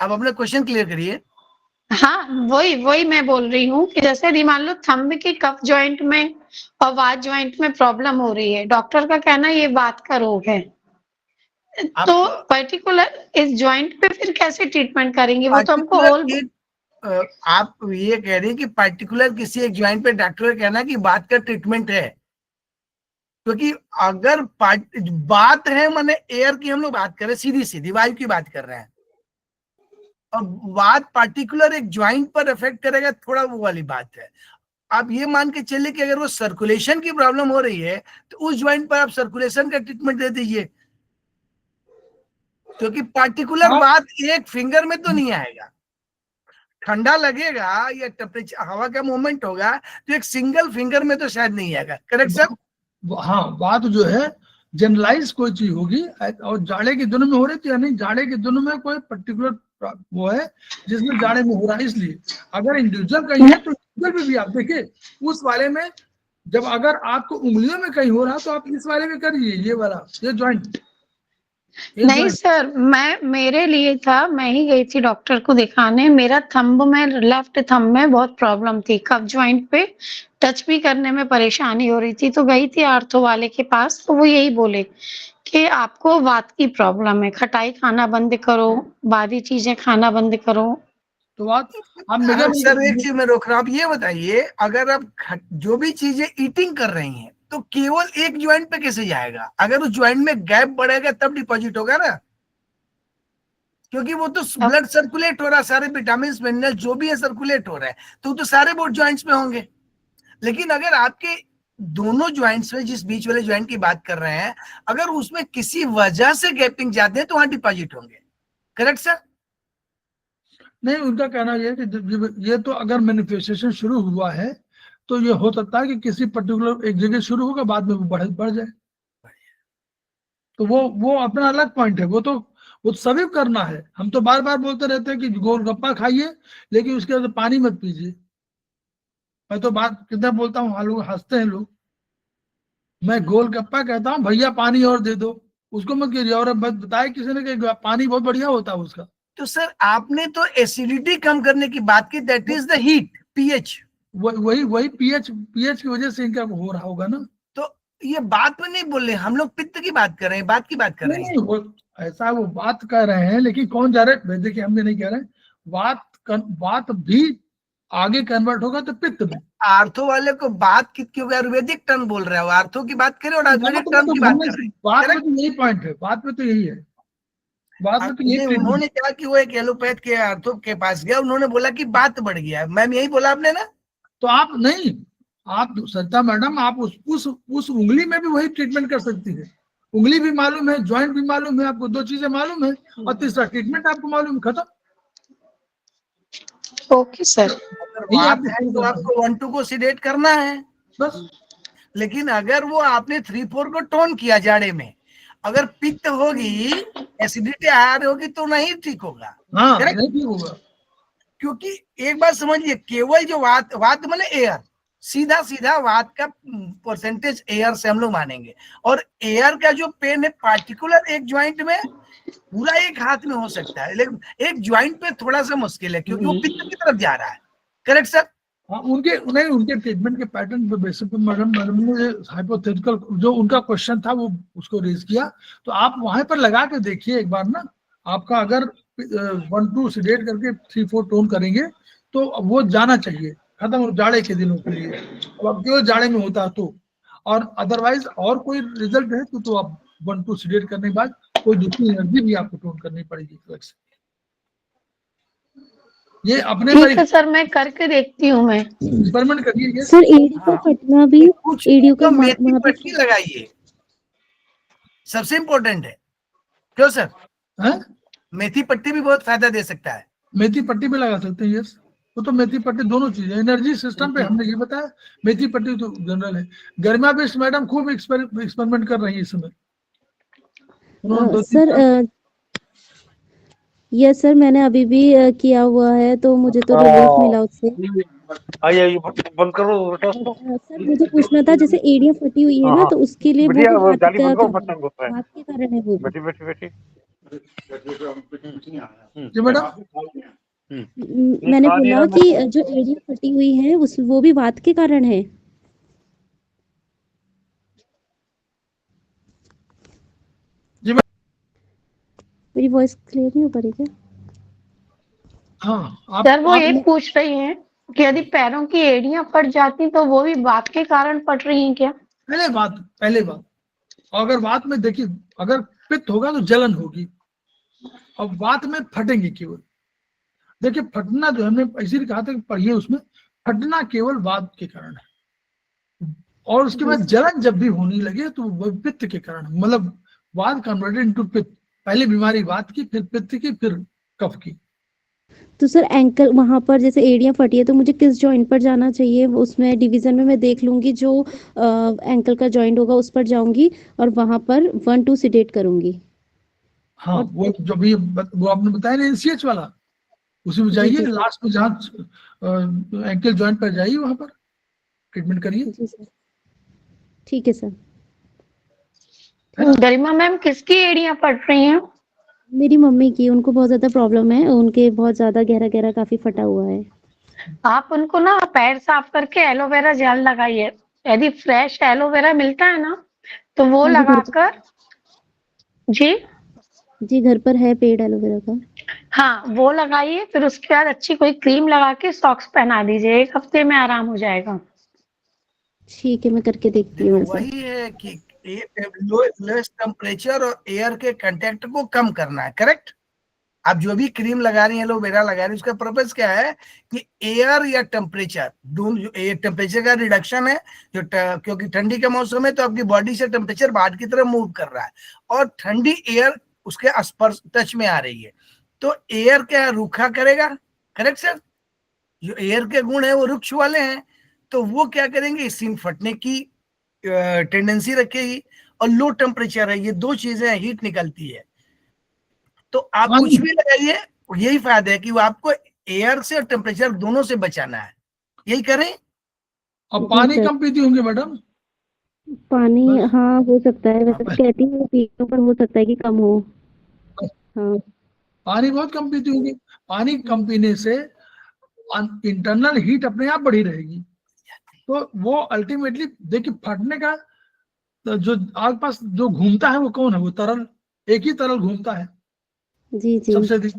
S3: आप अपना क्वेश्चन क्लियर करिए।
S4: हाँ, वही मैं बोल रही हूँ कि जैसे यदि मान लो थंब के कफ जॉइंट में और वात जॉइंट में प्रॉब्लम हो रही है, डॉक्टर का कहना ये वात का रोग है, तो पर्टिकुलर इस जॉइंट पे फिर कैसे ट्रीटमेंट करेंगे? वो तो हमको होल
S3: आप ये कह रहे हैं कि पार्टिकुलर किसी एक ज्वाइंट पे डॉक्टर का कहना कि बात का ट्रीटमेंट है, क्योंकि अगर बात है माने एयर की हम लोग बात कर रहे हैं, सीधी सीधी वायु की बात कर रहे हैं, और बात पार्टिकुलर एक ज्वाइंट पर इफेक्ट करेगा, थोड़ा वो वाली बात है। आप ये मान के चलिए कि अगर वो सर्कुलेशन की प्रॉब्लम हो रही है, तो उस ज्वाइंट पर आप सर्कुलेशन का ट्रीटमेंट दे दीजिए, क्योंकि पार्टिकुलर बात एक फिंगर में तो नहीं आएगा। ठंडा लगेगा या टेम्परेचर हवा का मूवमेंट होगा, तो एक सिंगल फिंगर में तो शायद नहीं आएगा। Correct sir?
S2: हाँ, बात जो है जनरलाइज कोई चीज होगी, और जाड़े के दिनों में हो रही थी या नहीं, जाड़े के दिनों में कोई पर्टिकुलर वो है जिसमें जाड़े में हो रहा है, इसलिए अगर इंडिविजुअल कहीं है तो इंडिविजुअल में भी आप देखिए उस वाले में, जब अगर आपको उंगलियों में कहीं हो रहा तो आप इस वाले में करिए, ये वाला, ये ज्वाइंट।
S4: नहीं सर, मेरे लिए था, मैं ही गई थी डॉक्टर को दिखाने, मेरा थंब में, लेफ्ट थंब में बहुत प्रॉब्लम थी, कफ जॉइंट पे टच भी करने में परेशानी हो रही थी, तो गई थी आर्थो वाले के पास, तो वो यही बोले कि आपको वात की प्रॉब्लम है, खटाई खाना बंद करो, बाहरी चीजें खाना बंद करो।
S2: तो बात आप
S3: सर एक चीज मैं रोक रहा हूँ, आप ये बताइए, अगर आप जो भी चीजें ईटिंग कर रही हैं तो केवल एक ज्वाइंट पे कैसे जाएगा? अगर उस ज्वाइंट में गैप बढ़ेगा तब डिपॉजिट होगा ना, क्योंकि वो तो ब्लड सर्कुलेट हो रहा है, सारे विटामिन मिनरल जो भी है सर्कुलेट हो रहा है, तो सारे बोथ ज्वाइंट्स में होंगे। लेकिन अगर आपके दोनों ज्वाइंट्स में, जिस बीच वाले ज्वाइंट की बात कर रहे हैं, अगर उसमें किसी वजह से गैपिंग जाते हैं तो वहां डिपॉजिट होंगे। Correct sir?
S2: नहीं, उनका कहना यह है कि ये तो अगर मैनिफेस्टेशन शुरू हुआ है तो ये हो सकता है कि किसी पर्टिकुलर एक जगह शुरू होगा, बाद में वो बढ़ जाए, तो वो अपना अलग पॉइंट है, वो सभी करना है। हम तो बार बार बोलते रहते हैं कि गोलगप्पा खाइए, लेकिन उसके बाद पानी मत पीजिए। मैं तो बात कितना बोलता हूँ, लोग हंसते हैं लोग, मैं गोलगप्पा कहता हूँ भैया पानी और दे दो, उसको मत कीजिए। और अब बताया किसी ने कि पानी बहुत बढ़िया होता है उसका।
S3: तो सर आपने तो एसिडिटी कम करने की बात की, that is the heat, pH.
S2: वही पीएच की वजह से इनका हो रहा होगा ना।
S3: तो ये बात में नहीं बोल रहे, हम लोग पित्त की बात कर रहे हैं, बात की बात कर रहे हैं।
S2: वो ऐसा वो बात कर रहे हैं, लेकिन कौन जा रहे हैं? देखिए, हमने नहीं कह रहे, बात भी आगे कन्वर्ट होगा तो पित्त में।
S3: आर्थो वाले को बात क्योंकि आयुर्वेदिक टर्म बोल रहा है, वो आर्थो की बात करे और आयुर्वेदिक टर्म की बात कर रहे हैं।
S2: बात में तो यही पॉइंट है, बात में तो यही है, बात में तो यही।
S3: उन्होंने कहा कि वो एक एलोपैथ के आर्थो के पास गया, उन्होंने बोला कि बात बढ़ गया। मैम यही बोला आपने ना?
S2: तो आप नहीं, आप सरिता मैडम, आप उस उंगली में भी वही ट्रीटमेंट कर सकती है, उंगली भी मालूम है, ज्वाइंट भी मालूम है, आपको 2 चीजें मालूम है, और तीसरा ट्रीटमेंट आपको मालूम है, खत्म।
S4: Okay sir.
S3: अगर
S2: यही
S3: वात
S2: आपको
S3: है
S2: शुरू
S3: तो
S2: करना है,
S3: आपको 1-2 को सिडेट करना है।
S2: बस।
S3: लेकिन अगर वो आपने 3-4 को टोन किया जाड़े में, अगर पित्त होगी, एसिडिटी आ रही होगी तो नहीं ठीक होगा।
S2: हाँ,
S3: Correct?
S2: नहीं ठीक होगा।
S3: क्योंकि एक बात समझिए, केवल जो वात माने एयर, सीधा सीधा वात का परसेंटेज एयर से हम लोग मानेंगे, और एयर का जो पेन है पार्टिकुलर एक ज्वाइंट में, पूरा एक हाथ में हो सकता है, लेकिन एक ज्वाइंट पे थोड़ा सा मुश्किल है क्योंकि वो पित्त की तरफ जा रहा है। Correct sir?
S2: हाँ, उनके ट्रीटमेंट के पैटर्न पे बेसिस पे मैडम ने हाइपोथेटिकल जो उनका क्वेश्चन था वो उसको रेज किया, तो आप वहां पर लगा के देखिए एक बार ना। आपका अगर 1-2 सिडेट करके 3-4 टोन करेंगे तो वो जाना चाहिए खत्म हो जाड़े के दिनों के लिए। अब केवल जाड़े में होता है तो, और अदरवाइज और कोई रिजल्ट है तो आप 1-2 सिडेट करने के बाद कोई दूसरी एनर्जी भी आपको टोन करनी पड़ेगी। ये अपने
S4: ठीक है सर, मैं करके देखती हूँ मैं।
S2: एक्सपेरिमेंट करिए ये।
S7: सर एडी का फटना भी,
S3: कुछ
S7: एडियो का
S3: तो मेथी
S7: वहाँ पे
S3: पट्टी लगाइए, सबसे इम्पोर्टेंट है। क्यों सर?
S2: हैं?
S3: मेथी पट्टी भी बहुत फायदा दे सकता है।
S2: मेथी पट्टी भी लगा सकते हैं, यस। वो तो मेथी पट्टी दोनों चीजें, एनर्जी सिस्टम पे हमने ये बताया, मेथी पट्टी तो जनरल है। गर्मा बेस्ट मैडम खूब एक्सपेरिमेंट कर रही है इस समय। उन्होंने 2-3
S7: सर
S2: बार
S7: यस सर, मैंने अभी भी किया हुआ है तो मुझे तो रिलीफ मिला उससे।
S5: आइए बंद करो बेटा।
S7: सर मुझे पूछना था, जैसे एड़ियाँ फटी हुई है
S5: हाँ
S7: ना,
S5: हाँ
S7: तो उसके लिए वो
S5: बिटिया,
S7: भी
S5: वो
S7: हाथ
S5: जाली
S7: का
S5: बंद करो,
S7: कारण
S5: बटन होता है।
S7: हाथ के कारण है वो भी।
S5: बेटी बेटी बेटी
S2: जी मैडम।
S7: मैंने बोला कि जो एड़ियाँ फटी हुई है उस वो भी वात के कारण है।
S2: जी मैडम।
S7: मेरी वॉइस क्लियर नहीं हो पा रही क्या?
S2: हाँ
S4: सर वो
S2: आप
S4: ये पूछ रही हैं कि यदि पैरों की एड़ियां फट जाती तो वो भी वात के कारण फट रही हैं क्या?
S2: पहले बात, अगर वात में देखिए, अगर पित्त होगा तो जलन होगी, और वात में फटेंगे केवल। देखिए फटना जो हमने इसीलिए कहा था कि पढ़िए उसमें, फटना केवल वात के कारण है, और उसके बाद जलन जब भी होने लगे तो वो पित्त के कारण, मतलब वात कन्वर्टेड इनटू पित्त। पहले बीमारी वात की, फिर पित्त की, फिर कफ की।
S7: तो सर एंकल वहां पर जैसे एड़ियाँ फटी है तो मुझे किस जॉइंट पर जाना चाहिए? उसमें डिवीजन में मैं देख लूंगी, जो एंकल का जॉइंट होगा उस पर जाऊंगी और वहां पर 1-2 सिडेट करूंगी।
S2: हाँ, वो जो भी वो आपने बताया ना एनसीएच वाला, उसी में
S7: जी
S2: जाइए,
S7: जी
S2: लास्ट में जहाँ एंकल जॉइंट पर जाइए, वहां पर ट्रीटमेंट करिए।
S7: जी सर, ठीक है सर।
S4: गरिमा मैम किसकी एड़ियां फट रही हैं?
S7: मेरी मम्मी की, उनको बहुत ज्यादा प्रॉब्लम है, उनके बहुत ज्यादा गहरा गहरा काफी फटा हुआ है।
S4: आप उनको ना पैर साफ करके एलोवेरा जेल लगाइए। यदि फ्रेश एलोवेरा मिलता है ना तो वो
S7: हाँ जी,
S4: लगाकर। जी
S7: जी घर पर है पेड़ एलोवेरा का।
S4: हाँ, वो लगाइए, फिर उसके बाद अच्छी कोई क्रीम लगा के सॉक्स पहना दीजिए, 1 हफ्ते में आराम हो जाएगा।
S7: ठीक है, मैं करके देखती हूँ
S3: देखो
S7: ऐसा।
S3: वही है कि लोएस्ट टेम्परेचर और एयर के कांटेक्ट को कम करना है। करेक्ट? आप जो भी क्रीम लगा रही हैं, एलोवेरा लगा रही है, उसका पर्पज क्या है कि एयर या टेम्परेचर दोनों, टेम्परेचर का रिडक्शन है जो क्योंकि ठंडी का मौसम है तो आपकी बॉडी से टेम्परेचर बाहर की तरफ मूव कर रहा है, और ठंडी एयर उसके स्पर्श टच में आ रही है, तो एयर क्या रूखा करेगा। Correct sir? जो एयर के गुण है वो रुक्ष वाले हैं, तो वो क्या करेंगे, सीम फटने की टेंडेंसी रखेगी, और लो टेम्परेचर है, ये 2 चीजें हीट निकलती है। तो आप
S2: हाँ
S3: कुछ
S2: जी।
S3: भी लगाइए, यही फायदा है कि वो आपको एयर से और टेम्परेचर दोनों से बचाना है। यही करें।
S2: और
S7: जी
S2: पानी
S7: सर।
S2: कम पीती होंगे मैडम?
S7: पानी,
S2: बस।
S7: हाँ हो सकता है, वैसे तो
S2: बस।
S7: कहती हूँ पीने पर हो सकता है कि कम हो। हाँ
S2: पानी बहुत कम पीती होंगी। पानी कम पीने से इंटरनल हीट अपने आप बढ़ी रहेगी, तो वो अल्टीमेटली देखिए फटने का तो जो आस पास जो घूमता है वो कौन है? वो तरल, एक ही तरल घूमता है
S7: जी जी।
S2: सबसे अधिक।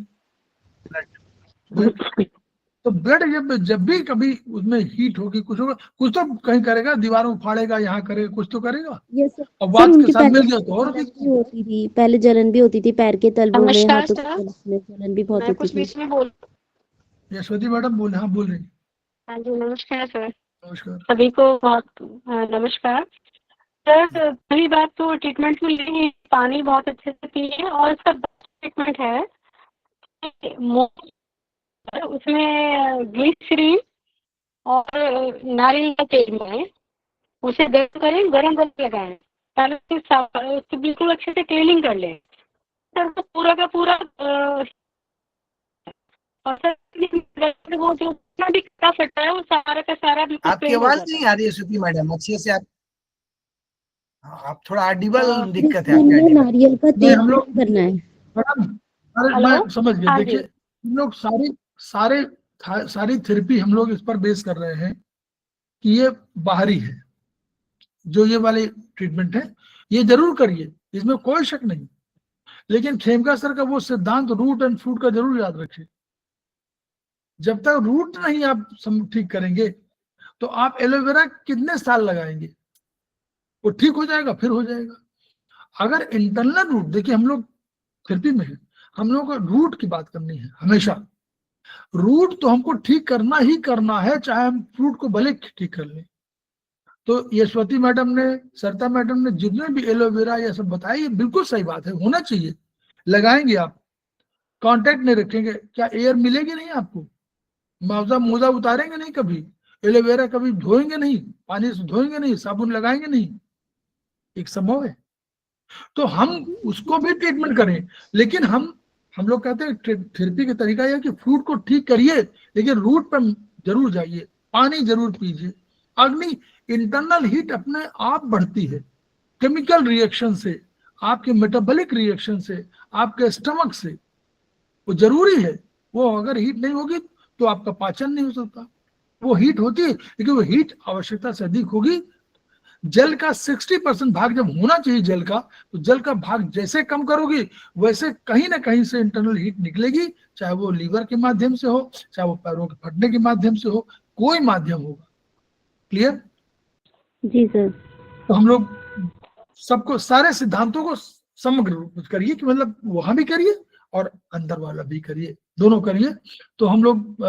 S2: तो ब्लड जब भी कभी उसमें हीट होगी, कुछ होगा, कुछ तो कहीं करेगा, दीवारों को फाड़ेगा, यहाँ करेगा, कुछ तो करेगा,
S7: यस सर।
S2: और
S7: सर
S2: वात के
S7: उनकी
S2: साथ
S7: पहले
S2: मिल गया तो और
S7: जलन
S2: अधिक।
S7: भी होती थी, पहले जलन भी होती थी पैर के तलवों में,
S4: नमस्कार
S7: हाथों के
S4: सर,
S7: तलवों में जलन भी बहुत
S4: मैं
S7: होती
S4: कुछ
S7: थी।
S4: बीच में बोल।
S2: यशवती मैडम बोल, हाँ बोल रही।
S4: हाँ जी, नमस्कार सर।
S2: नमस्कार।
S4: सभी को बहुत नमस्कार।
S8: सर पहली बात तो ट्रीटमेंट तो लेंगे, पानी बहुत अच्छे से पिए, और इसका ट्रीटमेंट है उसमें ग्लिसरीन और नारियल का तेल में उसे गर्म करें, गरम करके लगाएं, पहले उसकी बिल्कुल अच्छे से क्लीनिंग कर लें सर, वो पूरा का पूरा और सर वो जो इतना भी कटा फटा है वो सारा का सारा बिल्कुल
S3: आपकी
S8: clean हो
S3: आवाज
S8: जाता
S3: नहीं आ रही है श्रुति मैडम अच्छे से। आप थोड़ा ऑडिबल
S8: हाँ।
S3: दिक्कत है आपकी
S7: में
S3: audible।
S7: नारियल का
S2: नहीं,
S7: तेल
S2: हम लोग
S7: करना है।
S2: मैडम, अरे
S8: हेलो?
S2: मैं समझ गया।
S8: हाँ
S2: देखिए
S8: जी।
S2: हम लोग सारी थेरेपी हम लोग इस पर बेस कर रहे हैं कि ये बाहरी है, जो ये वाले ट्रीटमेंट है ये जरूर करिए, इसमें कोई शक नहीं। लेकिन खेमका सर का वो सिद्धांत रूट एंड फ्रूट का जरूर याद रखिए। जब तक रूट नहीं आप ठीक करेंगे तो आप एलोवेरा कितने साल लगाएंगे, वो ठीक हो जाएगा फिर हो जाएगा। अगर इंटरनल रूट, देखिए हम लोग थेरेपी में है, हम लोगों को रूट की बात करनी है हमेशा। रूट तो हमको ठीक करना ही करना है, चाहे हम फ्रूट को भले ठीक कर लें। तो यशवती मैडम ने, सरिता मैडम ने जितने भी एलोवेरा ये सब बताया, ये बिल्कुल सही बात है, होना चाहिए। लगाएंगे आप, कांटेक्ट नहीं रखेंगे, क्या एयर मिलेगी नहीं आपको? मोजा उतारेंगे नहीं कभी, एलोवेरा कभी धोएंगे नहीं, पानी से धोएंगे नहीं, साबुन लगाएंगे नहीं, एक संभव है। तो हम उसको भी ट्रीटमेंट करें, लेकिन हम लोग कहते हैं थेरेपी का तरीका यह कि फ्रूट को ठीक करिए लेकिन रूट पर जरूर जाइए, पानी जरूर पीजिए। अग्नि इंटरनल हीट अपने आप बढ़ती है केमिकल रिएक्शन से, आपके मेटाबॉलिक रिएक्शन से, आपके स्टमक से, वो जरूरी है। वो अगर हीट नहीं होगी तो आपका पाचन नहीं हो सकता। वो हीट होती है लेकिन वो हीट आवश्यकता से अधिक होगी। जल का 60% भाग जब होना चाहिए जल का, तो जल का भाग जैसे कम करोगी वैसे कहीं ना कहीं से इंटरनल हीट निकलेगी, चाहे वो लीवर के माध्यम से हो, चाहे वो पैरों के फटने के माध्यम से हो, कोई माध्यम होगा। क्लियर?
S7: जी सर।
S2: तो हम लोग सबको सारे सिद्धांतों को समग्र रूप में करिए, कि मतलब वहां भी करिए और अंदर वाला भी करिए, दोनों करिए। तो हम लोग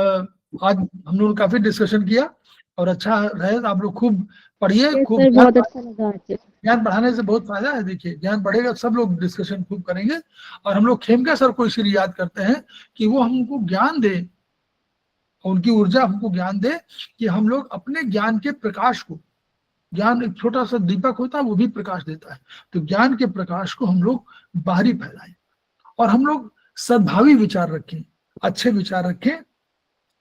S2: आज हम लोग काफी डिस्कशन किया और अच्छा रहे। आप लोग खूब पढ़िए, खूब
S7: बहुत अच्छा लगा।
S2: ज्ञान बढ़ाने से बहुत फायदा है। देखिए ज्ञान बढ़ेगा, सब लोग डिस्कशन खूब करेंगे। और हम लोग खेमका सर को इसलिए याद करते हैं कि वो हमको ज्ञान दे, उनकी ऊर्जा हमको ज्ञान दे कि हम लोग अपने ज्ञान के प्रकाश को, ज्ञान एक छोटा सा दीपक होता है, वो भी प्रकाश देता है, तो ज्ञान के प्रकाश को हम लोग बाहरी फैलाएं और हम लोग सद्भावी विचार रखें, अच्छे विचार रखें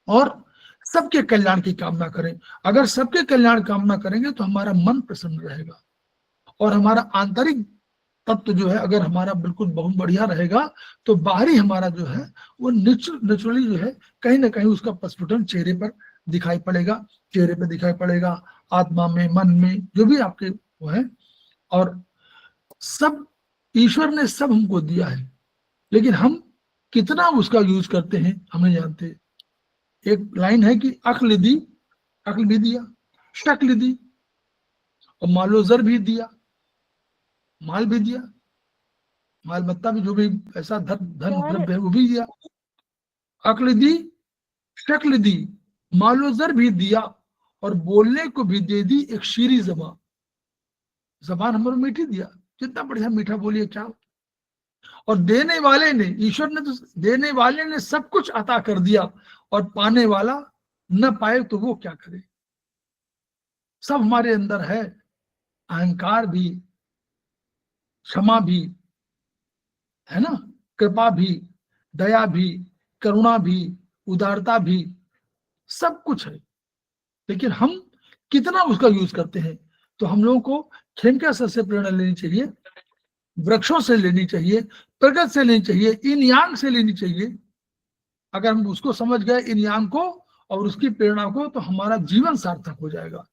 S2: और सबके कल्याण की कामना करें। अगर सबके कल्याण कामना करेंगे तो हमारा मन प्रसन्न रहेगा और हमारा आंतरिक तत्व जो है अगर हमारा बिल्कुल बहुत बढ़िया रहेगा तो बाहरी हमारा जो है वो नेचुरली जो है कहीं ना कहीं उसका प्रस्फुटन चेहरे पर दिखाई पड़ेगा, चेहरे पर दिखाई पड़ेगा, आत्मा में, मन में, जो भी आपके वो है। और सब ईश्वर ने सब हमको दिया है, लेकिन हम कितना उसका यूज करते हैं हम नहीं जानते। एक लाइन है कि अक्ल दी, अक्ल भी दिया, शक्ल दी और मालो जर भी दिया, माल भी दिया, माल मत्ता भी, जो भी ऐसा धन द्रव्य है वो भी दिया। अक्ल दी, शक्ल दी, मालो जर भी दिया और बोलने को भी दे दी एक शीरी जबान। जबान हमको मीठी दिया, जितना बढ़िया मीठा बोलिए क्या। और देने वाले ने, ईश्वर ने तो, देने वाले ने सब कुछ अता कर दिया और पाने वाला न पाए तो वो क्या करे। सब हमारे अंदर है, अहंकार भी, क्षमा भी है ना, कृपा भी, दया भी, करुणा भी, उदारता भी, सब कुछ है। लेकिन हम कितना उसका यूज करते हैं। तो हम लोगों को खेमका सर से प्रेरणा लेनी चाहिए, वृक्षों से लेनी चाहिए, प्रगति से लेनी चाहिए, इन यांग से लेनी चाहिए। अगर हम उसको समझ गए इन यांग को और उसकी प्रेरणा को, तो हमारा जीवन सार्थक हो जाएगा।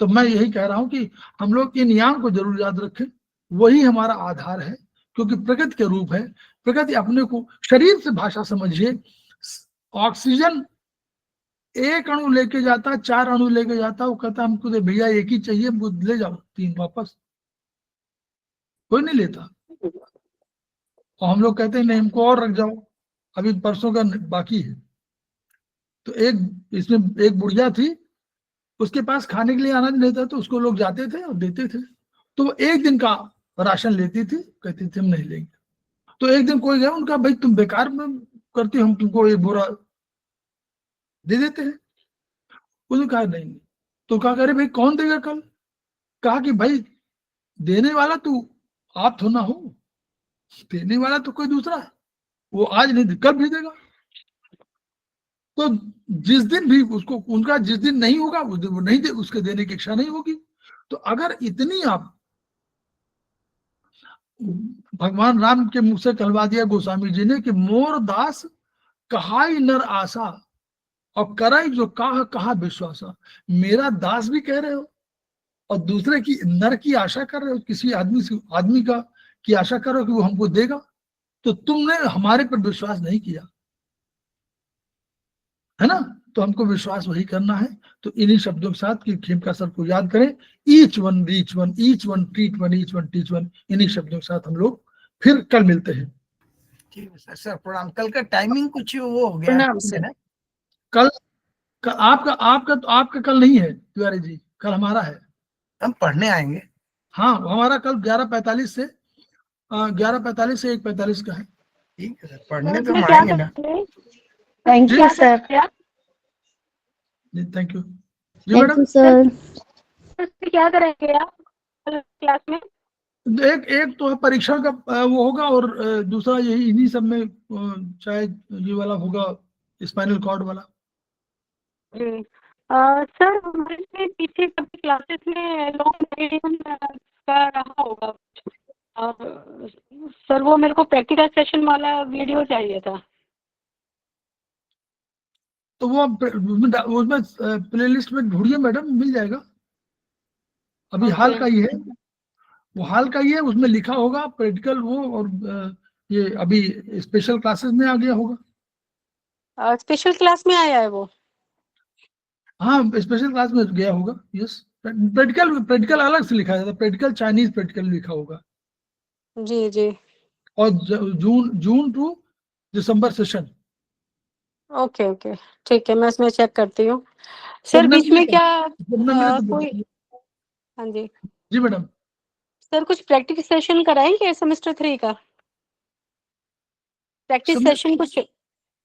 S2: तो मैं यही कह रहा हूं कि हम लोग इन यांग को जरूर याद रखें, वही हमारा आधार है, क्योंकि प्रकृति के रूप है। प्रकृति अपने को, शरीर से भाषा समझिए, ऑक्सीजन एक अणु लेके जाता, 4 अणु लेके जाता, वो कहता हमको दे भैया एक ही चाहिए, वो ले जाओ 3 वापस, कोई नहीं लेता। और हम लोग कहते हैं नहीं हमको और रख जाओ, अभी परसों का बाकी है। तो एक इसमें एक बुढ़िया थी, उसके पास खाने के लिए अनाज नहीं था, तो उसको लोग जाते थे और देते थे। तो वो एक दिन का राशन लेती थी, कहती थी हम नहीं लेंगे। तो एक दिन कोई गया, उनका भाई तुम बेकार में करती, हम तुमको एक बोरा दे देते हैं। उसने कहा नहीं। तो कहा अरे भाई कौन देगा कल? कहा कि भाई देने वाला तू आप तो ना हो, देने वाला तो कोई दूसरा है, वो आज नहीं कल भेजेगा। तो जिस दिन भी उसको, उनका जिस दिन नहीं होगा उस दिन वो नहीं दे, उसके देने की इच्छा नहीं होगी। तो अगर इतनी आप भगवान राम के मुख से कहलवा दिया गोस्वामी जी ने कि मोर दास कहाई नर आशा और कराई जो कहा विश्वासा। मेरा दास भी कह रहे हो और दूसरे की नर की आशा कर रहे हो, किसी आदमी का की आशा कर रहे हो कि वो हमको देगा, तो तुमने हमारे पर विश्वास नहीं किया है ना। तो हमको विश्वास वही करना है। तो इन्हीं शब्दों के साथ कि खेमका सर को याद करें, each one reach one, each one treat one, each one teach one. इन्हीं शब्दों के साथ हम लोग फिर कल मिलते हैं।
S3: ठीक है सर। सर प्रणाम। कल का टाइमिंग कुछ वो हो गया
S4: प्रणाम सर।
S3: है?
S2: कल आपका कल नहीं है तिवारी जी, कल हमारा है।
S3: हम पढ़ने आएंगे।
S2: हाँ हमारा कल 11:45 से 11:45 से 1:45 का है।
S3: ठीक है सर, पढ़ने तो
S8: इसमें
S3: हम
S8: क्या
S3: आएंगे ना।
S8: करेंगे?
S4: Thank you sir.
S2: जी थैंक यू जी
S7: थैंक
S2: मैडम।
S7: You sir.
S8: इसमें क्या करेंगे आप क्लास में?
S2: एक तो है परीक्षा का वो होगा, और दूसरा यही इन्हीं सब में शायद ये वाला होगा, स्पाइनल कॉर्ड वाला।
S8: जी सर, हमारे इसमें पीछे कभी क्लासेस में लॉन्ग मेडिटेशन का रहा होगा सर, वो मेरे को प्रैक्टिकल सेशन वाला वीडियो चाहिए था।
S2: तो वो उसमें प्लेलिस्ट में ढूंढिए मैडम, मिल जाएगा। अभी हाल का ही है, वो हाल का ही है, उसमें लिखा होगा प्रैक्टिकल वो, और ये अभी स्पेशल क्लासेस में आ गया होगा।
S8: स्पेशल क्लास में आया है वो?
S2: हाँ स्पेशल क्लास में गया होगा। यस, प्रैक्टिकल अलग से लिखा जाता है, प्रैक्टिकल चाइनीज प्रैक्टिकल लिखा होगा।
S8: जी जी।
S2: और June to December session.
S8: Okay okay ठीक है, मैं इसमें चेक करती हूँ सर। बीच में क्या कोई? हाँ जी
S2: जी मैडम।
S8: सर, कुछ प्रैक्टिस सेशन कराएंगे सेमेस्टर 3 का? प्रैक्टिस सेशन कुछ?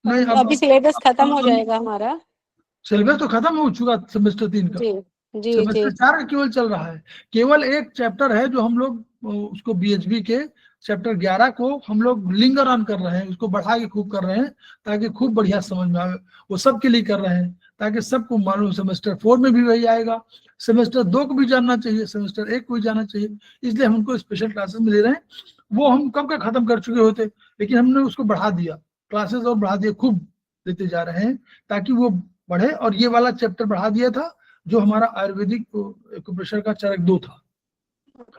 S2: नहीं,
S8: अभी सिलेबस खत्म हो जाएगा हमारा।
S2: सिलेबस तो खत्म हो चुका सेमेस्टर 3 का।
S8: जी जी
S2: सेमेस्टर
S8: जी।
S2: 4 का केवल चल रहा है। केवल एक चैप्टर है जो हम लोग उसको बीएचबी के चैप्टर 11 को हम लोग लिंगर ऑन कर रहे हैं, उसको बढ़ा के खूब कर रहे हैं ताकि खूब बढ़िया समझ में आए। वो सबके लिए कर रहे हैं ताकि सबको मालूम, सेमेस्टर 4 में भी वही आएगा, सेमेस्टर 2 को भी जानना चाहिए, सेमेस्टर 1 को भी जानना चाहिए। इसलिए हम उनको स्पेशल क्लासेस में ले रहे हैं। वो हम कब का खत्म कर चुके होते, लेकिन हमने उसको बढ़ा दिया, क्लासेस और बढ़ा दिया, खूब देते जा रहे हैं ताकि वो बढ़े। और ये वाला चैप्टर बढ़ा दिया था जो हमारा आयुर्वेदिक एक्यूप्रेशर का चरक 2 था।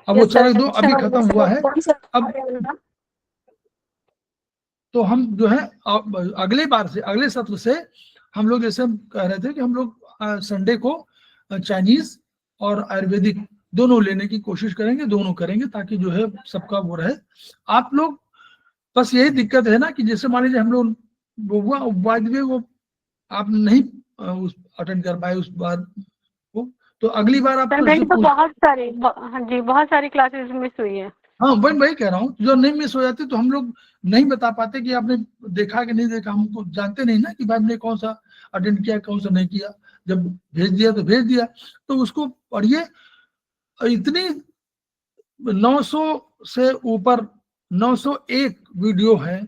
S2: अब वो चरक 2 अभी खत्म हुआ है। अब तो हम जो है अगले सत्र से हम लोग, जैसे हम कह रहे थे कि हम लोग संडे को चाइनीज और आयुर्वेदिक दोनों लेने की कोशिश करेंगे, दोनों करेंगे ताकि जो है सबका वो रहे। आप लोग बस यही दिक्कत है ना कि जैसे मान लीजिए हम लोग वो आप नहीं उस अटेंड कर पाए उस बार को, तो अगली बार आप
S8: तो बहुत सारी, हाँ जी, बहुत सारी क्लासेस मिस हुई है।
S2: हाँ वही कह रहा हूँ, जो नहीं मिस हो जाती तो हम लोग नहीं बता पाते कि आपने देखा कि नहीं देखा। हमको जानते नहीं ना कि भाई ने कौन सा अटेंड किया कौन सा नहीं किया। जब भेज दिया तो भेज दिया, तो उसको पढ़िए। इतनी 900 से ऊपर 901 वीडियो है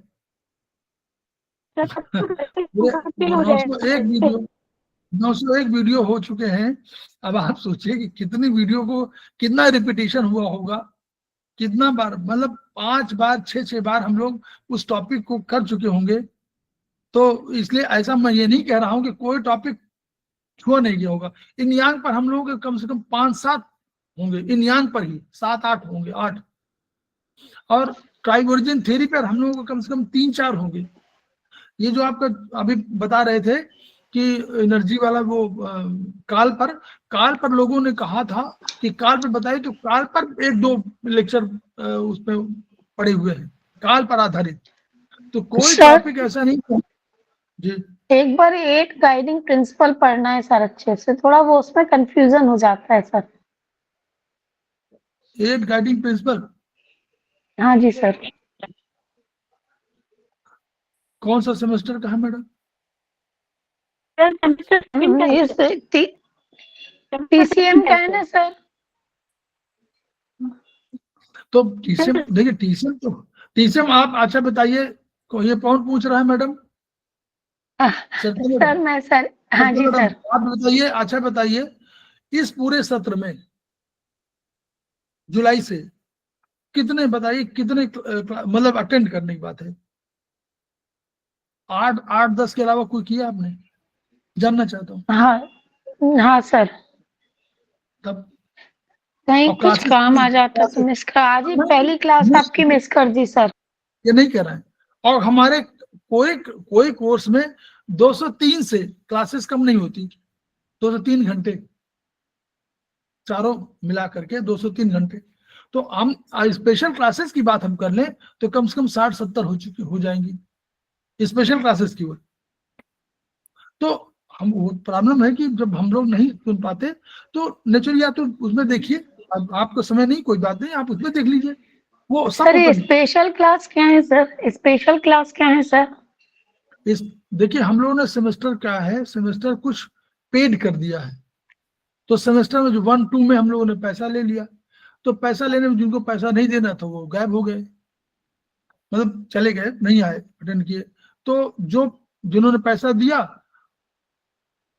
S2: 901 वीडियो हो चुके हैं। अब आप सोचिए कि कितनी वीडियो को कितना रिपीटेशन हुआ होगा, कितना बार, मतलब 5 बार 6 बार हम लोग उस टॉपिक को कर चुके होंगे। तो इसलिए ऐसा मैं ये नहीं कह रहा हूं कि कोई टॉपिक छुआ नहीं गया होगा। इन यांग पर हम लोगों के कम से कम 5-7 होंगे, इन यांग पर ही 7-8 होंगे, 8। और ट्राइवर्जन थ्योरी पर हम लोगों को कम से कम 3-4 होंगे। ये जो आपका अभी बता रहे थे कि एनर्जी वाला वो काल पर लोगों ने कहा था कि काल पर बताइए, तो काल पर 1-2 लेक्चर उसमें पड़े हुए हैं काल पर आधारित। तो कोई टॉपिक ऐसा नहीं जी।
S4: एक बार 8 गाइडिंग प्रिंसिपल पढ़ना है सर अच्छे से, थोड़ा वो उसमें कंफ्यूजन हो जाता है सर।
S2: 8 गाइडिंग प्रिंसिपल,
S4: हाँ जी सर।
S2: कौन सा सेमेस्टर का है मैडम?
S8: सर सेमेस्टर सेकंड का है,
S4: इस
S8: सेमेस्टर
S4: टीसीएम
S8: सेकंड
S4: का है ना सर?
S2: तो टीसीएम, देखिए टीसीएम आप अच्छा बताइए, ये कौन पूछ रहा है मैडम?
S4: सर मैं सर, हाँ जी
S2: मैडम
S4: सर।
S2: आप बताइए, अच्छा बताइए, इस पूरे सत्र में जुलाई से कितने, बताइए कितने मतलब अटेंड करने की बात है? 8-10 के अलावा कोई किया आपने? जानना चाहता हूँ।
S4: हाँ हाँ सर,
S2: तब
S4: कहीं
S2: और
S4: कुछ
S2: क्लासेस
S4: काम आ जाता तो मिस कर, आज ही पहली क्लास आपकी मिस कर दी सर।
S2: ये नहीं कह रहा है, और हमारे कोई कोर्स में 203 से क्लासेस कम नहीं होती, 203 घंटे चारों मिला करके 203 घंटे। तो हम स्पेशल क्लासेस की बात हम कर लें तो कम से कम 60-70 हो जाएंगी स्पेशल क्लासेस की ओर। तो हम, वो प्रॉब्लम है कि जब हम लोग नहीं सुन पाते तो नेचुरली या तो उसमें देखिए, अब आपको समय नहीं, कोई बात नहीं, आप उसमें देख लीजिए, वो सब
S4: सर ये
S2: open है।
S4: स्पेशल क्लास क्या है सर? स्पेशल क्लास क्या है सर?
S2: इस देखिए, हम लोगों ने सेमेस्टर क्या है, सेमेस्टर कुछ पेड कर दिया है, तो सेमेस्टर में जो 1-2 में हम लोगों ने पैसा ले लिया, तो पैसा लेने में जिनको पैसा नहीं देना था वो गायब हो गए, मतलब चले गए, नहीं आए, अटेंड किए। तो जो जिन्होंने पैसा दिया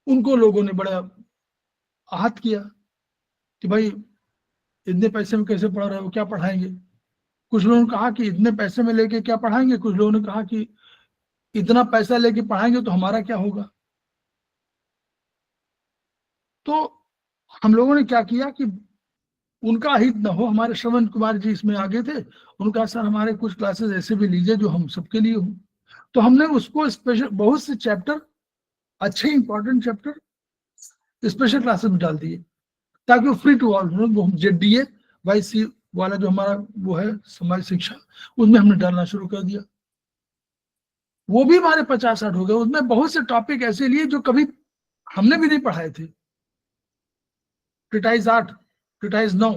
S2: उनको लोगों ने बड़ा आहत किया कि भाई इतने पैसे में कैसे पढ़ा रहे हो, क्या पढ़ाएंगे? कुछ लोगों ने कहा कि इतने पैसे में लेके क्या पढ़ाएंगे, कुछ लोगों ने कहा कि इतना पैसा लेके पढ़ाएंगे तो हमारा क्या होगा। तो हम लोगों ने क्या किया कि उनका हित न हो, हमारे श्रवण कुमार जी इसमें आगे थे, उनका सर हमारे कुछ क्लासेस ऐसे भी लीजिए जो हम सबके लिए हो। तो हमने उसको स्पेशल बहुत से चैप्टर, अच्छे इंपॉर्टेंट चैप्टर स्पेशल क्लासेस में डाल दिए ताकि वो फ्री टू ऑल, वो हम जेडीए वाईसी वाला जो हमारा वो है समाज शिक्षा, उसमें हमने डालना शुरू कर दिया। वो भी हमारे 50-60 हो गए। उसमें बहुत से टॉपिक ऐसे लिए जो कभी हमने भी नहीं पढ़ाए थे, ट्रिटाइज 8, ट्रिटाइज 9,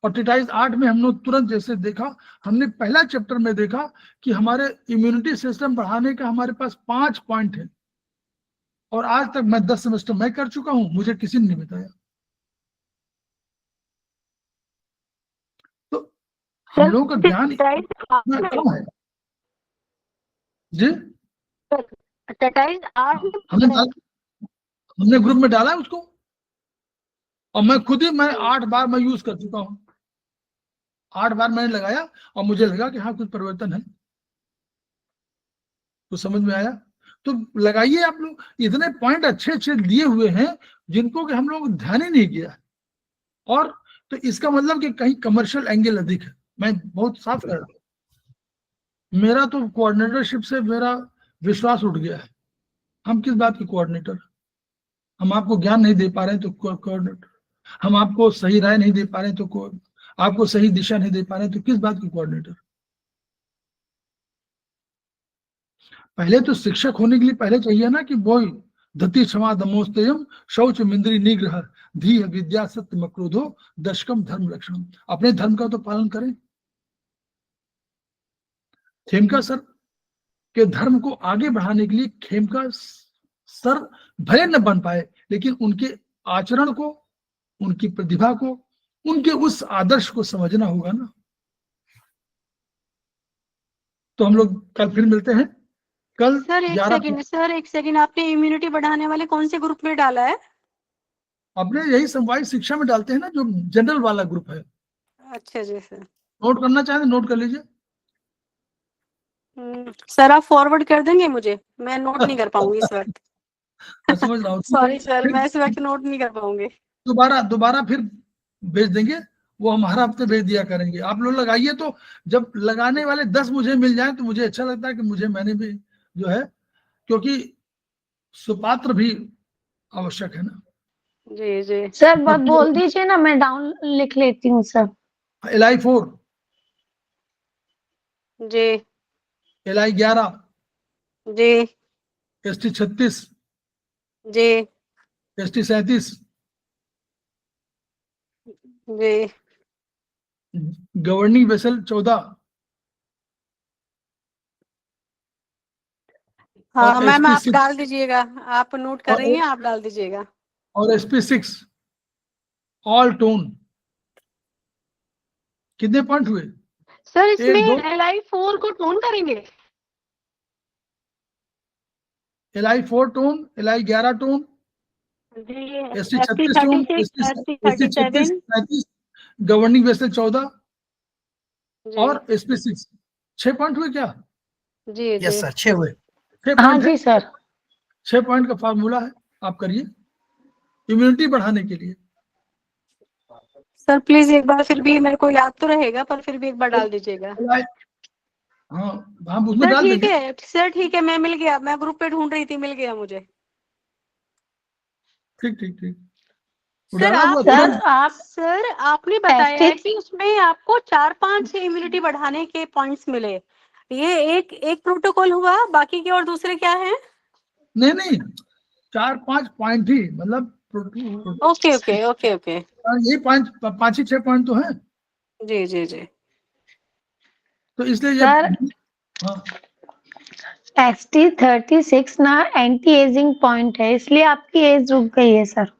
S2: और ट्रिटाइज 8 में हम लोग तुरंत जैसे देखा, हमने पहला चैप्टर में देखा कि हमारे इम्यूनिटी सिस्टम बढ़ाने का हमारे पास 5 पॉइंट है, और आज तक मैं 10 सेमेस्टर मैं कर चुका हूं, मुझे किसी ने नहीं बताया। तो हम लोगों का ज्ञान इतना कम है जी। हमने ग्रुप में डाला है उसको, और मैं खुद ही, मैं 8 बार मैं यूज कर चुका हूं, 8 बार मैंने लगाया और मुझे लगा कि हाँ कुछ परिवर्तन है, तो समझ में आया। तो लगाइए आप लोग, इतने पॉइंट अच्छे अच्छे दिए हुए हैं जिनको कि हम लोग ध्यान ही नहीं किया। और तो इसका मतलब कि कहीं कमर्शियल एंगल अधिक है, मैं बहुत साफ कर रहा हूं। मेरा तो कोऑर्डिनेटरशिप से मेरा विश्वास उठ गया है। हम किस बात के कोऑर्डिनेटर? हम आपको ज्ञान नहीं दे पा रहे हैं तो कोऑर्डिनेटर, हम आपको सही राय नहीं दे पा रहे हैं तो आपको सही दिशा नहीं दे पा रहे हैं तो किस बात के कोऑर्डिनेटर? पहले तो शिक्षक होने के लिए पहले चाहिए ना कि वो धति क्षमा दमोस्तेयम शौच मिंद्री निग्रह धी विद्या सत्य मक्रोधो दशकम धर्म लक्षणम। अपने धर्म का तो पालन करें। खेमका सर के धर्म को आगे बढ़ाने के लिए खेमका सर भले न बन पाए, लेकिन उनके आचरण को, उनकी प्रतिभा को, उनके उस आदर्श को समझना होगा ना। तो हम लोग कल फिर मिलते हैं। कल
S8: सर एक सेकंड, आपने इम्यूनिटी बढ़ाने वाले कौन से ग्रुप में डाला है?
S2: अपने यही समवाय शिक्षा में डालते हैं ना, जो जनरल वाला ग्रुप है।
S8: अच्छा जी सर।
S2: नोट करना चाहें तो नोट कर लीजिए।
S8: सर आप फॉरवर्ड कर देंगे मुझे, मैं नोट नहीं कर पाऊंगी इस वक्त।
S2: मैं समझ रहा हूँ।
S8: सॉरी सर, मैं इस वक्त नोट नहीं कर पाऊंगी।
S2: दोबारा फिर भेज देंगे, वो हम हर हफ्ते भेज दिया करेंगे। आप लोग लगाइए, तो जब लगाने वाले 10 मुझे मिल जाए तो मुझे अच्छा लगता है कि मैंने भी जो है, क्योंकि सुपात्र भी आवश्यक है ना।
S8: जी जी
S4: सर बात बोल दीजिए ना, मैं डाउन लिख लेती हूँ सर।
S2: LI4,
S8: जी
S2: LI11,
S8: जी
S2: ST36,
S8: जी
S2: ST37,
S8: जी
S2: गवर्निंग वेसल 14
S8: हाँ
S2: और
S8: मैम, आप
S2: SP6
S8: डाल दीजिएगा, आप नोट कर रही हैं, आप डाल दीजिएगा।
S2: और SP6 ऑल टोन। कितने पॉइंट हुए?
S8: सर
S2: एक,
S8: इसमें
S2: दो,
S8: LI4 को टोन करेंगे?
S2: LI4 टोन, LI11 टोन,
S8: जी,
S2: SP36 tone, SP36 35, governing vessel 14 और SP6 6 पॉइंट हुए क्या?
S8: जी
S3: यस सर, 6 हुए।
S2: 6
S4: हाँ
S2: पॉइंट है।
S4: जी सर।
S2: 6 पॉइंट का फार्मूला है, आप करिए इम्यूनिटी बढ़ाने के लिए।
S8: सर प्लीज एक बार फिर भी, मेरे को याद तो रहेगा पर फिर भी एक बार डाल दीजिएगा।
S2: हाँ, हम उसमें
S8: सर
S2: डाल
S8: ठीक
S2: देंगे।
S8: है, सर ठीक है, मैं मिल गया, मैं ग्रुप पे ढूंढ रही थी, मिल गया मुझे।
S2: ठीक ठीक ठीक, वो
S8: सर
S2: डाला हुआ
S8: सर आपने बताया है कि उसमें आपको 4-5 इम्यूनिटी बढ़ाने के पॉइंट्स मिले। ये एक प्रोटोकॉल हुआ, बाकी के और दूसरे क्या हैं?
S2: नहीं नहीं, 4-5 पॉइंट ही, मतलब
S8: ओके ओके ओके ओके।
S2: ये 5 ही 6 पॉइंट तो हैं।
S8: जी जी जी।
S2: तो इसलिए ये
S4: सर
S2: हाँ
S4: ST36 ना एंटी एजिंग पॉइंट है, इसलिए आपकी एज रुक गई है सर।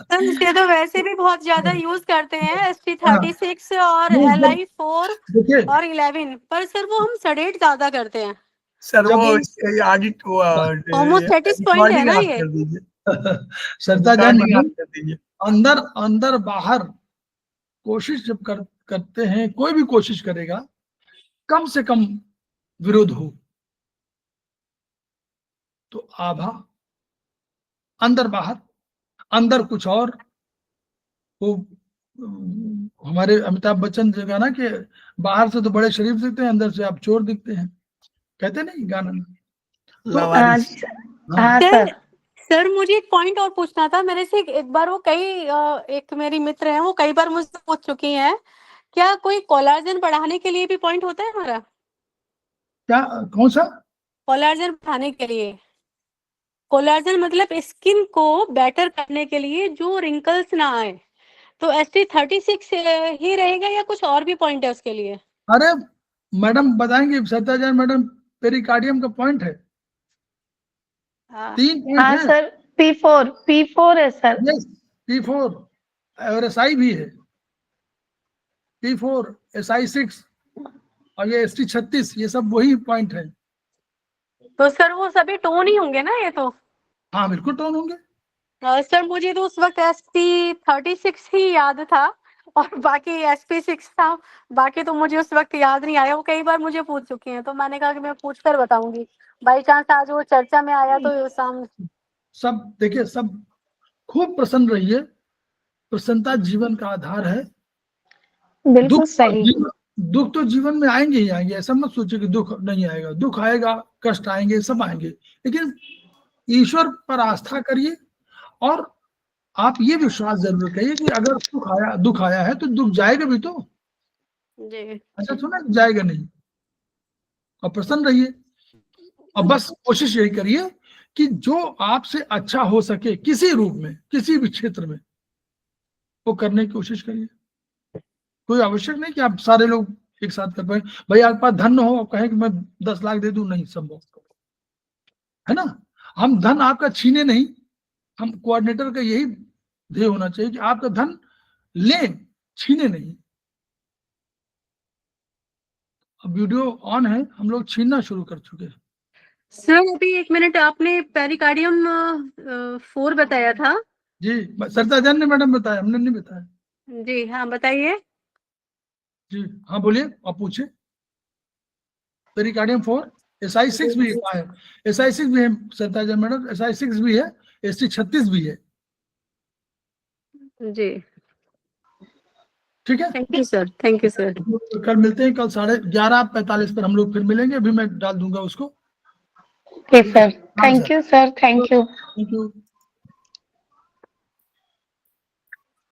S8: सर इसके तो वैसे भी बहुत ज्यादा यूज करते हैं, ST36 और
S2: नहीं,
S8: LI4
S2: देखिए
S8: और 11, पर सर वो हम सडेट ज्यादा करते हैं।
S3: सर वो
S2: जब
S3: ऑडिट
S8: होमोस्टैटिस पॉइंट है ना
S3: ऑफ
S8: ये?
S3: कर दीजिए,
S2: सरता जान
S3: रिकॉर्डिंग ऑफ कर दीजिए।
S2: अंदर अंदर बाहर कोशिश जब करते हैं, कोई भी कोशिश करेगा, कम से कम विरोध हो तो आभा, अंदर बाहर, अंदर कुछ और। वो हमारे अमिताभ बच्चन जो गाना कि बाहर से तो बड़े शरीफ दिखते हैं, अंदर से आप चोर दिखते हैं, कहते नहीं गाना में?
S3: लावारिस।
S4: हाँ
S8: सर
S4: सर।
S8: सर मुझे एक पॉइंट और पूछना था, मेरे से एक बार वो एक मेरी मित्र है, वो कई बार मुझसे पूछ चुकी हैं, क्या कोई कोलाजन बढ़ाने के लिए भी पॉइंट होता है हमारा?
S2: क्या, कौन सा?
S8: कोलाजन बढ़ाने के लिए, कोलाजन मतलब स्किन को बेटर करने के लिए, जो रिंकल्स ना आए, तो ST36 ही रहेगा या कुछ और भी पॉइंट है उसके लिए?
S2: अरे मैडम बताएंगे, सत्याजान मैडम, पेरिकार्डियम का पॉइंट है, 3 पॉइंट
S4: हाँ
S2: है।
S4: सर, P4 है सर।
S2: यस, P4 और SI भी है, P4 SI6 और ये ST36, ये सब वही पॉइंट है।
S8: तो सर वो सभी टोन ही होंगे ना ये तो?
S2: हाँ बिल्कुल टोन होंगे।
S8: सर मुझे तो उस वक्त ST36 ही याद था और बाकी SP6 था, बाकी तो मुझे उस वक्त याद नहीं आया। वो कई बार मुझे पूछ चुकी हैं, तो मैंने कहा कि मैं पूछ कर बताऊंगी, बाई चांस आज वो चर्चा में आया तो सामने।
S2: सब देखिए, सब खूब प्रसन्न रहिए, प्रसन्नता जीवन का आधार है।
S4: बिल्कुल सही।
S2: दुख तो जीवन में आएंगे ही आएंगे, ऐसा मत सोचिए कि दुख नहीं आएगा। दुख आएगा, कष्ट आएंगे, सब आएंगे, लेकिन ईश्वर पर आस्था करिए और आप ये विश्वास जरूर करिए कि अगर दुख आया है तो दुख जाएगा भी तो।
S8: जी
S2: ऐसा थोड़ा जाएगा नहीं। और प्रसन्न रहिए और बस कोशिश यही करिए कि जो आपसे अच्छा हो सके किसी रूप में, किसी भी क्षेत्र में, वो करने की कोशिश करिए। कोई आवश्यक नहीं कि आप सारे लोग एक साथ कर पाए। भाई आपके पास धन हो, आप कहें कि मैं 10 लाख दे दूं, नहीं संभव है ना। हम धन आपका छीने नहीं, हम कोऑर्डिनेटर का यही ध्येय होना चाहिए कि आपका धन लें, छीने नहीं। अब वीडियो ऑन है, हम लोग छीनना शुरू कर चुके हैं।
S8: सर अभी 1 मिनट, आपने पेरिकार्डियम 4 बताया था?
S2: जी, सरिता जान ने मैडम बताया, हमने नहीं बताया।
S8: जी हाँ बताइए।
S2: जी हाँ बोलिए, आप पूछिए। पेरिकार्डियम 4, SI6 भी है, SI6 भी है सरिता जान मैडम, SI6 भी है, ST36 भी है।
S8: जी
S2: ठीक है,
S8: thank you sir, thank you sir.
S2: कल मिलते हैं, कल 11:45 पर हम लोग फिर मिलेंगे। अभी मैं डाल दूंगा उसको।
S4: Okay sir, thank you sir, thank you.
S2: Thank you.